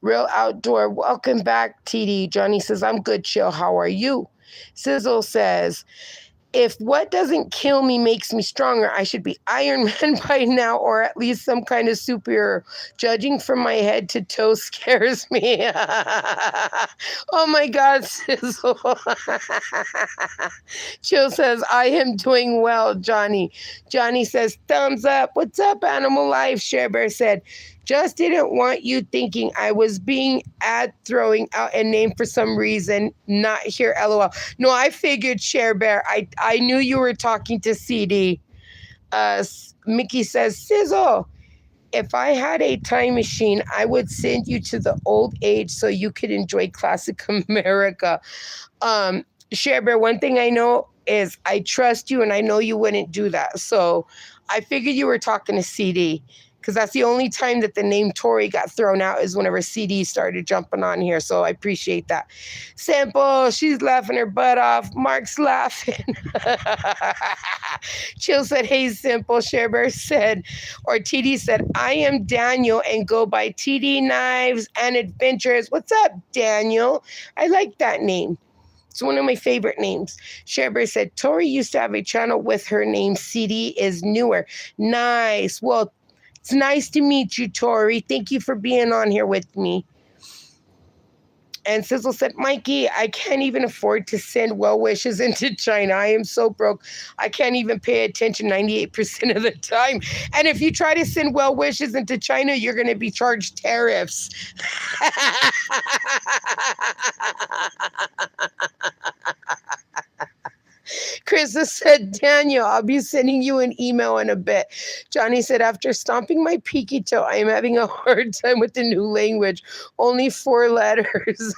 Real Outdoor, welcome back, TD. Johnny says, "I'm good, Chill. How are you?" Sizzle says, "If what doesn't kill me makes me stronger, I should be Iron Man by now, or at least some kind of superhero. Judging from my head to toe scares me." Oh my God, Sizzle. Chill says, "I am doing well, Johnny." Johnny says, "Thumbs up." What's up, Animal Life? Share Bear said, "Just didn't want you thinking I was being throwing out a name for some reason. Not here, LOL." No, I figured, Share Bear. I knew you were talking to CD. Mickey says, "Sizzle, if I had a time machine, I would send you to the old age so you could enjoy classic America." Share Bear, one thing I know is I trust you and I know you wouldn't do that. So I figured you were talking to CD, because that's the only time that the name Tori got thrown out, is whenever CD started jumping on here. So I appreciate that. Simple, she's laughing her butt off. Mark's laughing. Chill said, "Hey, Simple." Share Bear said, or TD said, "I am Daniel and go by TD Knives and Adventures." What's up, Daniel? I like that name. It's one of my favorite names. Share Bear said, "Tori used to have a channel with her name. CD is newer." Nice. Well, it's nice to meet you, Tori. Thank you for being on here with me. And Sizzle said, "Mikey, I can't even afford to send well wishes into China. I am so broke. I can't even pay attention 98% of the time. And if you try to send well wishes into China, you're going to be charged tariffs." Chris said, "Daniel, I'll be sending you an email in a bit." Johnny said, "After stomping my peaky toe, I am having a hard time with the new language. Only 4 letters."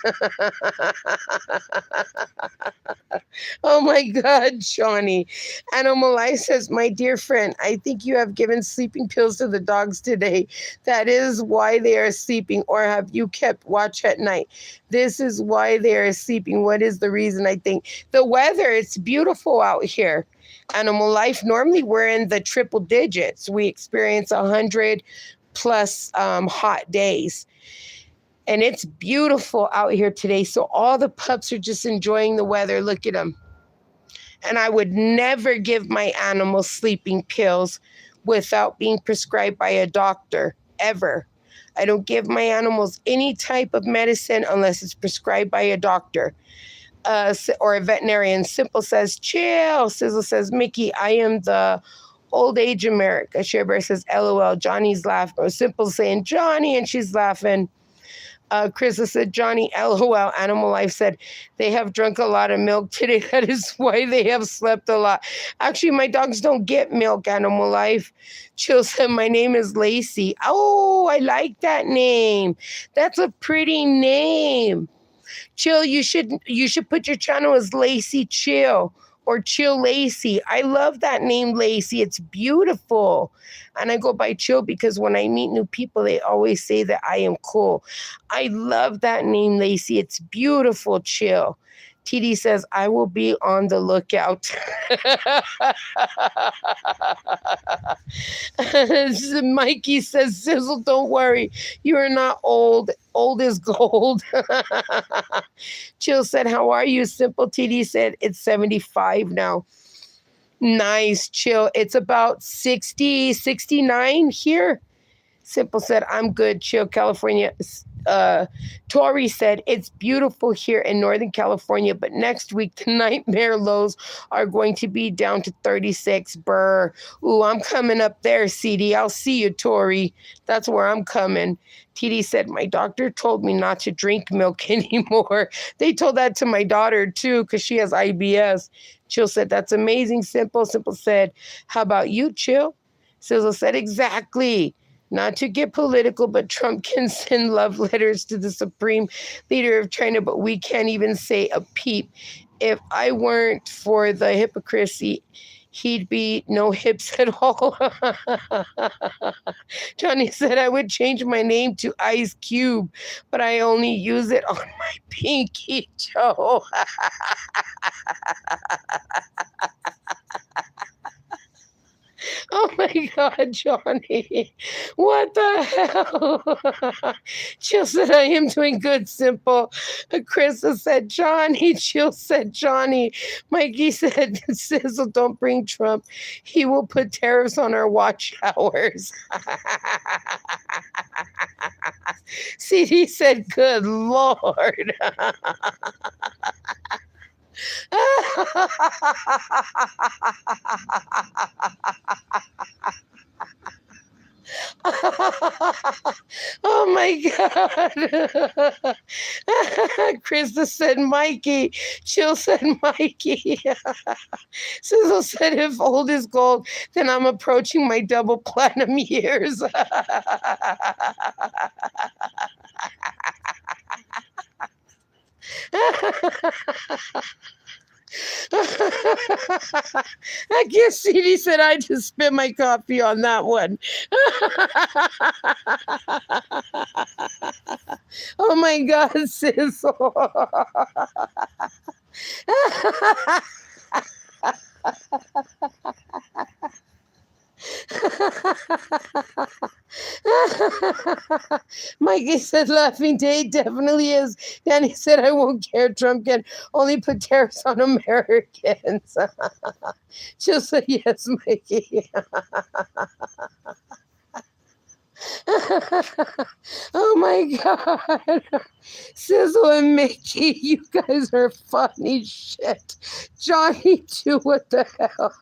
Oh my God, Johnny. Animal Life says, "My dear friend, I think you have given sleeping pills to the dogs today. That is why they are sleeping. Or have you kept watch at night? This is why they are sleeping. What is the reason? I think the weather, it's beautiful out here." Animal Life, normally we're in the triple digits. We experience 100 plus hot days. And it's beautiful out here today. So all the pups are just enjoying the weather. Look at them. And I would never give my animals sleeping pills without being prescribed by a doctor, ever. I don't give my animals any type of medicine unless it's prescribed by a doctor or a veterinarian. Simple says, "Chill." Sizzle says, "Mickey, I am the old age America." Share Bear says, "LOL." Johnny's laughing. Or Simple saying, "Johnny," and she's laughing. Chris said, "Johnny, LOL." Animal Life said, "They have drunk a lot of milk today. That is why they have slept a lot." Actually, my dogs don't get milk, Animal Life. Chill said, "My name is Lacey." Oh, I like that name. That's a pretty name. Chill, you should put your channel as Lacey Chill or Chill Lacey. I love that name, Lacey. It's beautiful. And I go by Chill because when I meet new people, they always say that I am cool. I love that name, Lacey. It's beautiful, Chill. TD says, "I will be on the lookout." Mikey says, "Sizzle, don't worry. You are not old. Old is gold." Chill said, "How are you?" Simple TD said, "It's 75 now." Nice, Chill. It's about 60, 69 here. Simple said, "I'm good." Chill, California. Tori said, "It's beautiful here in Northern California, but next week the nightmare lows are going to be down to 36. Brr. Ooh, I'm coming up there, CD. I'll see you, Tori. That's where I'm coming." TD said, "My doctor told me not to drink milk anymore." They told that to my daughter too, because she has IBS. Chill said, "That's amazing, Simple." Simple said, "How about you, Chill?" Sizzle said, "Exactly. Not to get political, but Trump can send love letters to the supreme leader of China, but we can't even say a peep. If I weren't for the hypocrisy, he'd be no hips at all. Johnny said I would change my name to Ice Cube, but I only use it on my pinky toe. Oh my God, Johnny. What the hell? Jill said, I am doing good, simple. Krista said, Johnny. Jill said, Johnny. Mikey said, Sizzle, don't bring Trump. He will put tariffs on our watch hours. CD said, good Lord. Oh my God. Krista said Mikey. Chill said Mikey. Sizzle said if old is gold, then I'm approaching my double platinum years. I guess CD said I just spit my coffee on that one. Oh my God, Sizzle. Mikey said laughing day definitely is. Danny said I won't care. Trump can only put tariffs on Americans. She'll say yes, Mikey. Oh my God. Sizzle and Mickey, you guys are funny shit. Johnny too, what the hell?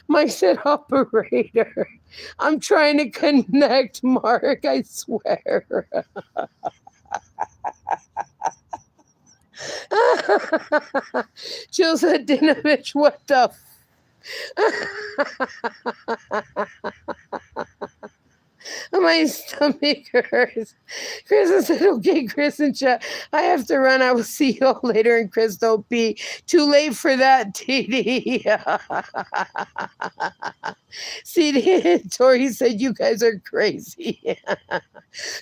Mike said operator. I'm trying to connect, Mark, I swear. Jill said, Dinovich, what the my stomach hurts. Chris said, okay, Chris and chat. I have to run. I will see you all later. And Chris, don't be too late for that, TD. See, Tori said, you guys are crazy.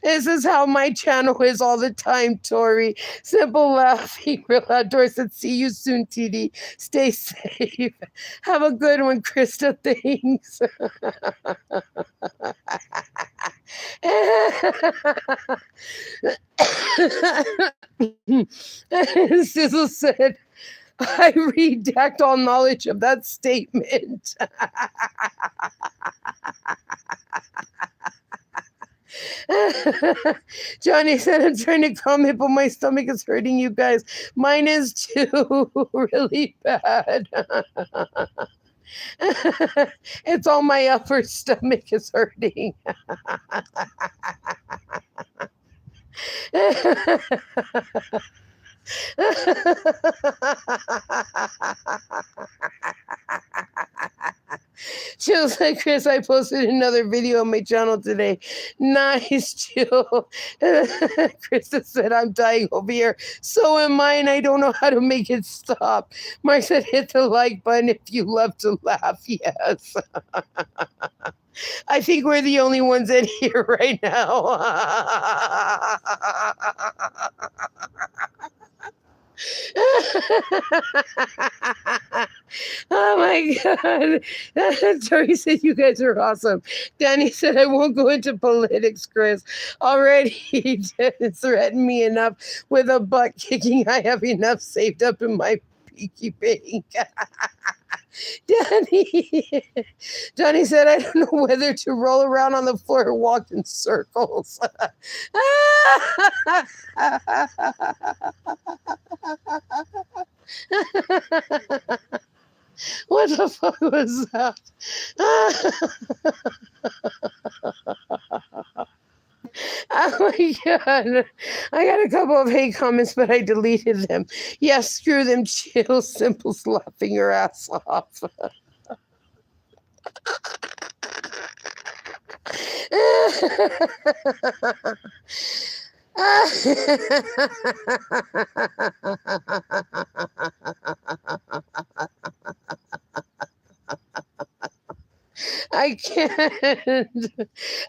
This is how my channel is all the time, Tori. Simple laughing, real outdoor said, see you soon, TD. Stay safe. Have a good one, Krista. Thanks. Sizzle said, I redact all knowledge of that statement. Johnny said, I'm trying to comment, but my stomach is hurting, you guys. Mine is too, really bad. It's all my upper stomach is hurting. Jill said, Chris, I posted another video on my channel today. Nice, Jill. Krista said, I'm dying over here. So am I, and I don't know how to make it stop. Mark said, hit the like button if you love to laugh. Yes. I think we're the only ones in here right now. Oh my God. Tori said, you guys are awesome. Danny said, I won't go into politics, Chris. Already he threatened me enough with a butt kicking. I have enough saved up in my piggy bank. Johnny said, I don't know whether to roll around on the floor or walk in circles. What the fuck was that? Oh my God. I got a couple of hate comments, but I deleted them. Yes, screw them. Chill, simple, laughing your ass off. I can't.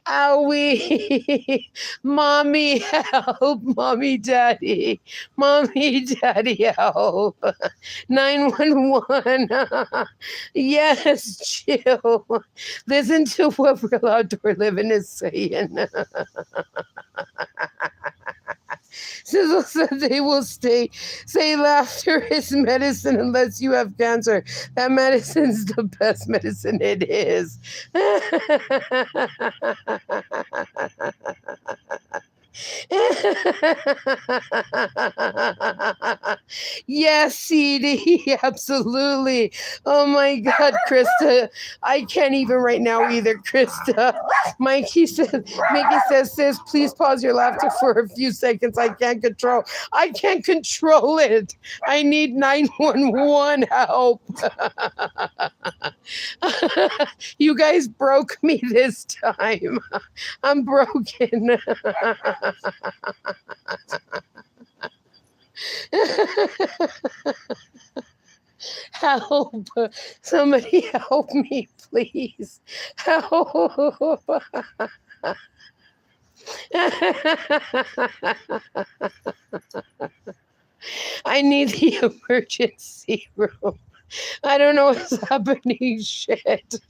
Owie. Mommy, help. Mommy, daddy. Mommy, daddy, help. 911. Yes, chill. Listen to what Real Outdoor Living is saying. Sizzle said they will say laughter is medicine unless you have cancer. That medicine's the best medicine it is. Yes, CD, absolutely. Oh my God, Krista. I can't even right now either, Krista. Mickey says, sis, please pause your laughter for a few seconds. I can't control it. I need 911 help. You guys broke me this time. I'm broken. Help. Somebody help me, please. Help. I need the emergency room. I don't know what's happening. Shit.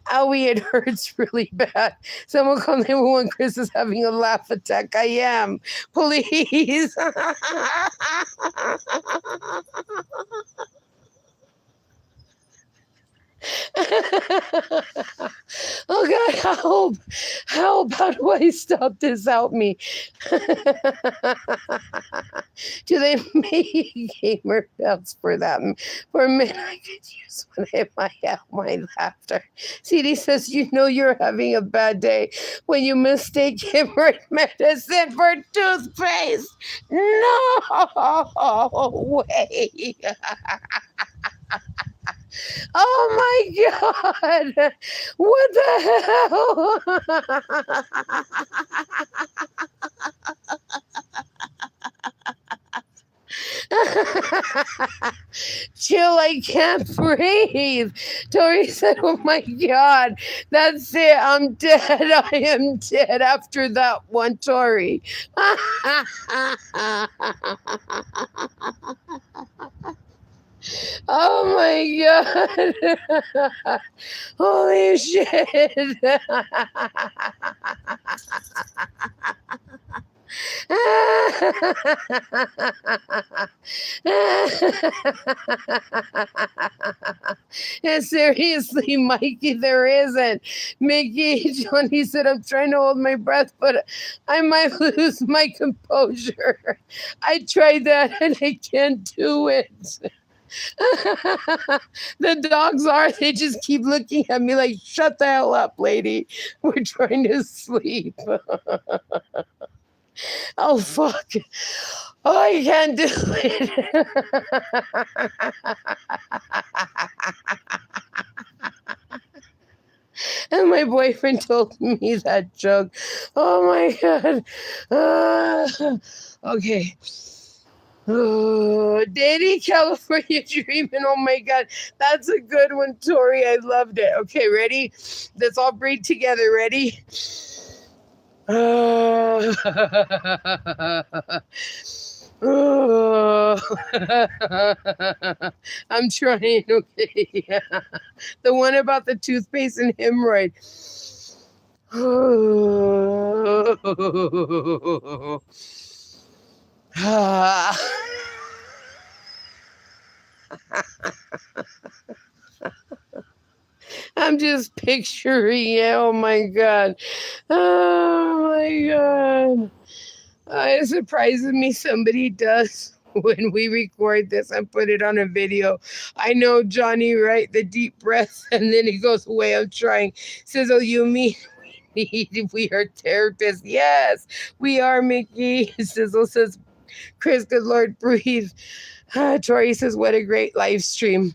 Owie, it hurts really bad. Someone call 911. Chris is having a laugh attack. I am. Please. Oh God, help. Help. How do I stop this? Help me. Do they make gamer belts for them? For a minute, I could use one in my laughter. CD says, you know you're having a bad day when you mistake hemorrhoid medicine for toothpaste. No way. Oh my God. What the hell? Chill, I can't breathe. Tori said, oh my God, that's it. I'm dead. I am dead after that one, Tori. Oh my God. Holy shit. Yeah, seriously, Mikey, there isn't. Mickey, Johnny said, I'm trying to hold my breath, but I might lose my composure. I tried that and I can't do it. The dogs they just keep looking at me like, shut the hell up, lady. We're trying to sleep. Oh, fuck. Oh, I can't do it. And my boyfriend told me that joke. Oh my God. Okay. Oh, Danny, California Dreaming. Oh my God. That's a good one, Tori. I loved it. Okay, ready? Let's all breathe together. Ready? I'm trying. Okay. The one about the toothpaste and hemorrhoid. I'm just picturing it. Oh my God. Oh my God. It surprises me somebody does when we record this and put it on a video. I know Johnny, right? The deep breath, and then he goes away. I'm trying. Says, oh, you mean we are therapists? Yes, we are, Mickey. Sizzle says, Chris, good Lord, breathe. Tori says, what a great live stream.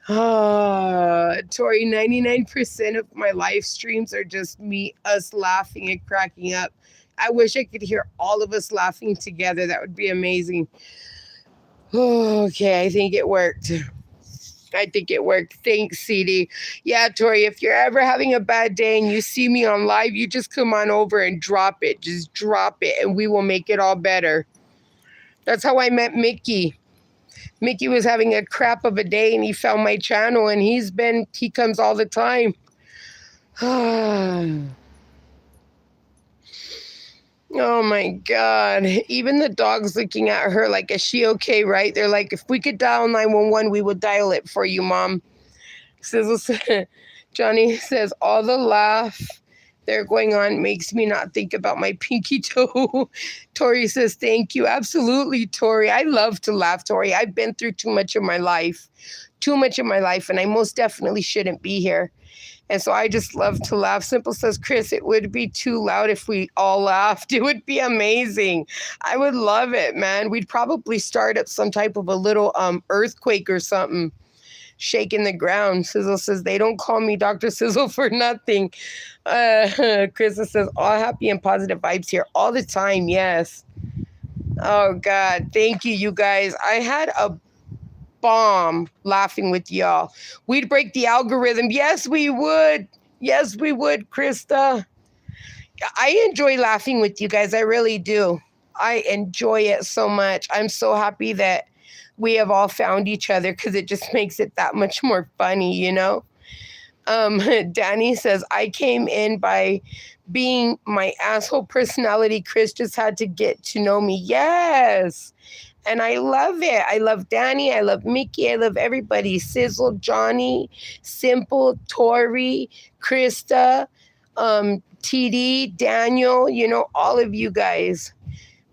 Tori, 99% of my live streams are just us laughing and cracking up. I wish I could hear all of us laughing together. That would be amazing. Okay, I think it worked. I think it worked. Thanks, CD. Yeah, Tori, if you're ever having a bad day and you see me on live, you just come on over and drop it. Just drop it and we will make it all better. That's how I met Mickey. Mickey was having a crap of a day and he found my channel and he comes all the time. Oh my God. Even the dog's looking at her like, is she okay, right? They're like, if we could dial 911, we would dial it for you, Mom. Johnny says, all the laugh they're going on makes me not think about my pinky toe. Tori says, thank you. Absolutely, Tori. I love to laugh, Tori. I've been through too much of my life, and I most definitely shouldn't be here. And so I just love to laugh. Simple says, Chris, it would be too loud if we all laughed. It would be amazing. I would love it, man. We'd probably start up some type of a little earthquake or something, shaking the ground. Sizzle says, they don't call me Dr. Sizzle for nothing. Krista says, all happy and positive vibes here all the time. Yes. Oh, God. Thank you, you guys. I had a bomb laughing with y'all. We'd break the algorithm. Yes, we would. Yes, we would, Krista. I enjoy laughing with you guys. I really do. I enjoy it so much. I'm so happy that we have all found each other because it just makes it that much more funny, you know? Danny says, I came in by being my asshole personality. Chris just had to get to know me. Yes. And I love it. I love Danny. I love Mickey. I love everybody. Sizzle, Johnny, Simple, Tori, Krista, TD, Daniel, you know, all of you guys.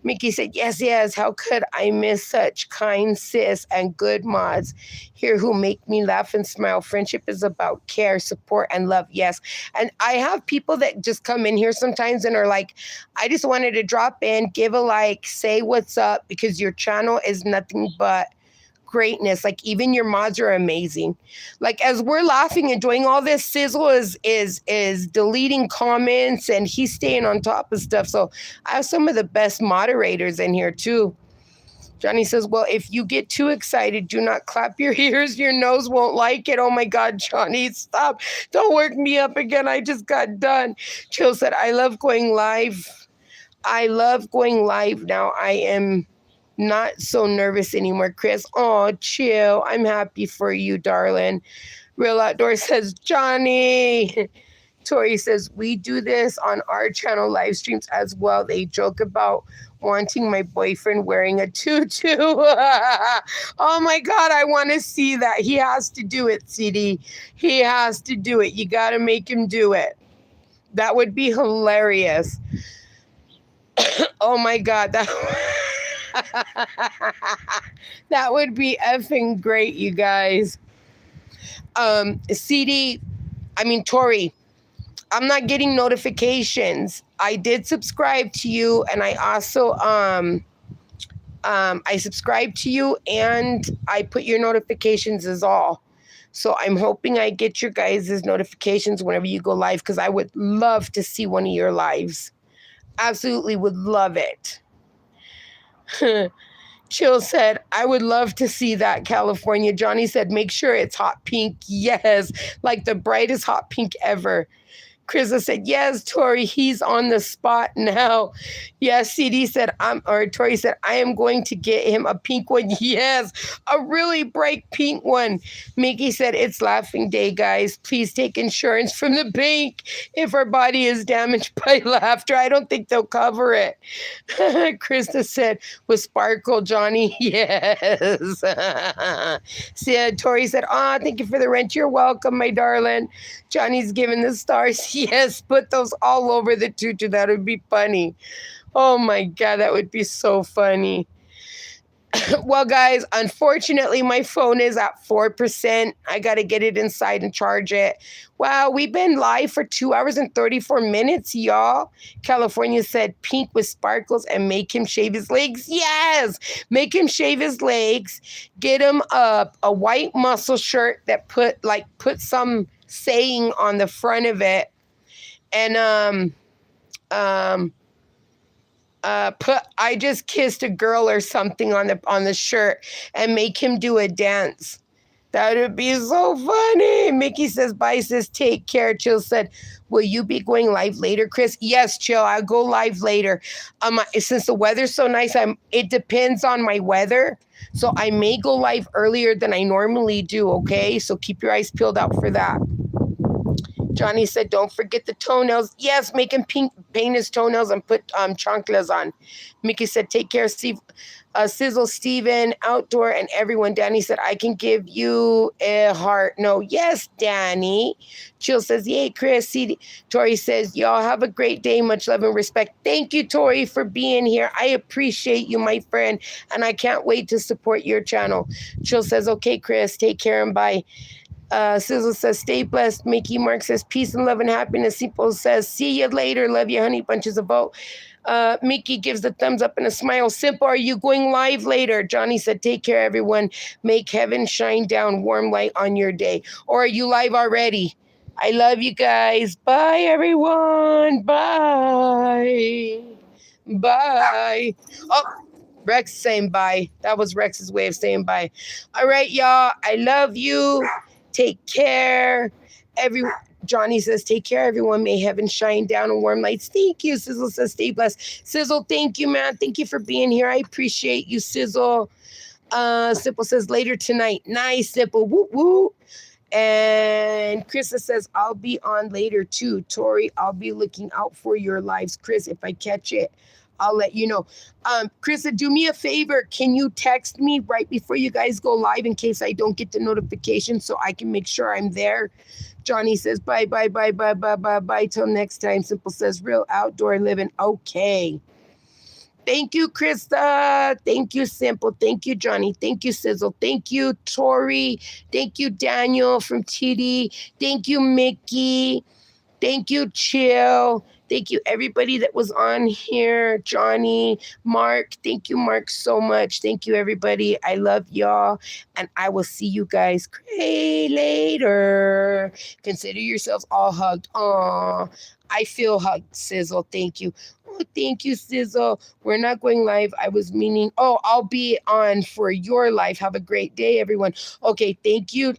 Mickey said, yes, yes. How could I miss such kind sis and good mods here who make me laugh and smile? Friendship is about care, support, and love. Yes. And I have people that just come in here sometimes and are like, I just wanted to drop in, give a like, say what's up, because your channel is nothing but greatness. Like even your mods are amazing. Like as we're laughing and doing all this, Sizzle is deleting comments and he's staying on top of stuff. So I have some of the best moderators in here too. Johnny says, well, if you get too excited, do not clap your ears. Your nose won't like it. Oh my God, Johnny, stop. Don't work me up again. I just got done. Chill said, I love going live. I love going live now. I am not so nervous anymore, Chris. Oh, chill. I'm happy for you, darling. Real Outdoor says, Johnny. Tori says, we do this on our channel live streams as well. They joke about wanting my boyfriend wearing a tutu. Oh my God, I want to see that. He has to do it, CD. He has to do it. You got to make him do it. That would be hilarious. Oh my God, that would be effing great, you guys. Tori, I'm not getting notifications. I did subscribe to you, and I also I subscribed to you, and I put your notifications as all. So I'm hoping I get your guys' notifications whenever you go live, because I would love to see one of your lives. Absolutely would love it. Chill said, I would love to see that, California. Johnny said, make sure it's hot pink. Yes, like the brightest hot pink ever. Krista said, yes, Tori, he's on the spot now. Yes, CD said, Tori said, I am going to get him a pink one. Yes, a really bright pink one. Mickey said, it's laughing day, guys. Please take insurance from the bank if our body is damaged by laughter. I don't think they'll cover it. Krista said, with sparkle, Johnny. Yes. Tori said, thank you for the rent. You're welcome, my darling. Johnny's giving the stars. Yes, put those all over the tutu. That would be funny. Oh my God, that would be so funny. Well, guys, unfortunately, my phone is at 4%. I got to get it inside and charge it. Wow, we've been live for 2 hours and 34 minutes, y'all. California said pink with sparkles and make him shave his legs. Yes, make him shave his legs. Get him a white muscle shirt that put some saying on the front of it. And um put I just kissed a girl or something on the shirt and make him do a dance. That would be so funny. Mickey says bye, says take care. Chill said, will you be going live later, Chris? Yes, Chill, I'll go live later. Since the weather's so nice, it depends on my weather. So I may go live earlier than I normally do, okay? So keep your eyes peeled out for that. Johnny said, don't forget the toenails. Yes, make him paint his toenails and put chanclas on. Mickey said, take care, Steve. Sizzle, Steven, Outdoor, and everyone. Danny said, I can give you a heart. No, yes, Danny. Chill says, yay, Chris. Tori says, y'all have a great day. Much love and respect. Thank you, Tori, for being here. I appreciate you, my friend, and I can't wait to support your channel. Chill says, okay, Chris, take care and bye. Sizzle says, stay blessed. Mickey Mark says, peace and love and happiness. Simple says, see you later. Love you, honey. Bunches of vote. Mickey gives the thumbs up and a smile. Simple, are you going live later? Johnny said, take care, everyone. Make heaven shine down warm light on your day. Or are you live already? I love you guys. Bye, everyone. Bye. Bye. Oh, Rex saying bye. That was Rex's way of saying bye. All right, y'all. I love you. Take care. Johnny says, take care, everyone. May heaven shine down in warm lights. Thank you. Sizzle says, stay blessed. Sizzle, thank you, man. Thank you for being here. I appreciate you, Sizzle. Simple says, later tonight. Nice, Simple. Woo, woo. And Krista says, I'll be on later too. Tori, I'll be looking out for your lives. Chris, if I catch it, I'll let you know. Krista, do me a favor. Can you text me right before you guys go live in case I don't get the notification so I can make sure I'm there? Johnny says, bye, bye, bye, bye, bye, bye, bye. Till next time. Simple says, real outdoor living. Okay. Thank you, Krista. Thank you, Simple. Thank you, Johnny. Thank you, Sizzle. Thank you, Tori. Thank you, Daniel from TD. Thank you, Mickey. Thank you, Chill. Thank you, everybody that was on here. Johnny, Mark. Thank you, Mark, so much. Thank you, everybody. I love y'all. And I will see you guys later. Consider yourselves all hugged. Aw, I feel hugged, Sizzle. Thank you. Oh, thank you, Sizzle. We're not going live. I was meaning, I'll be on for your life. Have a great day, everyone. Okay, thank you,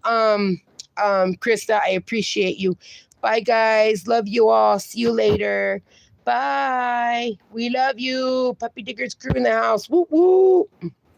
Krista. I appreciate you. Bye, guys. Love you all. See you later. Bye. We love you. Puppy Diggers crew in the house. Woo woo.